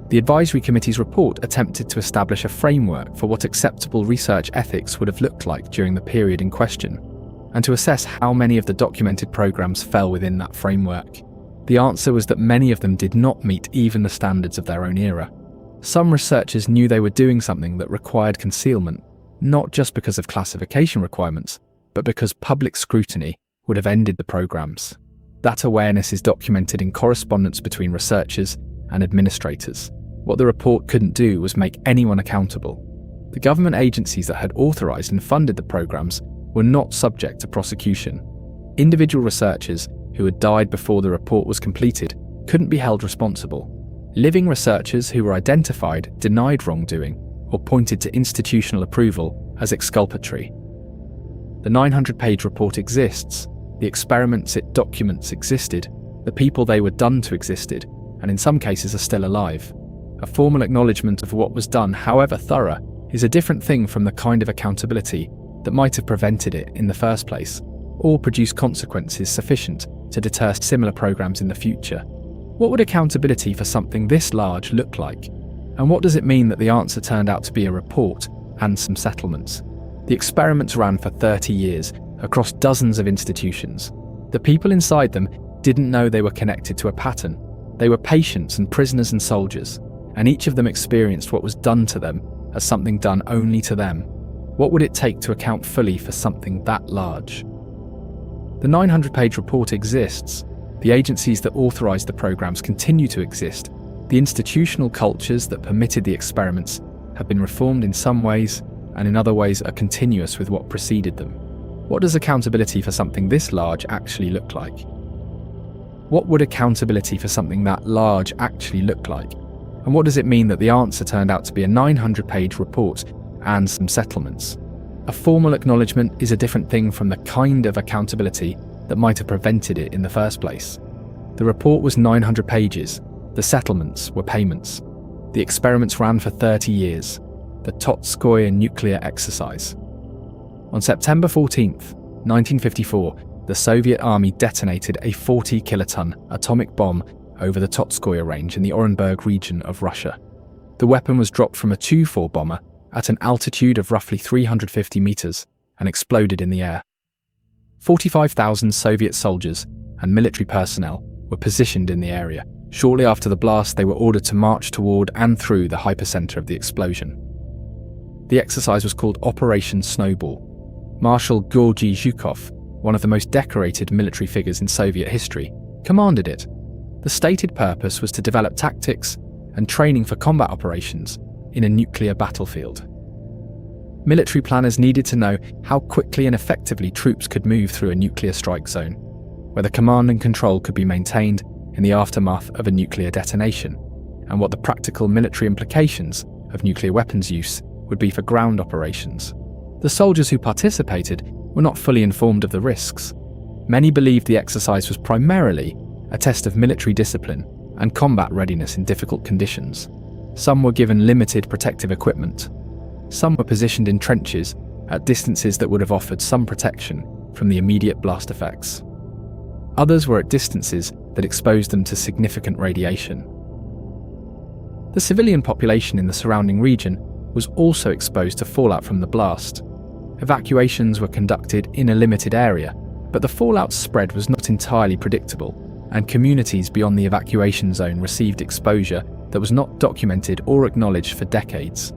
The advisory committee's report attempted to establish a framework for what acceptable research ethics would have looked like during the period in question, and to assess how many of the documented programs fell within that framework. The answer was that many of them did not meet even the standards of their own era. Some researchers knew they were doing something that required concealment, not just because of classification requirements, but because public scrutiny would have ended the programs. That awareness is documented in correspondence between researchers and administrators. What the report couldn't do was make anyone accountable. The government agencies that had authorised and funded the programs were not subject to prosecution. Individual researchers who had died before the report was completed couldn't be held responsible. Living researchers who were identified denied wrongdoing or pointed to institutional approval as exculpatory. The 900-page report exists, the experiments it documents existed, the people they were done to existed, and in some cases are still alive. A formal acknowledgement of what was done, however thorough, is a different thing from the kind of accountability that might have prevented it in the first place, or produced consequences sufficient to deter similar programs in the future. What would accountability for something this large look like? And what does it mean that the answer turned out to be a report and some settlements? The experiments ran for 30 years across dozens of institutions. The people inside them didn't know they were connected to a pattern. They were patients and prisoners and soldiers, and each of them experienced what was done to them as something done only to them. What would it take to account fully for something that large? The 900-page report exists. The agencies that authorised the programs continue to exist. The institutional cultures that permitted the experiments have been reformed in some ways, and in other ways are continuous with what preceded them. What does accountability for something this large actually look like? What would accountability for something that large actually look like? And what does it mean that the answer turned out to be a 900-page report and some settlements? A formal acknowledgement is a different thing from the kind of accountability that might have prevented it in the first place. The report was 900 pages. The settlements were payments. The experiments ran for 30 years. The Totskoye nuclear exercise. On September 14th, 1954, the Soviet army detonated a 40-kiloton atomic bomb over the Totskoye range in the Orenburg region of Russia. The weapon was dropped from a Tu-4 bomber at an altitude of roughly 350 meters and exploded in the air. 45,000 Soviet soldiers and military personnel were positioned in the area. Shortly after the blast, they were ordered to march toward and through the hypercenter of the explosion. The exercise was called Operation Snowball. Marshal Georgy Zhukov, one of the most decorated military figures in Soviet history, commanded it. The stated purpose was to develop tactics and training for combat operations in a nuclear battlefield. Military planners needed to know how quickly and effectively troops could move through a nuclear strike zone, whether command and control could be maintained in the aftermath of a nuclear detonation, and what the practical military implications of nuclear weapons use would be for ground operations. The soldiers who participated were not fully informed of the risks. Many believed the exercise was primarily a test of military discipline and combat readiness in difficult conditions. Some were given limited protective equipment. Some were positioned in trenches at distances that would have offered some protection from the immediate blast effects. Others were at distances that exposed them to significant radiation. The civilian population in the surrounding region was also exposed to fallout from the blast. Evacuations were conducted in a limited area, but the fallout spread was not entirely predictable, and communities beyond the evacuation zone received exposure that was not documented or acknowledged for decades.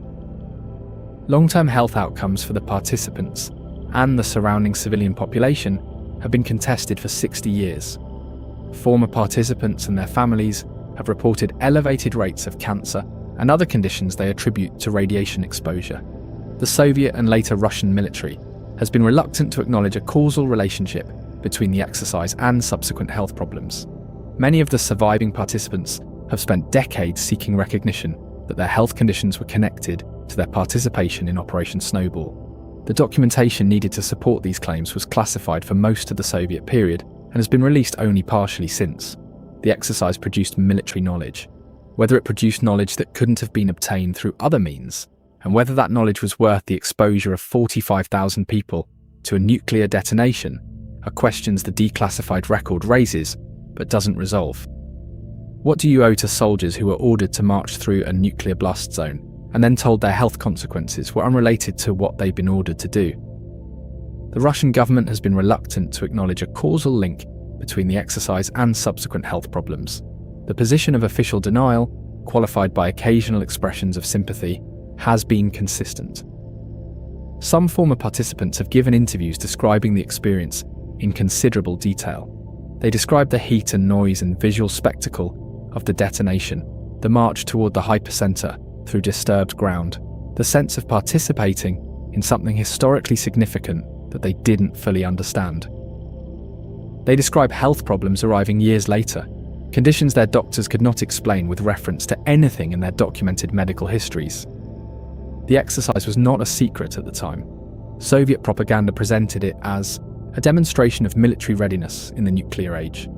Long-term health outcomes for the participants and the surrounding civilian population have been contested for 60 years. Former participants and their families have reported elevated rates of cancer and other conditions they attribute to radiation exposure. The Soviet and later Russian military has been reluctant to acknowledge a causal relationship between the exercise and subsequent health problems. Many of the surviving participants have spent decades seeking recognition that their health conditions were connected to their participation in Operation Snowball. The documentation needed to support these claims was classified for most of the Soviet period and has been released only partially since. The exercise produced military knowledge. Whether it produced knowledge that couldn't have been obtained through other means, and whether that knowledge was worth the exposure of 45,000 people to a nuclear detonation, are questions the declassified record raises, but doesn't resolve. What do you owe to soldiers who were ordered to march through a nuclear blast zone and then told their health consequences were unrelated to what they'd been ordered to do? The Russian government has been reluctant to acknowledge a causal link between the exercise and subsequent health problems. The position of official denial, qualified by occasional expressions of sympathy, has been consistent. Some former participants have given interviews describing the experience in considerable detail. They described the heat and noise and visual spectacle of the detonation, the march toward the hypercenter through disturbed ground, the sense of participating in something historically significant that they didn't fully understand. They describe health problems arriving years later, conditions their doctors could not explain with reference to anything in their documented medical histories. The exercise was not a secret at the time. Soviet propaganda presented it as a demonstration of military readiness in the nuclear age.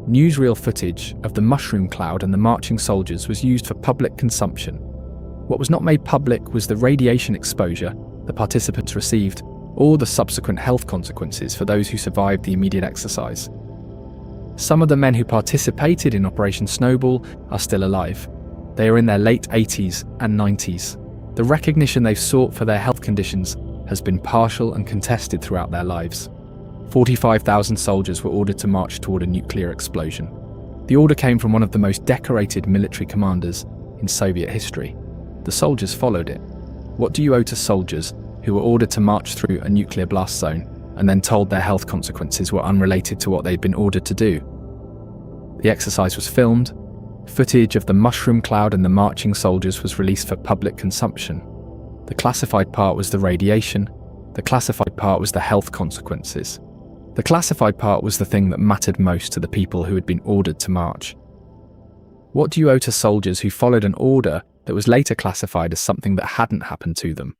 Newsreel footage of the mushroom cloud and the marching soldiers was used for public consumption. What was not made public was the radiation exposure the participants received, or the subsequent health consequences for those who survived the immediate exercise. Some of the men who participated in Operation Snowball are still alive. They are in their late 80s and 90s. The recognition they've sought for their health conditions has been partial and contested throughout their lives. 45,000 soldiers were ordered to march toward a nuclear explosion. The order came from one of the most decorated military commanders in Soviet history. The soldiers followed it. What do you owe to soldiers who were ordered to march through a nuclear blast zone and then told their health consequences were unrelated to what they'd been ordered to do? The exercise was filmed. Footage of the mushroom cloud and the marching soldiers was released for public consumption. The classified part was the radiation. The classified part was the health consequences. The classified part was the thing that mattered most to the people who had been ordered to march. What do you owe to soldiers who followed an order that was later classified as something that hadn't happened to them?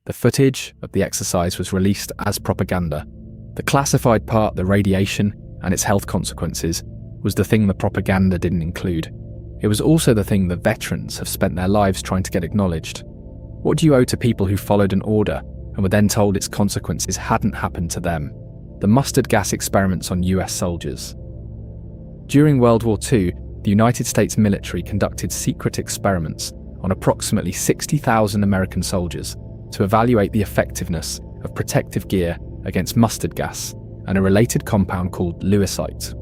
The footage of the exercise was released as propaganda. The classified part, the radiation and its health consequences, was the thing the propaganda didn't include. It was also the thing the veterans have spent their lives trying to get acknowledged. What do you owe to people who followed an order and were then told its consequences hadn't happened to them? The mustard gas experiments on US soldiers. During World War II, the United States military conducted secret experiments on approximately 60,000 American soldiers to evaluate the effectiveness of protective gear against mustard gas and a related compound called lewisite.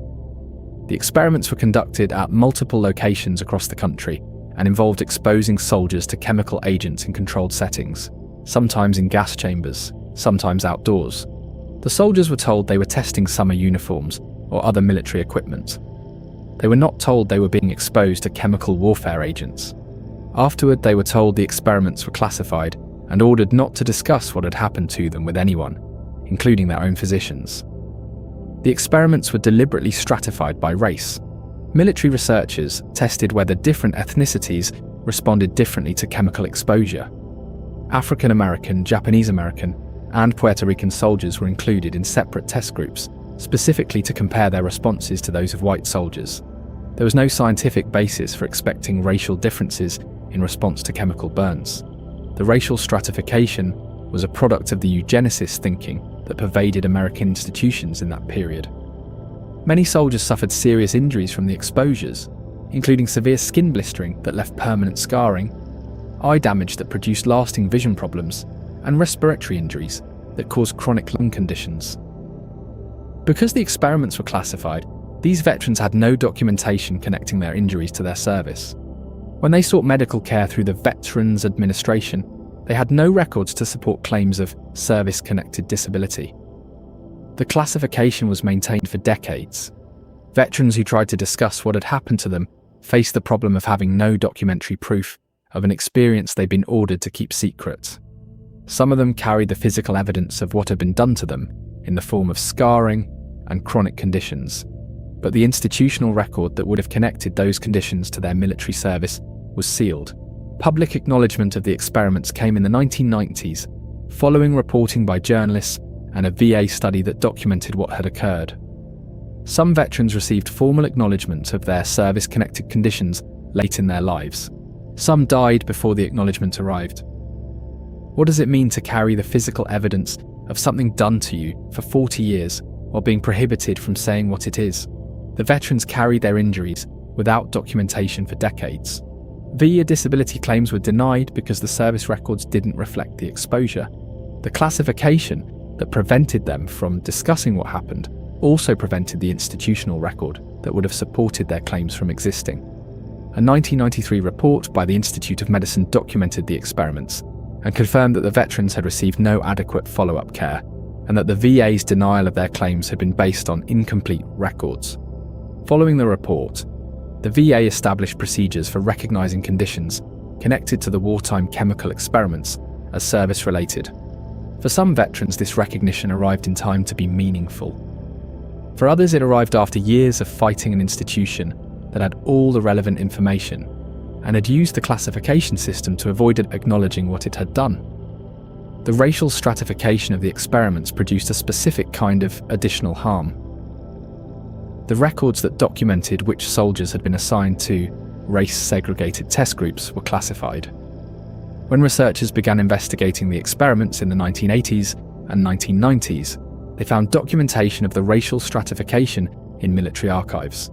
The experiments were conducted at multiple locations across the country and involved exposing soldiers to chemical agents in controlled settings, sometimes in gas chambers, sometimes outdoors. The soldiers were told they were testing summer uniforms or other military equipment. They were not told they were being exposed to chemical warfare agents. Afterward, they were told the experiments were classified and ordered not to discuss what had happened to them with anyone, including their own physicians. The experiments were deliberately stratified by race. Military researchers tested whether different ethnicities responded differently to chemical exposure. African American, Japanese American, and Puerto Rican soldiers were included in separate test groups, specifically to compare their responses to those of white soldiers. There was no scientific basis for expecting racial differences in response to chemical burns. The racial stratification was a product of the eugenicist thinking that pervaded American institutions in that period. Many soldiers suffered serious injuries from the exposures, including severe skin blistering that left permanent scarring, eye damage that produced lasting vision problems, and respiratory injuries that caused chronic lung conditions. Because the experiments were classified, these veterans had no documentation connecting their injuries to their service. When they sought medical care through the Veterans Administration, they had no records to support claims of service-connected disability. The classification was maintained for decades. Veterans who tried to discuss what had happened to them faced the problem of having no documentary proof of an experience they'd been ordered to keep secret. Some of them carried the physical evidence of what had been done to them in the form of scarring and chronic conditions, but the institutional record that would have connected those conditions to their military service was sealed. Public acknowledgement of the experiments came in the 1990s, following reporting by journalists and a VA study that documented what had occurred. Some veterans received formal acknowledgement of their service-connected conditions late in their lives. Some died before the acknowledgement arrived. What does it mean to carry the physical evidence of something done to you for 40 years while being prohibited from saying what it is. The veterans carried their injuries without documentation for decades. VA disability claims were denied because the service records didn't reflect the exposure. The classification that prevented them from discussing what happened also prevented the institutional record that would have supported their claims from existing. A 1993 report by the Institute of Medicine documented the experiments and confirmed that the veterans had received no adequate follow-up care and that the VA's denial of their claims had been based on incomplete records. Following the report, the VA established procedures for recognizing conditions connected to the wartime chemical experiments as service-related. For some veterans, this recognition arrived in time to be meaningful. For others, it arrived after years of fighting an institution that had all the relevant information and had used the classification system to avoid acknowledging what it had done. The racial stratification of the experiments produced a specific kind of additional harm. The records that documented which soldiers had been assigned to race-segregated test groups were classified. When researchers began investigating the experiments in the 1980s and 1990s, they found documentation of the racial stratification in military archives.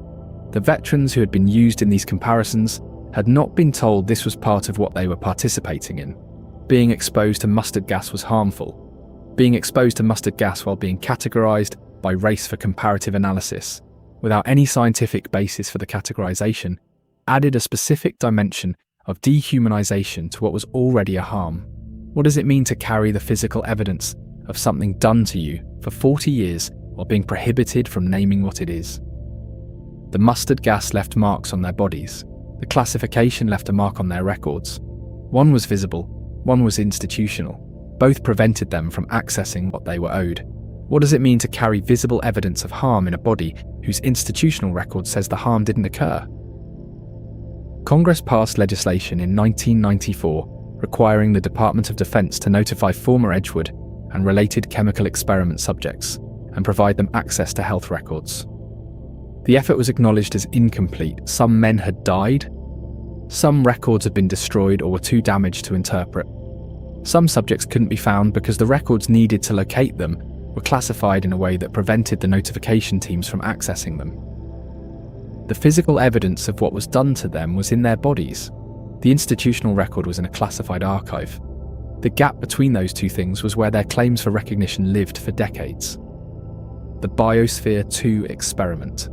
The veterans who had been used in these comparisons had not been told this was part of what they were participating in. Being exposed to mustard gas was harmful. Being exposed to mustard gas while being categorized by race for comparative analysis, without any scientific basis for the categorization, added a specific dimension of dehumanization to what was already a harm. What does it mean to carry the physical evidence of something done to you for 40 years while being prohibited from naming what it is? The mustard gas left marks on their bodies. The classification left a mark on their records. One was visible, one was institutional. Both prevented them from accessing what they were owed. What does it mean to carry visible evidence of harm in a body whose institutional record says the harm didn't occur? Congress passed legislation in 1994 requiring the Department of Defense to notify former Edgewood and related chemical experiment subjects and provide them access to health records. The effort was acknowledged as incomplete. Some men had died. Some records had been destroyed or were too damaged to interpret. Some subjects couldn't be found because the records needed to locate them were classified in a way that prevented the notification teams from accessing them. The physical evidence of what was done to them was in their bodies. The institutional record was in a classified archive. The gap between those two things was where their claims for recognition lived for decades. The Biosphere 2 experiment.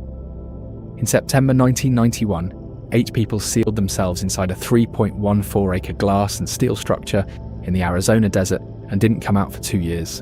In September 1991, 8 people sealed themselves inside a 3.14-acre glass and steel structure in the Arizona desert and didn't come out for 2 years.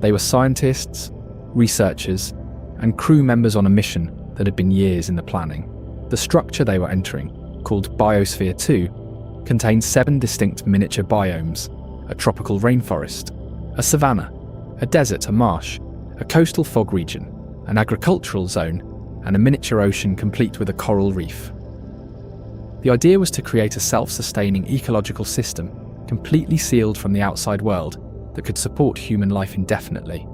They were scientists, researchers, and crew members on a mission that had been years in the planning. The structure they were entering, called Biosphere 2, contained 7 distinct miniature biomes: a tropical rainforest, a savanna, a desert, a marsh, a coastal fog region, an agricultural zone, and a miniature ocean complete with a coral reef. The idea was to create a self-sustaining ecological system completely sealed from the outside world that could support human life indefinitely.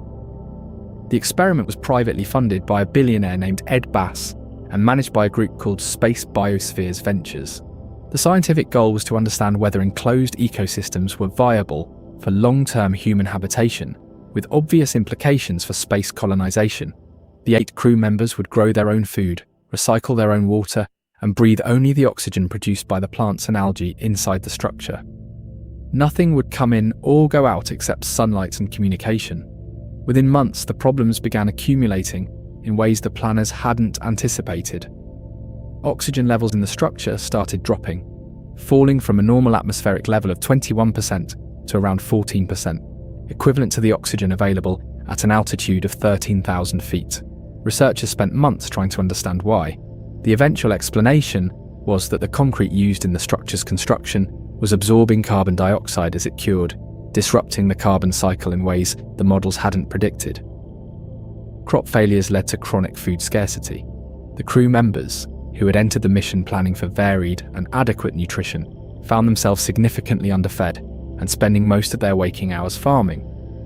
The experiment was privately funded by a billionaire named Ed Bass and managed by a group called Space Biospheres Ventures. The scientific goal was to understand whether enclosed ecosystems were viable for long-term human habitation, with obvious implications for space colonization. The 8 crew members would grow their own food, recycle their own water, and breathe only the oxygen produced by the plants and algae inside the structure. Nothing would come in or go out except sunlight and communication. Within months, the problems began accumulating in ways the planners hadn't anticipated. Oxygen levels in the structure started dropping, falling from a normal atmospheric level of 21% to around 14%, equivalent to the oxygen available at an altitude of 13,000 feet. Researchers spent months trying to understand why. The eventual explanation was that the concrete used in the structure's construction was absorbing carbon dioxide as it cured, disrupting the carbon cycle in ways the models hadn't predicted. Crop failures led to chronic food scarcity. The crew members, who had entered the mission planning for varied and adequate nutrition, found themselves significantly underfed and spending most of their waking hours farming.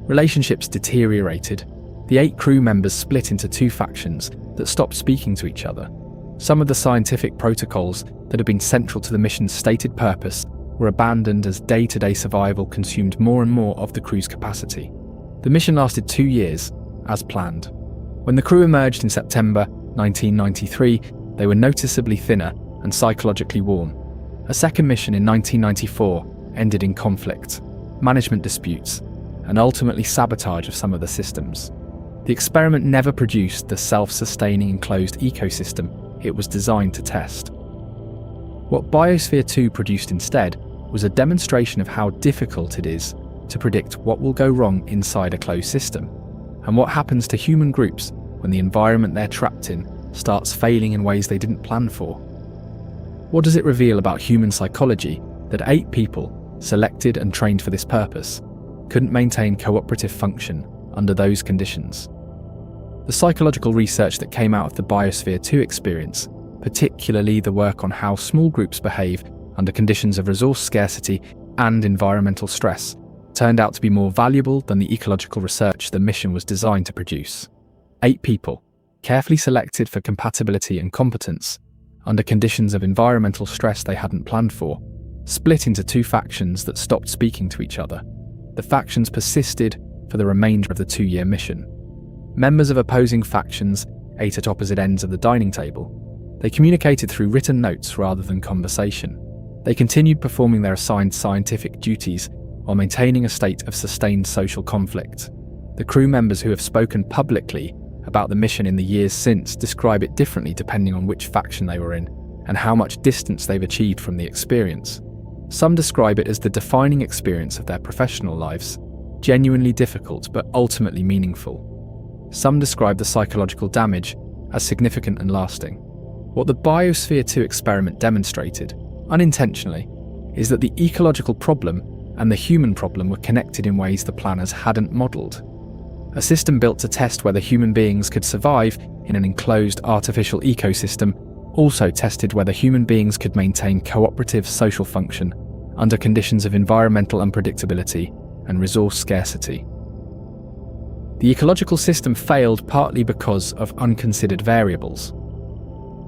Relationships deteriorated. The 8 crew members split into 2 factions that stopped speaking to each other. Some of the scientific protocols that had been central to the mission's stated purpose were abandoned as day-to-day survival consumed more and more of the crew's capacity. The mission lasted 2 years, as planned. When the crew emerged in September 1993, they were noticeably thinner and psychologically worn. A second mission in 1994 ended in conflict, management disputes, and ultimately sabotage of some of the systems. The experiment never produced the self-sustaining enclosed ecosystem it was designed to test. What Biosphere 2 produced instead was a demonstration of how difficult it is to predict what will go wrong inside a closed system, and what happens to human groups when the environment they're trapped in starts failing in ways they didn't plan for. What does it reveal about human psychology that 8 people, selected and trained for this purpose, couldn't maintain cooperative function under those conditions? The psychological research that came out of the Biosphere 2 experience, particularly the work on how small groups behave under conditions of resource scarcity and environmental stress, turned out to be more valuable than the ecological research the mission was designed to produce. 8 people, carefully selected for compatibility and competence, under conditions of environmental stress they hadn't planned for, split into 2 factions that stopped speaking to each other. The factions persisted for the remainder of the 2-year mission. Members of opposing factions ate at opposite ends of the dining table. They communicated through written notes rather than conversation. They continued performing their assigned scientific duties while maintaining a state of sustained social conflict. The crew members who have spoken publicly about the mission in the years since describe it differently depending on which faction they were in and how much distance they've achieved from the experience. Some describe it as the defining experience of their professional lives, genuinely difficult but ultimately meaningful. Some describe the psychological damage as significant and lasting. What the Biosphere 2 experiment demonstrated, unintentionally, is that the ecological problem and the human problem were connected in ways the planners hadn't modelled. A system built to test whether human beings could survive in an enclosed artificial ecosystem also tested whether human beings could maintain cooperative social function under conditions of environmental unpredictability and resource scarcity. The ecological system failed partly because of unconsidered variables.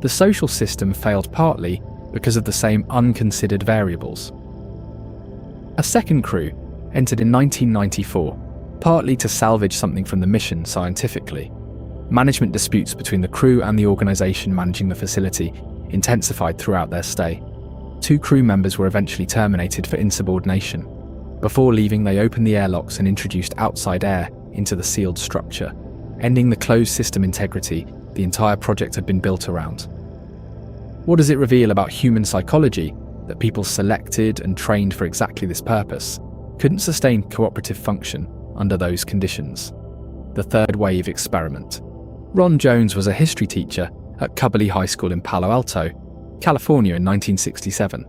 The social system failed partly because of the same unconsidered variables. A second crew entered in 1994, partly to salvage something from the mission scientifically. Management disputes between the crew and the organisation managing the facility intensified throughout their stay. 2 crew members were eventually terminated for insubordination. Before leaving, they opened the airlocks and introduced outside air into the sealed structure, ending the closed system integrity the entire project had been built around. What does it reveal about human psychology that people selected and trained for exactly this purpose couldn't sustain cooperative function under those conditions? The third wave experiment. Ron Jones was a history teacher at Cubberley High School in Palo Alto, California in 1967.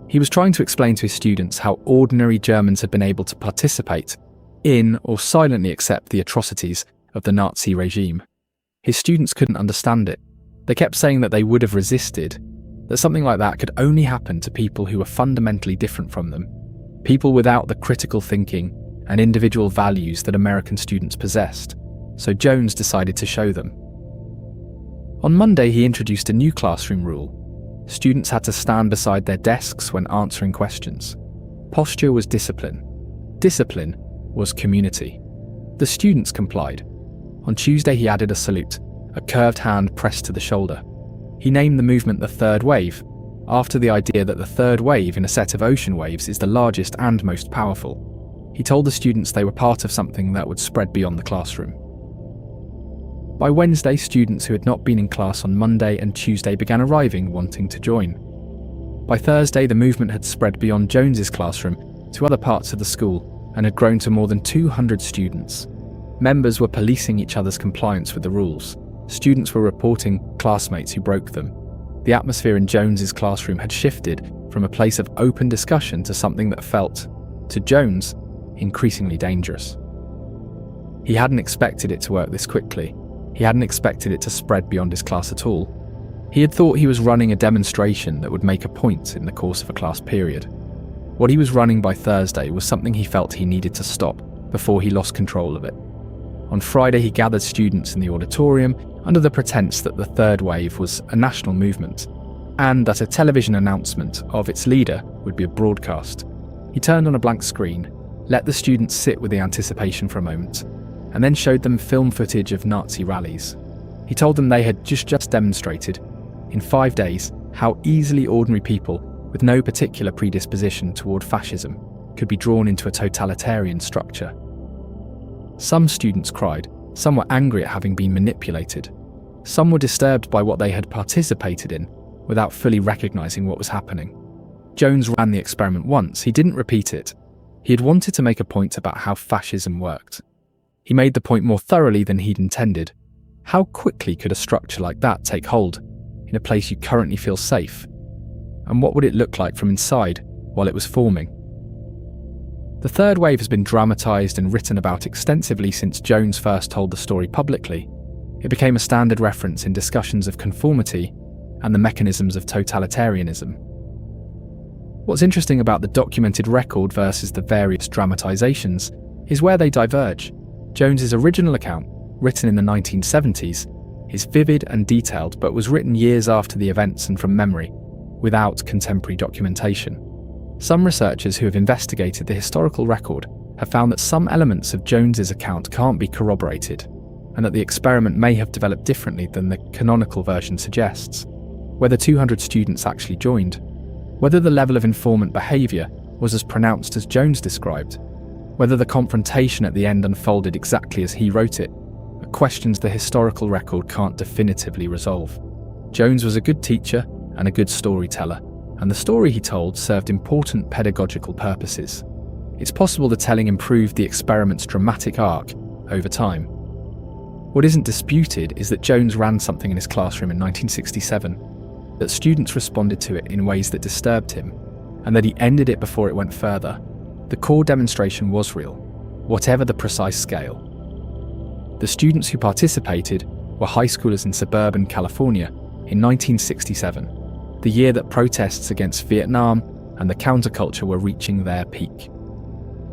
He was trying to explain to his students how ordinary Germans had been able to participate in or silently accept the atrocities of the Nazi regime. His students couldn't understand it. They kept saying that they would have resisted, that something like that could only happen to people who were fundamentally different from them, people without the critical thinking and individual values that American students possessed. So Jones decided to show them. On Monday, he introduced a new classroom rule. Students had to stand beside their desks when answering questions. Posture was discipline. Discipline was community. The students complied. On Tuesday, he added a salute, a curved hand pressed to the shoulder. He named the movement the third wave, after the idea that the third wave in a set of ocean waves is the largest and most powerful. He told the students they were part of something that would spread beyond the classroom. By Wednesday, students who had not been in class on Monday and Tuesday began arriving, wanting to join. By Thursday, the movement had spread beyond Jones's classroom to other parts of the school and had grown to more than 200 students. Members were policing each other's compliance with the rules. Students were reporting classmates who broke them. The atmosphere in Jones's classroom had shifted from a place of open discussion to something that felt, to Jones, increasingly dangerous. He hadn't expected it to work this quickly. He hadn't expected it to spread beyond his class at all. He had thought he was running a demonstration that would make a point in the course of a class period. What he was running by Thursday was something he felt he needed to stop before he lost control of it. On Friday, he gathered students in the auditorium under the pretense that the third wave was a national movement and that a television announcement of its leader would be a broadcast. He turned on a blank screen, let the students sit with the anticipation for a moment, and then showed them film footage of Nazi rallies. He told them they had just demonstrated, in 5 days, how easily ordinary people with no particular predisposition toward fascism could be drawn into a totalitarian structure. Some students cried, some were angry at having been manipulated, some were disturbed by what they had participated in without fully recognizing what was happening. Jones ran the experiment once, he didn't repeat it. He had wanted to make a point about how fascism worked. He made the point more thoroughly than he'd intended. How quickly could a structure like that take hold in a place you currently feel safe? And what would it look like from inside while it was forming? The third wave has been dramatized and written about extensively since Jones first told the story publicly. It became a standard reference in discussions of conformity and the mechanisms of totalitarianism. What's interesting about the documented record versus the various dramatizations is where they diverge. Jones's original account, written in the 1970s, is vivid and detailed but was written years after the events and from memory, without contemporary documentation. Some researchers who have investigated the historical record have found that some elements of Jones's account can't be corroborated, and that the experiment may have developed differently than the canonical version suggests. Whether 200 students actually joined, whether the level of informant behaviour was as pronounced as Jones described, whether the confrontation at the end unfolded exactly as he wrote it, are questions the historical record can't definitively resolve. Jones was a good teacher and a good storyteller, and the story he told served important pedagogical purposes. It's possible the telling improved the experiment's dramatic arc over time. What isn't disputed is that Jones ran something in his classroom in 1967, that students responded to it in ways that disturbed him, and that he ended it before it went further. The core demonstration was real, whatever the precise scale. The students who participated were high schoolers in suburban California in 1967, the year that protests against Vietnam and the counterculture were reaching their peak.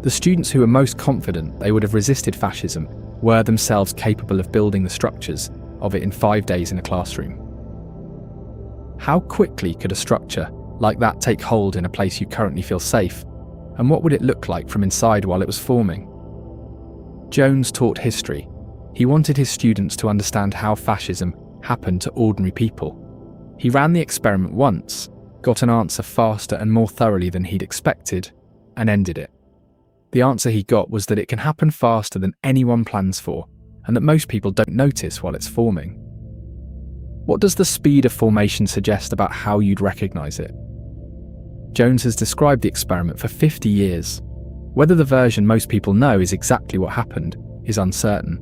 The students who were most confident they would have resisted fascism were themselves capable of building the structures of it in 5 days in a classroom. How quickly could a structure like that take hold in a place you currently feel safe, and what would it look like from inside while it was forming? Jones taught history. He wanted his students to understand how fascism happened to ordinary people. He ran the experiment once, got an answer faster and more thoroughly than he'd expected, and ended it. The answer he got was that it can happen faster than anyone plans for, and that most people don't notice while it's forming. What does the speed of formation suggest about how you'd recognise it? Jones has described the experiment for 50 years. Whether the version most people know is exactly what happened is uncertain.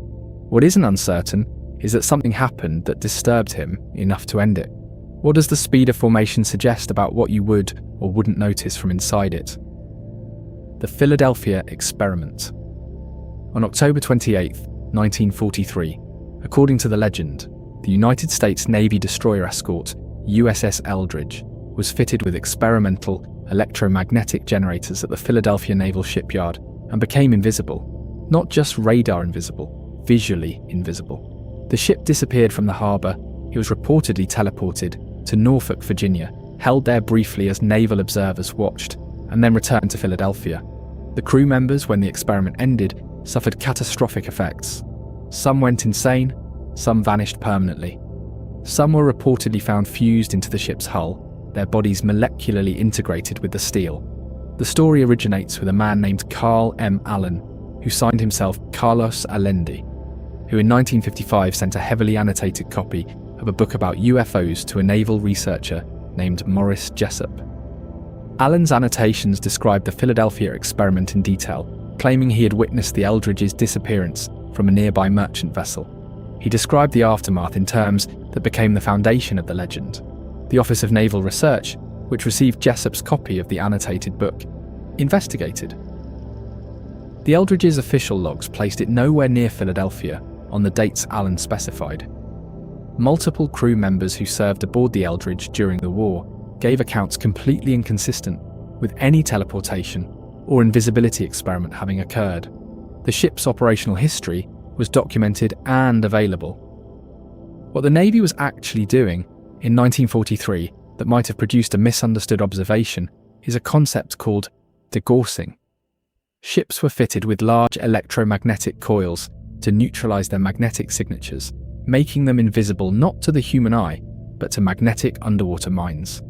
What isn't uncertain is that something happened that disturbed him enough to end it. What does the speed of formation suggest about what you would or wouldn't notice from inside it? The Philadelphia Experiment. On October 28, 1943, according to the legend, the United States Navy destroyer escort USS Eldridge was fitted with experimental electromagnetic generators at the Philadelphia Naval Shipyard and became invisible. Not just radar invisible, visually invisible. The ship disappeared from the harbour. It was reportedly teleported to Norfolk, Virginia, held there briefly as naval observers watched, and then returned to Philadelphia. The crew members, when the experiment ended, suffered catastrophic effects. Some went insane, some vanished permanently. Some were reportedly found fused into the ship's hull, their bodies molecularly integrated with the steel. The story originates with a man named Carl M. Allen, who signed himself Carlos Allende, who in 1955 sent a heavily annotated copy of a book about UFOs to a naval researcher named Morris Jessup. Allen's annotations described the Philadelphia experiment in detail, claiming he had witnessed the Eldridge's disappearance from a nearby merchant vessel. He described the aftermath in terms that became the foundation of the legend. The Office of Naval Research, which received Jessup's copy of the annotated book, investigated. The Eldridge's official logs placed it nowhere near Philadelphia on the dates Allen specified. Multiple crew members who served aboard the Eldridge during the war gave accounts completely inconsistent with any teleportation or invisibility experiment having occurred. The ship's operational history was documented and available. What the Navy was actually doing in 1943 that might have produced a misunderstood observation is a concept called degaussing. Ships were fitted with large electromagnetic coils to neutralize their magnetic signatures, making them invisible not to the human eye, but to magnetic underwater mines.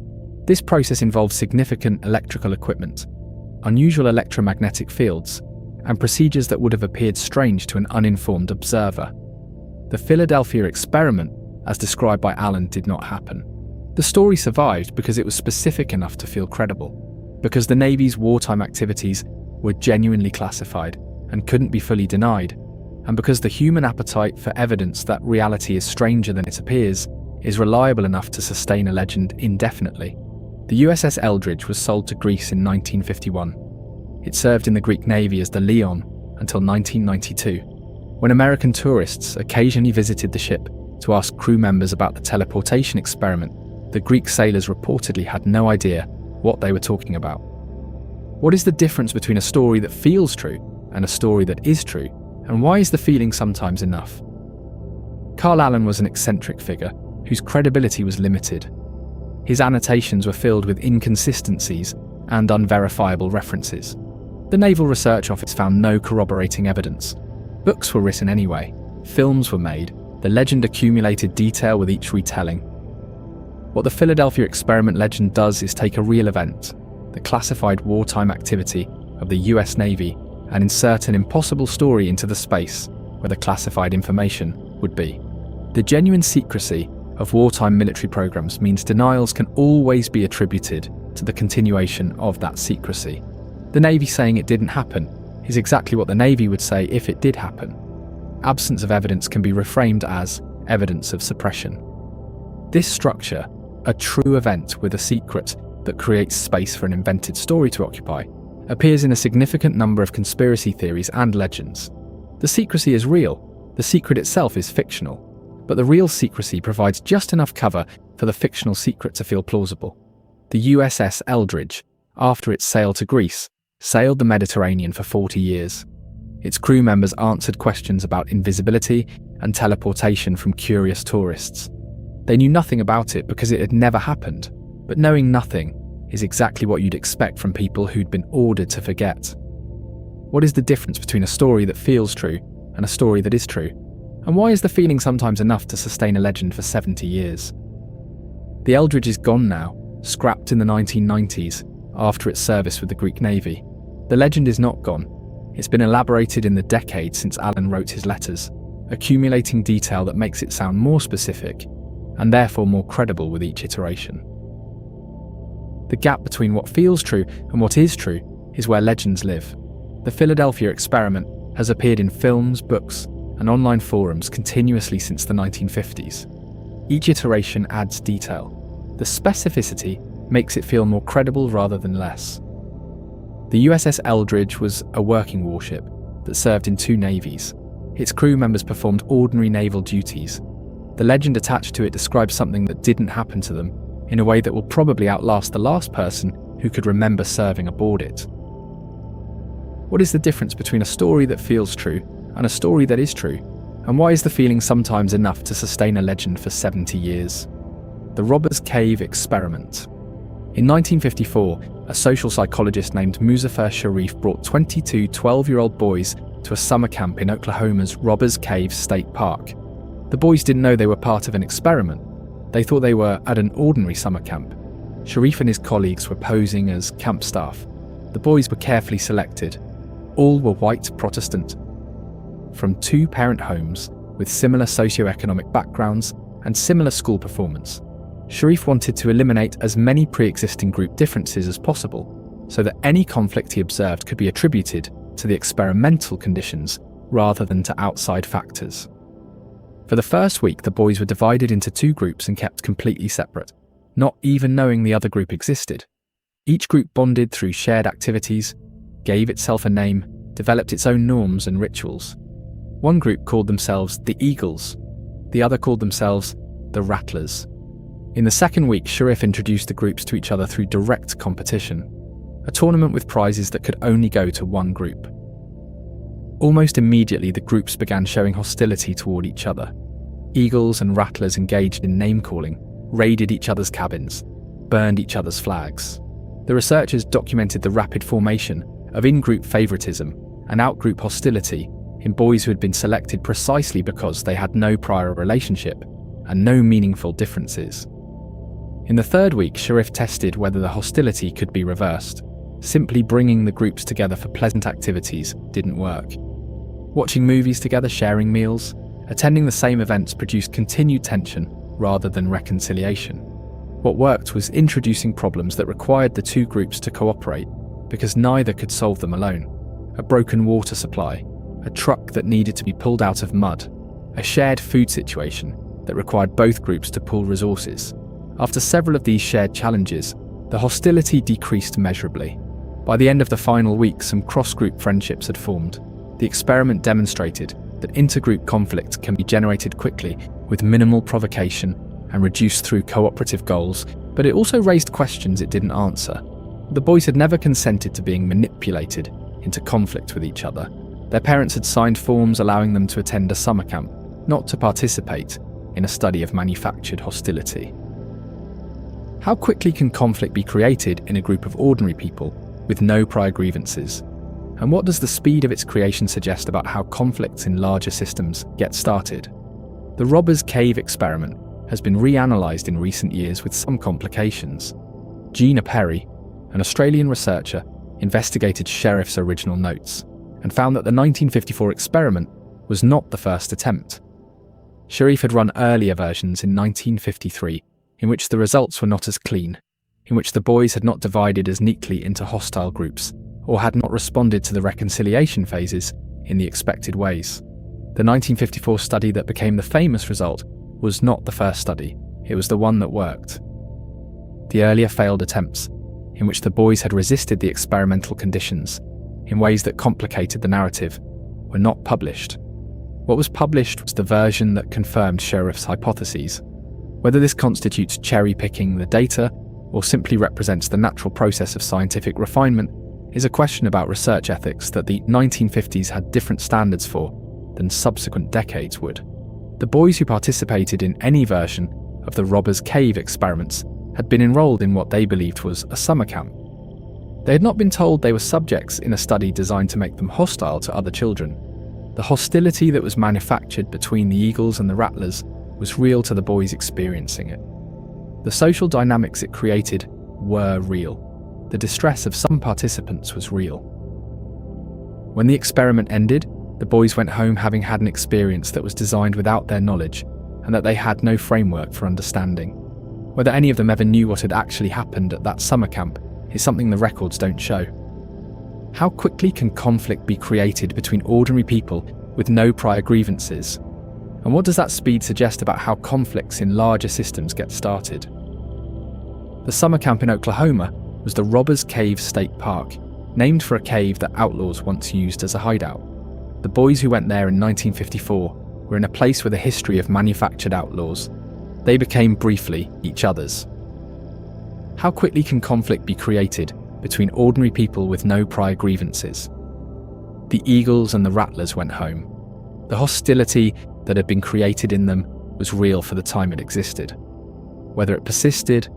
This process involves significant electrical equipment, unusual electromagnetic fields, and procedures that would have appeared strange to an uninformed observer. The Philadelphia experiment, as described by Allen, did not happen. The story survived because it was specific enough to feel credible, because the Navy's wartime activities were genuinely classified and couldn't be fully denied, and because the human appetite for evidence that reality is stranger than it appears is reliable enough to sustain a legend indefinitely. The USS Eldridge was sold to Greece in 1951. It served in the Greek Navy as the Leon until 1992, when American tourists occasionally visited the ship to ask crew members about the teleportation experiment. The Greek sailors reportedly had no idea what they were talking about. What is the difference between a story that feels true and a story that is true, and why is the feeling sometimes enough? Carl Allen was an eccentric figure whose credibility was limited. His annotations were filled with inconsistencies and unverifiable references. The Naval Research Office found no corroborating evidence. Books were written anyway, films were made, the legend accumulated detail with each retelling. What the Philadelphia experiment legend does is take a real event, the classified wartime activity of the US Navy, and insert an impossible story into the space where the classified information would be. The genuine secrecy of wartime military programs means denials can always be attributed to the continuation of that secrecy. The Navy saying it didn't happen is exactly what the Navy would say if it did happen. Absence of evidence can be reframed as evidence of suppression. This structure, a true event with a secret that creates space for an invented story to occupy, appears in a significant number of conspiracy theories and legends. The secrecy is real, the secret itself is fictional, but the real secrecy provides just enough cover for the fictional secret to feel plausible. The USS Eldridge, after its sail to Greece, sailed the Mediterranean for 40 years. Its crew members answered questions about invisibility and teleportation from curious tourists. They knew nothing about it because it had never happened, but knowing nothing is exactly what you'd expect from people who'd been ordered to forget. What is the difference between a story that feels true and a story that is true? And why is the feeling sometimes enough to sustain a legend for 70 years? The Eldridge is gone now, scrapped in the 1990s after its service with the Greek Navy. The legend is not gone. It's been elaborated in the decades since Allen wrote his letters, accumulating detail that makes it sound more specific and therefore more credible with each iteration. The gap between what feels true and what is true is where legends live. The Philadelphia experiment has appeared in films, books, and online forums continuously since the 1950s. Each iteration adds detail. The specificity makes it feel more credible rather than less. The USS Eldridge was a working warship that served in two navies. Its crew members performed ordinary naval duties. The legend attached to it describes something that didn't happen to them in a way that will probably outlast the last person who could remember serving aboard it. What is the difference between a story that feels true and a story that is true? And why is the feeling sometimes enough to sustain a legend for 70 years? The Robbers Cave Experiment. In 1954, a social psychologist named Muzaffar Sharif brought 22 12-year-old boys to a summer camp in Oklahoma's Robbers Cave State Park. The boys didn't know they were part of an experiment. They thought they were at an ordinary summer camp. Sharif and his colleagues were posing as camp staff. The boys were carefully selected. All were white Protestant, from two-parent homes with similar socioeconomic backgrounds and similar school performance. Sharif wanted to eliminate as many pre-existing group differences as possible, so that any conflict he observed could be attributed to the experimental conditions rather than to outside factors. For the first week, the boys were divided into two groups and kept completely separate, not even knowing the other group existed. Each group bonded through shared activities, gave itself a name, developed its own norms and rituals. One group called themselves the Eagles, the other called themselves the Rattlers. In the second week, Sharif introduced the groups to each other through direct competition, a tournament with prizes that could only go to one group. Almost immediately, the groups began showing hostility toward each other. Eagles and Rattlers engaged in name-calling, raided each other's cabins, burned each other's flags. The researchers documented the rapid formation of in-group favoritism and out-group hostility in boys who had been selected precisely because they had no prior relationship and no meaningful differences. In the third week, Sharif tested whether the hostility could be reversed. Simply bringing the groups together for pleasant activities didn't work. Watching movies together, sharing meals, attending the same events produced continued tension rather than reconciliation. What worked was introducing problems that required the two groups to cooperate because neither could solve them alone. A broken water supply, a truck that needed to be pulled out of mud, a shared food situation that required both groups to pool resources. After several of these shared challenges, the hostility decreased measurably. By the end of the final week, some cross-group friendships had formed. The experiment demonstrated that intergroup conflict can be generated quickly with minimal provocation and reduced through cooperative goals, but it also raised questions it didn't answer. The boys had never consented to being manipulated into conflict with each other. Their parents had signed forms allowing them to attend a summer camp, not to participate in a study of manufactured hostility. How quickly can conflict be created in a group of ordinary people with no prior grievances? And what does the speed of its creation suggest about how conflicts in larger systems get started? The Robbers Cave experiment has been reanalyzed in recent years with some complications. Gina Perry, an Australian researcher, investigated Sharif's original notes and found that the 1954 experiment was not the first attempt. Sharif had run earlier versions in 1953 in which the results were not as clean, in which the boys had not divided as neatly into hostile groups, or had not responded to the reconciliation phases in the expected ways. The 1954 study that became the famous result was not the first study, it was the one that worked. The earlier failed attempts, in which the boys had resisted the experimental conditions in ways that complicated the narrative, were not published. What was published was the version that confirmed Sharif's hypotheses. Whether this constitutes cherry-picking the data or simply represents the natural process of scientific refinement is a question about research ethics that the 1950s had different standards for than subsequent decades would. The boys who participated in any version of the Robbers Cave experiments had been enrolled in what they believed was a summer camp. They had not been told they were subjects in a study designed to make them hostile to other children. The hostility that was manufactured between the eagles and the rattlers was real to the boys experiencing it. The social dynamics it created were real. The distress of some participants was real. When the experiment ended, the boys went home having had an experience that was designed without their knowledge and that they had no framework for understanding. Whether any of them ever knew what had actually happened at that summer camp is something the records don't show. How quickly can conflict be created between ordinary people with no prior grievances? And what does that speed suggest about how conflicts in larger systems get started? The summer camp in Oklahoma was the Robbers Cave State Park, named for a cave that outlaws once used as a hideout. The boys who went there in 1954 were in a place with a history of manufactured outlaws. They became briefly each other's. How quickly can conflict be created between ordinary people with no prior grievances? The eagles and the rattlers went home. The hostility that had been created in them was real for the time it existed. Whether it persisted,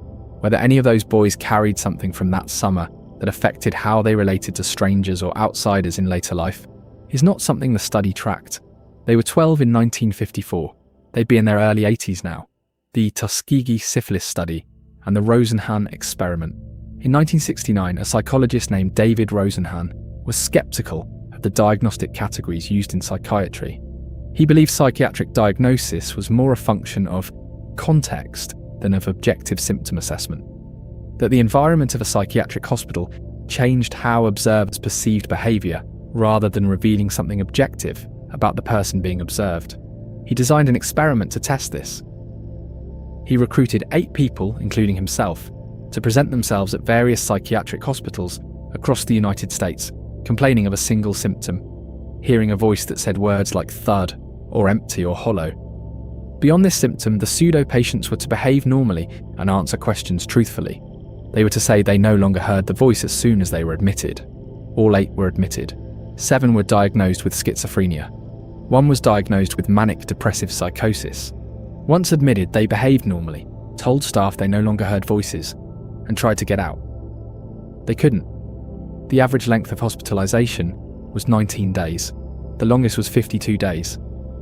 whether any of those boys carried something from that summer that affected how they related to strangers or outsiders in later life, is not something the study tracked. They were 12 in 1954. They'd be in their early 80s now. The Tuskegee Syphilis study and the Rosenhan Experiment. In 1969, a psychologist named David Rosenhan was skeptical of the diagnostic categories used in psychiatry. He believed psychiatric diagnosis was more a function of context than of objective symptom assessment, that the environment of a psychiatric hospital changed how observers perceived behaviour rather than revealing something objective about the person being observed. He designed an experiment to test this. He recruited 8 people, including himself, to present themselves at various psychiatric hospitals across the United States, complaining of a single symptom, hearing a voice that said words like thud, or empty, or hollow. Beyond this symptom, the pseudo-patients were to behave normally and answer questions truthfully. They were to say they no longer heard the voice as soon as they were admitted. All 8 were admitted. 7 were diagnosed with schizophrenia. 1 was diagnosed with manic depressive psychosis. Once admitted, they behaved normally, told staff they no longer heard voices, and tried to get out. They couldn't. The average length of hospitalization was 19 days. The longest was 52 days.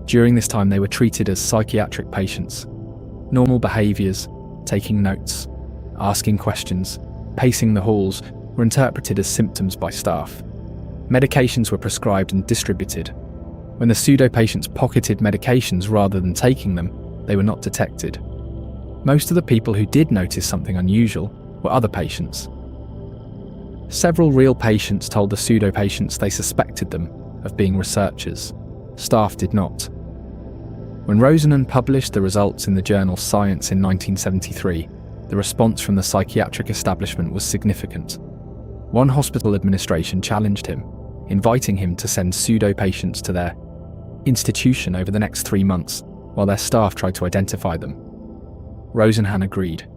During this time, they were treated as psychiatric patients. Normal behaviours, taking notes, asking questions, pacing the halls, were interpreted as symptoms by staff. Medications were prescribed and distributed. When the pseudo-patients pocketed medications rather than taking them, they were not detected. Most of the people who did notice something unusual were other patients. Several real patients told the pseudo-patients they suspected them of being researchers. Staff did not. When Rosenhan published the results in the journal Science in 1973, the response from the psychiatric establishment was significant. One hospital administration challenged him, inviting him to send pseudo-patients to their institution over the next 3 months while their staff tried to identify them. Rosenhan agreed.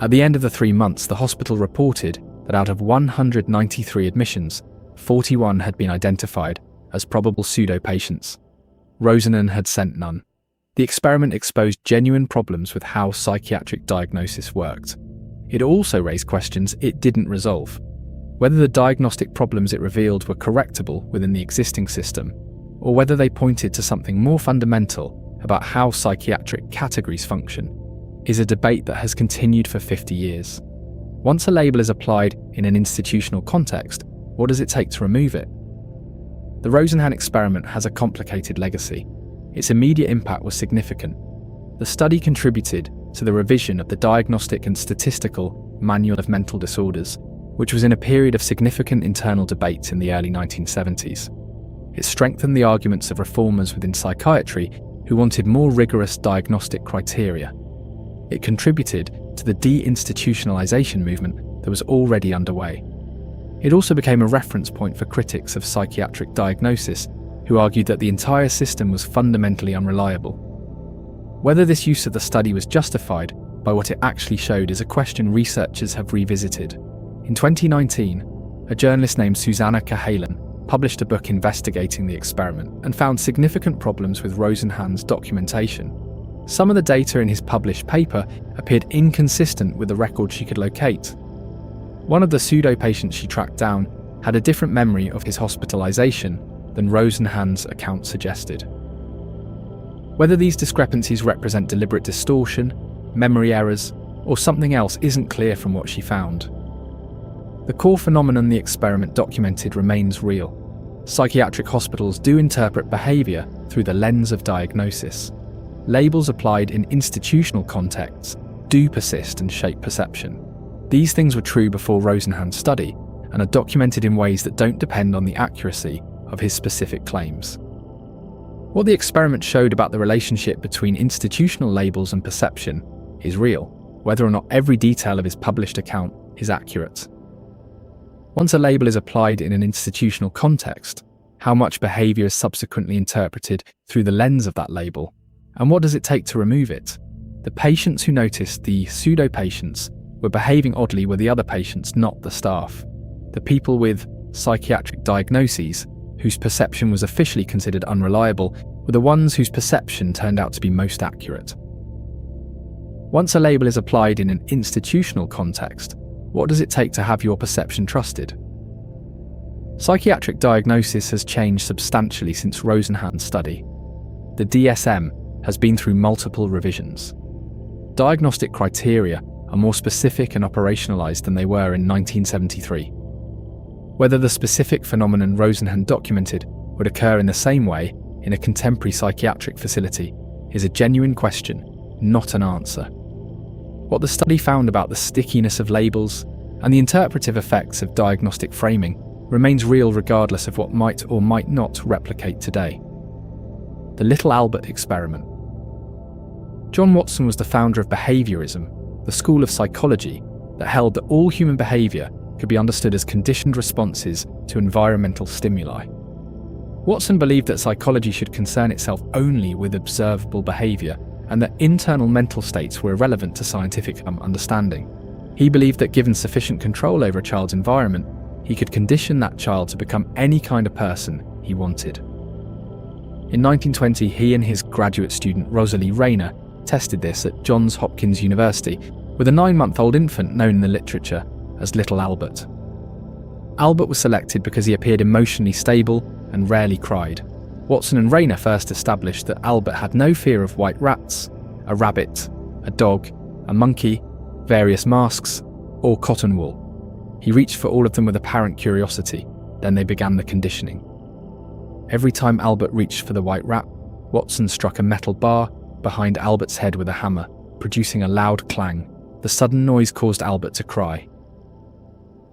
At the end of the 3 months, the hospital reported that out of 193 admissions, 41 had been identified as probable pseudo-patients. Rosenhan had sent none. The experiment exposed genuine problems with how psychiatric diagnosis worked. It also raised questions it didn't resolve. Whether the diagnostic problems it revealed were correctable within the existing system, or whether they pointed to something more fundamental about how psychiatric categories function, is a debate that has continued for 50 years. Once a label is applied in an institutional context, what does it take to remove it? The Rosenhan experiment has a complicated legacy. Its immediate impact was significant. The study contributed to the revision of the Diagnostic and Statistical Manual of Mental Disorders, which was in a period of significant internal debate in the early 1970s. It strengthened the arguments of reformers within psychiatry who wanted more rigorous diagnostic criteria. It contributed to the deinstitutionalization movement that was already underway. It also became a reference point for critics of psychiatric diagnosis who argued that the entire system was fundamentally unreliable. Whether this use of the study was justified by what it actually showed is a question researchers have revisited. In 2019, a journalist named Susanna Cahalan published a book investigating the experiment and found significant problems with Rosenhan's documentation. Some of the data in his published paper appeared inconsistent with the record she could locate. One of the pseudo-patients she tracked down had a different memory of his hospitalization than Rosenhan's account suggested. Whether these discrepancies represent deliberate distortion, memory errors, or something else isn't clear from what she found. The core phenomenon the experiment documented remains real. Psychiatric hospitals do interpret behavior through the lens of diagnosis. Labels applied in institutional contexts do persist and shape perception. These things were true before Rosenhan's study and are documented in ways that don't depend on the accuracy of his specific claims. What the experiment showed about the relationship between institutional labels and perception is real, whether or not every detail of his published account is accurate. Once a label is applied in an institutional context, how much behaviour is subsequently interpreted through the lens of that label, and what does it take to remove it? The patients who noticed the pseudo-patients were behaving oddly were the other patients, not the staff. The people with psychiatric diagnoses, whose perception was officially considered unreliable, were the ones whose perception turned out to be most accurate. Once a label is applied in an institutional context, what does it take to have your perception trusted? Psychiatric diagnosis has changed substantially since Rosenhan's study. The DSM has been through multiple revisions. Diagnostic criteria are more specific and operationalized than they were in 1973. Whether the specific phenomenon Rosenhan documented would occur in the same way in a contemporary psychiatric facility is a genuine question, not an answer. What the study found about the stickiness of labels and the interpretive effects of diagnostic framing remains real regardless of what might or might not replicate today. The Little Albert Experiment. John Watson was the founder of behaviorism, the school of psychology that held that all human behaviour could be understood as conditioned responses to environmental stimuli. Watson believed that psychology should concern itself only with observable behaviour and that internal mental states were irrelevant to scientific understanding. He believed that given sufficient control over a child's environment, he could condition that child to become any kind of person he wanted. In 1920, he and his graduate student Rosalie Rayner tested this at Johns Hopkins University with a 9-month-old infant known in the literature as Little Albert. Albert was selected because he appeared emotionally stable and rarely cried. Watson and Rayner first established that Albert had no fear of white rats, a rabbit, a dog, a monkey, various masks, or cotton wool. He reached for all of them with apparent curiosity, then they began the conditioning. Every time Albert reached for the white rat, Watson struck a metal bar behind Albert's head with a hammer, producing a loud clang. The sudden noise caused Albert to cry.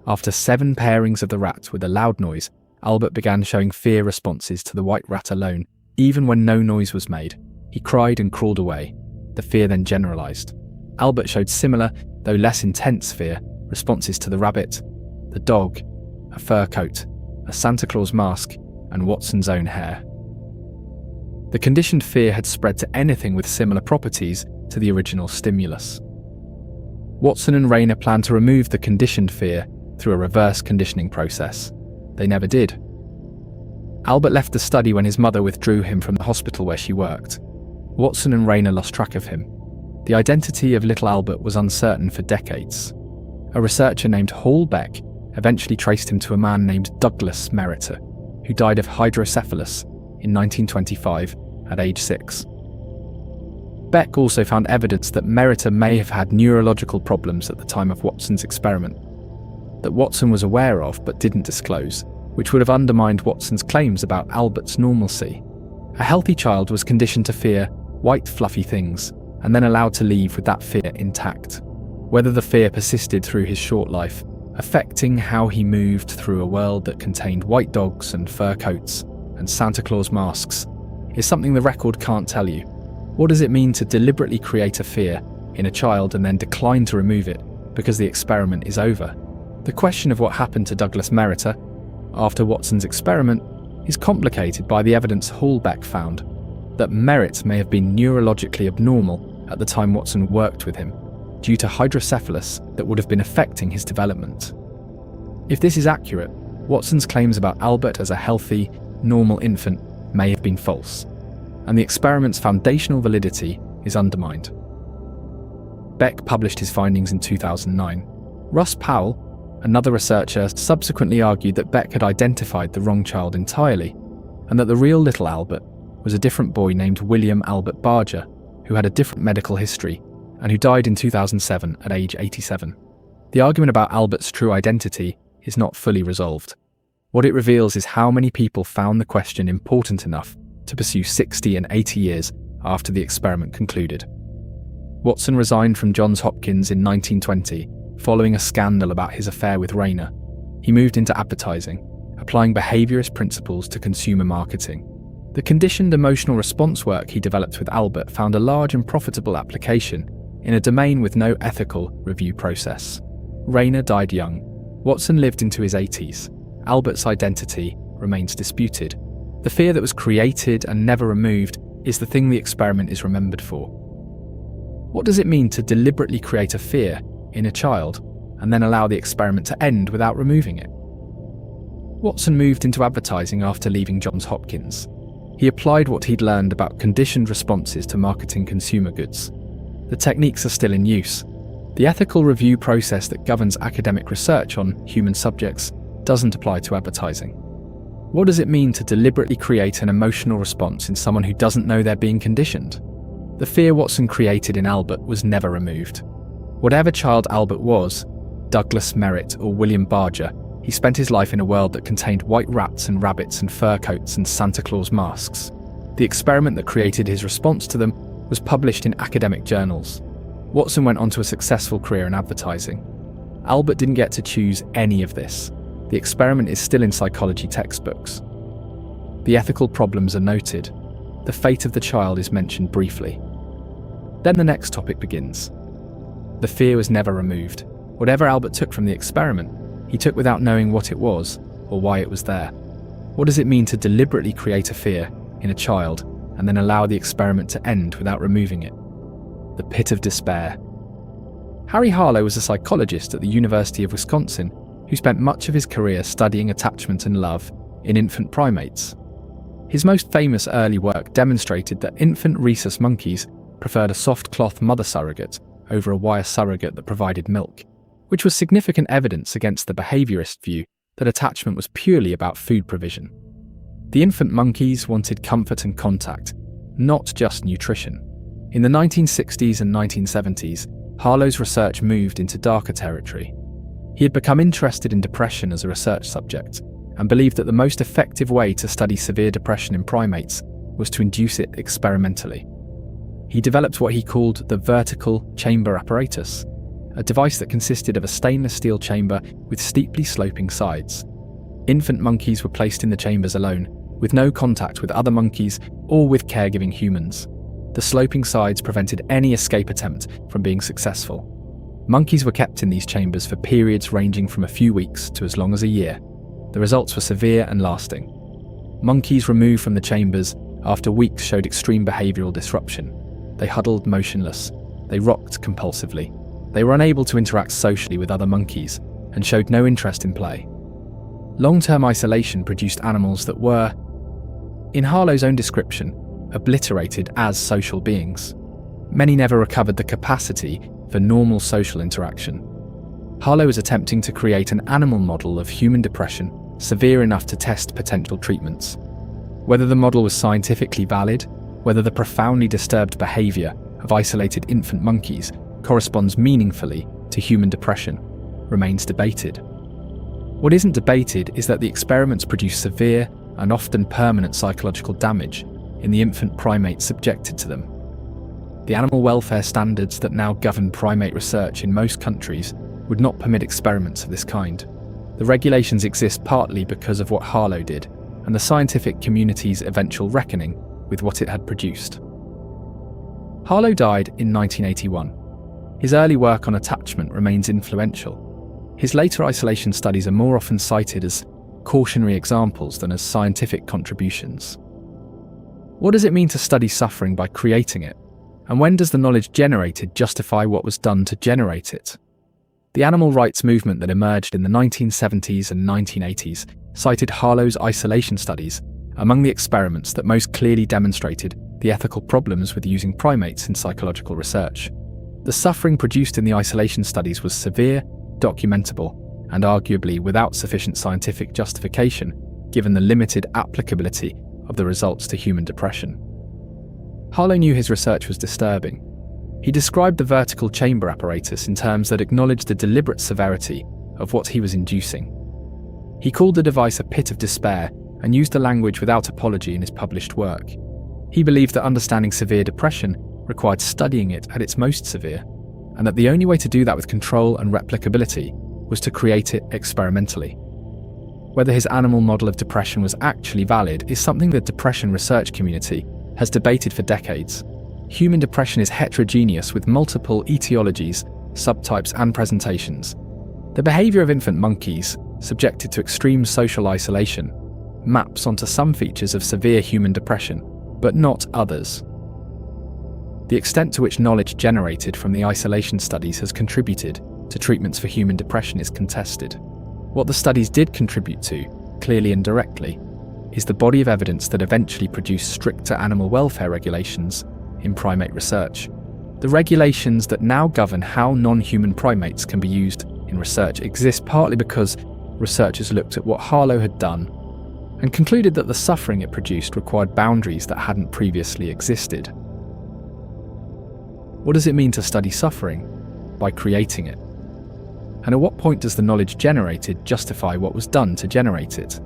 After 7 pairings of the rat with a loud noise, Albert began showing fear responses to the white rat alone, even when no noise was made. He cried and crawled away. The fear then generalized. Albert showed similar, though less intense fear, responses to the rabbit, the dog, a fur coat, a Santa Claus mask, and Watson's own hair. The conditioned fear had spread to anything with similar properties to the original stimulus. Watson and Rayner planned to remove the conditioned fear through a reverse conditioning process. They never did. Albert left the study when his mother withdrew him from the hospital where she worked. Watson and Rayner lost track of him. The identity of little Albert was uncertain for decades. A researcher named Hall Beck eventually traced him to a man named Douglas Meritor, who died of hydrocephalus in 1925 at age 6. Beck also found evidence that Meritor may have had neurological problems at the time of Watson's experiment, that Watson was aware of but didn't disclose, which would have undermined Watson's claims about Albert's normalcy. A healthy child was conditioned to fear white fluffy things, and then allowed to leave with that fear intact. Whether the fear persisted through his short life, affecting how he moved through a world that contained white dogs and fur coats and Santa Claus masks, is something the record can't tell you. What does it mean to deliberately create a fear in a child and then decline to remove it because the experiment is over? The question of what happened to Douglas Meritor after Watson's experiment is complicated by the evidence Hallbeck found that Merritt may have been neurologically abnormal at the time Watson worked with him, due to hydrocephalus that would have been affecting his development. If this is accurate, Watson's claims about Albert as a healthy, normal infant may have been false, and the experiment's foundational validity is undermined. Beck published his findings in 2009. Russ Powell, another researcher, subsequently argued that Beck had identified the wrong child entirely, and that the real little Albert was a different boy named William Albert Barger, who had a different medical history, and who died in 2007 at age 87. The argument about Albert's true identity is not fully resolved. What it reveals is how many people found the question important enough to pursue 60 and 80 years after the experiment concluded. Watson resigned from Johns Hopkins in 1920, following a scandal about his affair with Rayner. He moved into advertising, applying behaviourist principles to consumer marketing. The conditioned emotional response work he developed with Albert found a large and profitable application in a domain with no ethical review process. Rayner died young. Watson lived into his 80s. Albert's identity remains disputed. The fear that was created and never removed is the thing the experiment is remembered for. What does it mean to deliberately create a fear in a child and then allow the experiment to end without removing it? Watson moved into advertising after leaving Johns Hopkins. He applied what he'd learned about conditioned responses to marketing consumer goods. The techniques are still in use. The ethical review process that governs academic research on human subjects doesn't apply to advertising. What does it mean to deliberately create an emotional response in someone who doesn't know they're being conditioned? The fear Watson created in Albert was never removed. Whatever child Albert was, Douglas Merritt or William Barger, he spent his life in a world that contained white rats and rabbits and fur coats and Santa Claus masks. The experiment that created his response to them was published in academic journals. Watson went on to a successful career in advertising. Albert didn't get to choose any of this. The experiment is still in psychology textbooks. The ethical problems are noted. The fate of the child is mentioned briefly. Then the next topic begins. The fear was never removed. Whatever Albert took from the experiment, he took without knowing what it was or why it was there. What does it mean to deliberately create a fear in a child and then allow the experiment to end without removing it? The pit of despair. Harry Harlow was a psychologist at the University of Wisconsin who spent much of his career studying attachment and love in infant primates. His most famous early work demonstrated that infant rhesus monkeys preferred a soft cloth mother surrogate over a wire surrogate that provided milk, which was significant evidence against the behaviourist view that attachment was purely about food provision. The infant monkeys wanted comfort and contact, not just nutrition. In the 1960s and 1970s, Harlow's research moved into darker territory. He had become interested in depression as a research subject and believed that the most effective way to study severe depression in primates was to induce it experimentally. He developed what he called the vertical chamber apparatus, a device that consisted of a stainless steel chamber with steeply sloping sides. Infant monkeys were placed in the chambers alone, with no contact with other monkeys or with caregiving humans. The sloping sides prevented any escape attempt from being successful. Monkeys were kept in these chambers for periods ranging from a few weeks to as long as a year. The results were severe and lasting. Monkeys removed from the chambers after weeks showed extreme behavioural disruption. They huddled motionless. They rocked compulsively. They were unable to interact socially with other monkeys and showed no interest in play. Long-term isolation produced animals that were, in Harlow's own description, obliterated as social beings. Many never recovered the capacity for normal social interaction. Harlow was attempting to create an animal model of human depression severe enough to test potential treatments. Whether the model was scientifically valid, whether the profoundly disturbed behaviour of isolated infant monkeys corresponds meaningfully to human depression, remains debated. What isn't debated is that the experiments produced severe and often permanent psychological damage in the infant primates subjected to them. The animal welfare standards that now govern primate research in most countries would not permit experiments of this kind. The regulations exist partly because of what Harlow did and the scientific community's eventual reckoning with what it had produced. Harlow died in 1981. His early work on attachment remains influential. His later isolation studies are more often cited as cautionary examples than as scientific contributions. What does it mean to study suffering by creating it? And when does the knowledge generated justify what was done to generate it? The animal rights movement that emerged in the 1970s and 1980s cited Harlow's isolation studies among the experiments that most clearly demonstrated the ethical problems with using primates in psychological research. The suffering produced in the isolation studies was severe, documentable, and arguably without sufficient scientific justification, given the limited applicability of the results to human depression. Harlow knew his research was disturbing. He described the vertical chamber apparatus in terms that acknowledged the deliberate severity of what he was inducing. He called the device a pit of despair and used the language without apology in his published work. He believed that understanding severe depression required studying it at its most severe, and that the only way to do that with control and replicability was to create it experimentally. Whether his animal model of depression was actually valid is something the depression research community has debated for decades. Human depression is heterogeneous with multiple etiologies, subtypes, and presentations. The behaviour of infant monkeys, subjected to extreme social isolation, maps onto some features of severe human depression, but not others. The extent to which knowledge generated from the isolation studies has contributed to treatments for human depression is contested. What the studies did contribute to, clearly and directly, is the body of evidence that eventually produced stricter animal welfare regulations in primate research. The regulations that now govern how non-human primates can be used in research exist partly because researchers looked at what Harlow had done and concluded that the suffering it produced required boundaries that hadn't previously existed. What does it mean to study suffering? By creating it. And at what point does the knowledge generated justify what was done to generate it?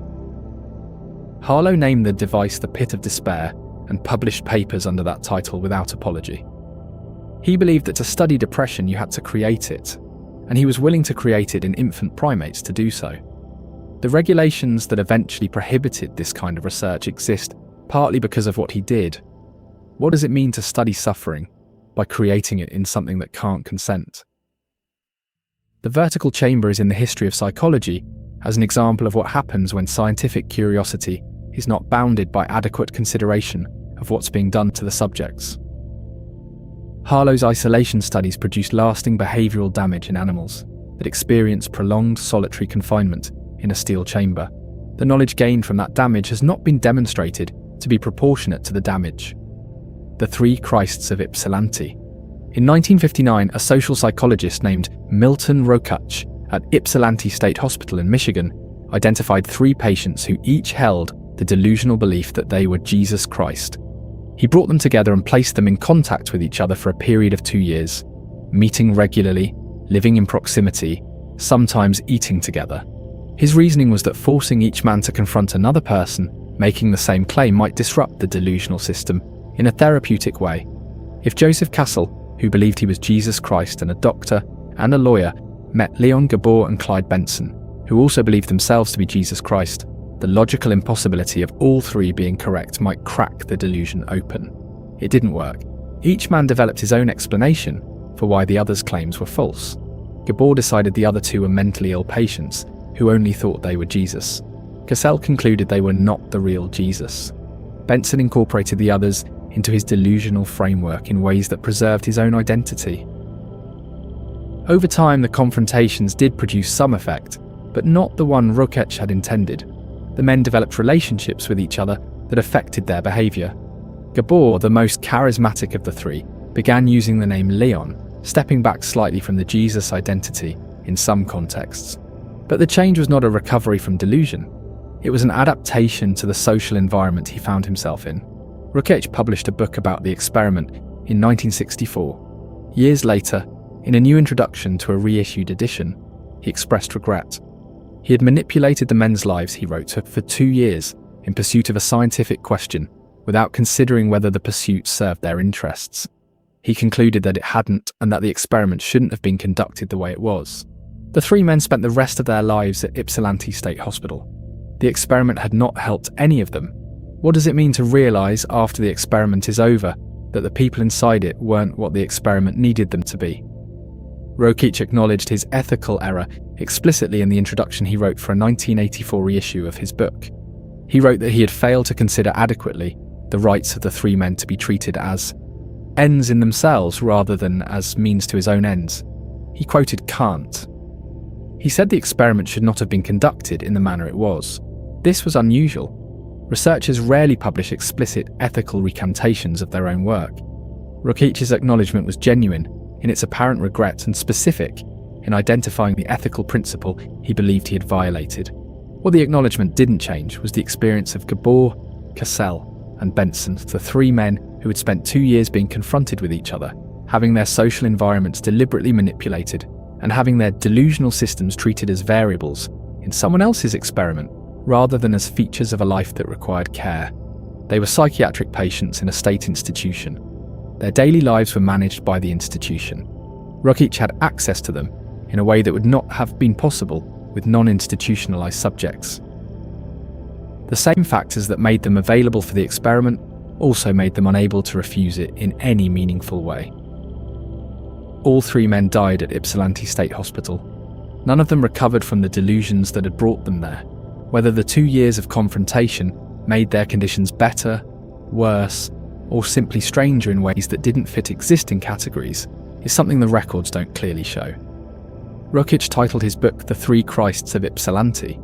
Harlow named the device the Pit of Despair and published papers under that title without apology. He believed that to study depression you had to create it, and he was willing to create it in infant primates to do so. The regulations that eventually prohibited this kind of research exist partly because of what he did. What does it mean to study suffering? By creating it in something that can't consent. The vertical chamber is in the history of psychology as an example of what happens when scientific curiosity is not bounded by adequate consideration of what's being done to the subjects. Harlow's isolation studies produced lasting behavioural damage in animals that experience prolonged solitary confinement in a steel chamber. The knowledge gained from that damage has not been demonstrated to be proportionate to the damage. The Three Christs of Ypsilanti. In 1959, a social psychologist named Milton Rokuch at Ypsilanti State Hospital in Michigan identified 3 patients who each held the the delusional belief that they were Jesus Christ. He brought them together and placed them in contact with each other for a period of 2 years, meeting regularly, living in proximity, sometimes eating together. His reasoning was that forcing each man to confront another person making the same claim might disrupt the delusional system in a therapeutic way. If Joseph Cassell, who believed he was Jesus Christ and a doctor and a lawyer, met Leon Gabor and Clyde Benson, who also believed themselves to be Jesus Christ, the logical impossibility of all three being correct might crack the delusion open. It didn't work. Each man developed his own explanation for why the other's claims were false. Gabor decided the other two were mentally ill patients who only thought they were Jesus. Cassell concluded they were not the real Jesus. Benson incorporated the others into his delusional framework in ways that preserved his own identity. Over time, the confrontations did produce some effect, but not the one Rokeach had intended. The men developed relationships with each other that affected their behaviour. Gabor, the most charismatic of the three, began using the name Leon, stepping back slightly from the Jesus identity in some contexts. But the change was not a recovery from delusion. It was an adaptation to the social environment he found himself in. Rokeach published a book about the experiment in 1964. Years later, in a new introduction to a reissued edition, he expressed regret. He had manipulated the men's lives, he wrote, for 2 years in pursuit of a scientific question without considering whether the pursuit served their interests. He concluded that it hadn't and that the experiment shouldn't have been conducted the way it was. The three men spent the rest of their lives at Ypsilanti State Hospital. The experiment had not helped any of them. What does it mean to realise after the experiment is over that the people inside it weren't what the experiment needed them to be? Rokeach acknowledged his ethical error explicitly in the introduction he wrote for a 1984 reissue of his book. He wrote that he had failed to consider adequately the rights of the three men to be treated as ends in themselves rather than as means to his own ends. He quoted Kant. He said the experiment should not have been conducted in the manner it was. This was unusual. Researchers rarely publish explicit ethical recantations of their own work. Rokeach's acknowledgement was genuine in its apparent regret and specific in identifying the ethical principle he believed he had violated. What the acknowledgement didn't change was the experience of Gabor, Cassell, and Benson, the three men who had spent 2 years being confronted with each other, having their social environments deliberately manipulated, and having their delusional systems treated as variables in someone else's experiment, rather than as features of a life that required care. They were psychiatric patients in a state institution. Their daily lives were managed by the institution. Rokeach had access to them in a way that would not have been possible with non-institutionalized subjects. The same factors that made them available for the experiment also made them unable to refuse it in any meaningful way. All three men died at Ypsilanti State Hospital. None of them recovered from the delusions that had brought them there. Whether the 2 years of confrontation made their conditions better, worse, or simply stranger in ways that didn't fit existing categories is something the records don't clearly show. Rokeach titled his book The Three Christs of Ypsilanti.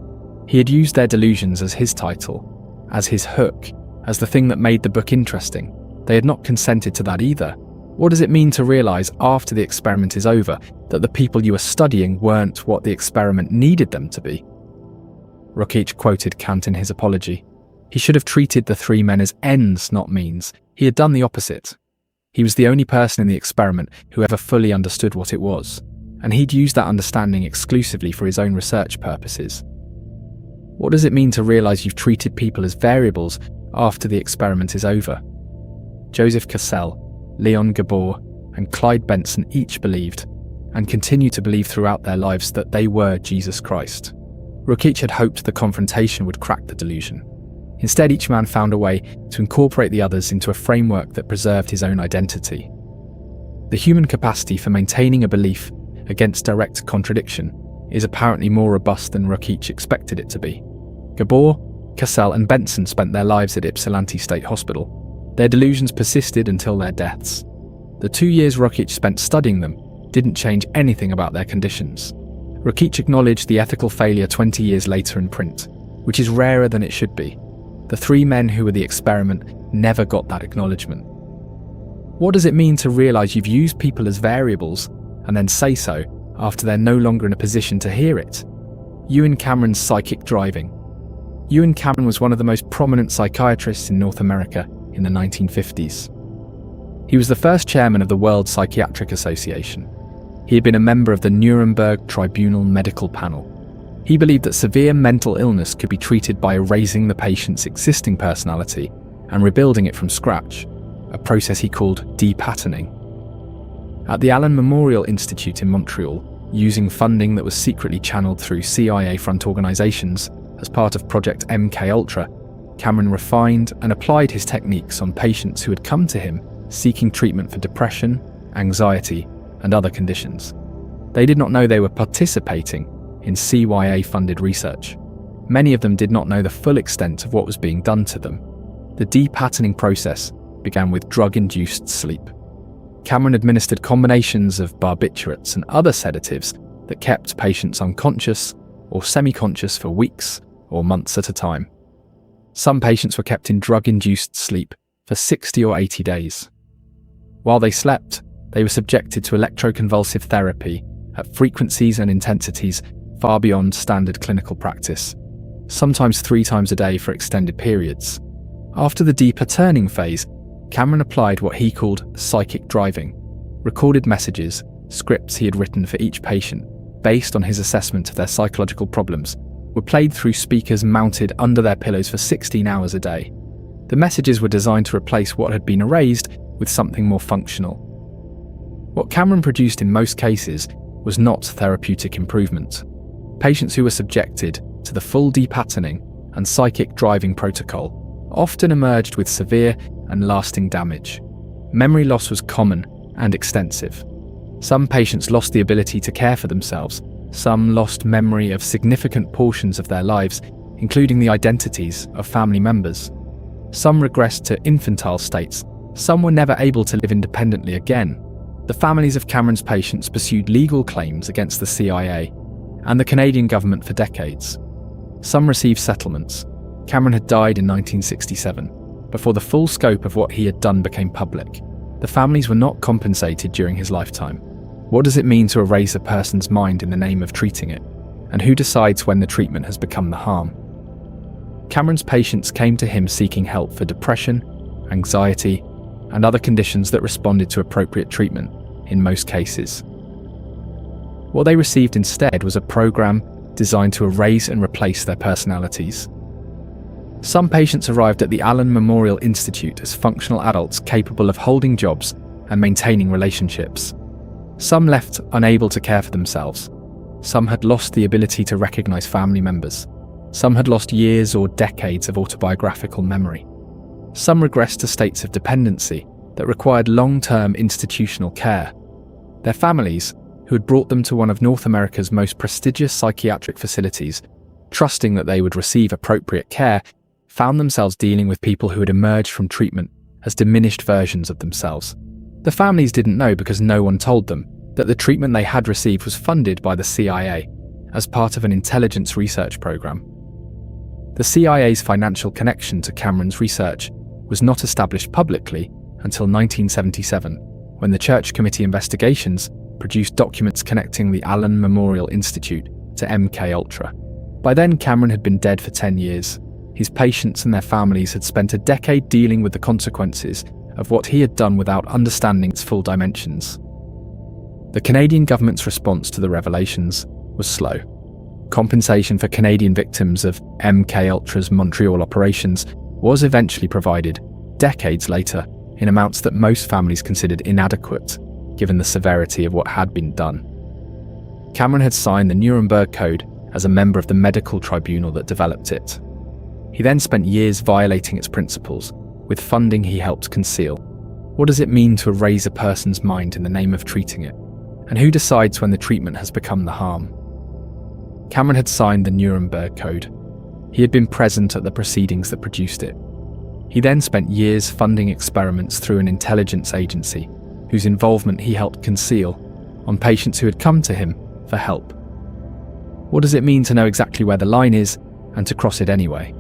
He had used their delusions as his title, as his hook, as the thing that made the book interesting. They had not consented to that either. What does it mean to realise after the experiment is over that the people you were studying weren't what the experiment needed them to be? Rokeach quoted Kant in his apology. He should have treated the three men as ends, not means. He had done the opposite. He was the only person in the experiment who ever fully understood what it was, and he'd used that understanding exclusively for his own research purposes. What does it mean to realise you've treated people as variables after the experiment is over? Joseph Cassell, Leon Gabor, and Clyde Benson each believed, and continue to believe throughout their lives, that they were Jesus Christ. Rokeach had hoped the confrontation would crack the delusion. Instead, each man found a way to incorporate the others into a framework that preserved his own identity. The human capacity for maintaining a belief against direct contradiction is apparently more robust than Rokeach expected it to be. Gabor, Cassell, and Benson spent their lives at Ypsilanti State Hospital. Their delusions persisted until their deaths. The 2 years Rokeach spent studying them didn't change anything about their conditions. Rokeach acknowledged the ethical failure 20 years later in print, which is rarer than it should be. The three men who were the experiment never got that acknowledgement. What does it mean to realise you've used people as variables and then say so after they're no longer in a position to hear it? Ewan Cameron's psychic driving. Ewan Cameron was one of the most prominent psychiatrists in North America in the 1950s. He was the first chairman of the World Psychiatric Association. He had been a member of the Nuremberg Tribunal medical panel. He believed that severe mental illness could be treated by erasing the patient's existing personality and rebuilding it from scratch, a process he called depatterning. At the Allen Memorial Institute in Montreal, using funding that was secretly channeled through CIA-front organizations as part of Project MKUltra, Cameron refined and applied his techniques on patients who had come to him seeking treatment for depression, anxiety, and other conditions. They did not know they were participating in CIA-funded research. Many of them did not know the full extent of what was being done to them. The depatterning process began with drug-induced sleep. Cameron administered combinations of barbiturates and other sedatives that kept patients unconscious or semi-conscious for weeks or months at a time. Some patients were kept in drug-induced sleep for 60 or 80 days. While they slept, they were subjected to electroconvulsive therapy at frequencies and intensities far beyond standard clinical practice, sometimes 3 times a day for extended periods. After the depatterning phase, Cameron applied what he called psychic driving, recorded messages, scripts he had written for each patient, based on his assessment of their psychological problems, were played through speakers mounted under their pillows for 16 hours a day. The messages were designed to replace what had been erased with something more functional. What Cameron produced in most cases was not therapeutic improvement. Patients who were subjected to the full depatterning and psychic driving protocol often emerged with severe and lasting damage. Memory loss was common and extensive. Some patients lost the ability to care for themselves. Some lost memory of significant portions of their lives, including the identities of family members. Some regressed to infantile states. Some were never able to live independently again. The families of Cameron's patients pursued legal claims against the CIA and the Canadian government for decades. Some received settlements. Cameron had died in 1967, before the full scope of what he had done became public. The families were not compensated during his lifetime. What does it mean to erase a person's mind in the name of treating it? And who decides when the treatment has become the harm? Cameron's patients came to him seeking help for depression, anxiety, and other conditions that responded to appropriate treatment in most cases. What they received instead was a program designed to erase and replace their personalities. Some patients arrived at the Allen Memorial Institute as functional adults capable of holding jobs and maintaining relationships. Some left unable to care for themselves. Some had lost the ability to recognize family members. Some had lost years or decades of autobiographical memory. Some regressed to states of dependency that required long-term institutional care. Their families, who had brought them to one of North America's most prestigious psychiatric facilities, trusting that they would receive appropriate care, found themselves dealing with people who had emerged from treatment as diminished versions of themselves. The families didn't know because no one told them that the treatment they had received was funded by the CIA as part of an intelligence research program. The CIA's financial connection to Cameron's research was not established publicly until 1977, when the Church Committee investigations produced documents connecting the Allen Memorial Institute to MKUltra. By then, Cameron had been dead for 10 years. His patients and their families had spent a decade dealing with the consequences of what he had done without understanding its full dimensions. The Canadian government's response to the revelations was slow. Compensation for Canadian victims of MKUltra's Montreal operations was eventually provided, decades later, in amounts that most families considered inadequate, given the severity of what had been done. Cameron had signed the Nuremberg Code as a member of the medical tribunal that developed it. He then spent years violating its principles, with funding he helped conceal. What does it mean to erase a person's mind in the name of treating it? And who decides when the treatment has become the harm? Cameron had signed the Nuremberg Code. He had been present at the proceedings that produced it. He then spent years funding experiments through an intelligence agency, whose involvement he helped conceal, on patients who had come to him for help. What does it mean to know exactly where the line is and to cross it anyway?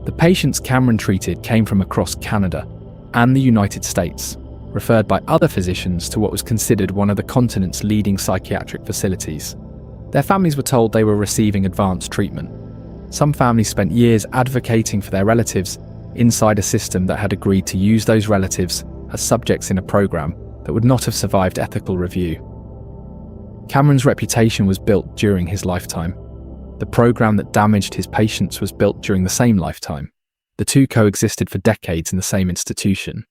The patients Cameron treated came from across Canada and the United States, referred by other physicians to what was considered one of the continent's leading psychiatric facilities. Their families were told they were receiving advanced treatment. Some families spent years advocating for their relatives inside a system that had agreed to use those relatives as subjects in a program that would not have survived ethical review. Cameron's reputation was built during his lifetime. The program that damaged his patients was built during the same lifetime. The two coexisted for decades in the same institution.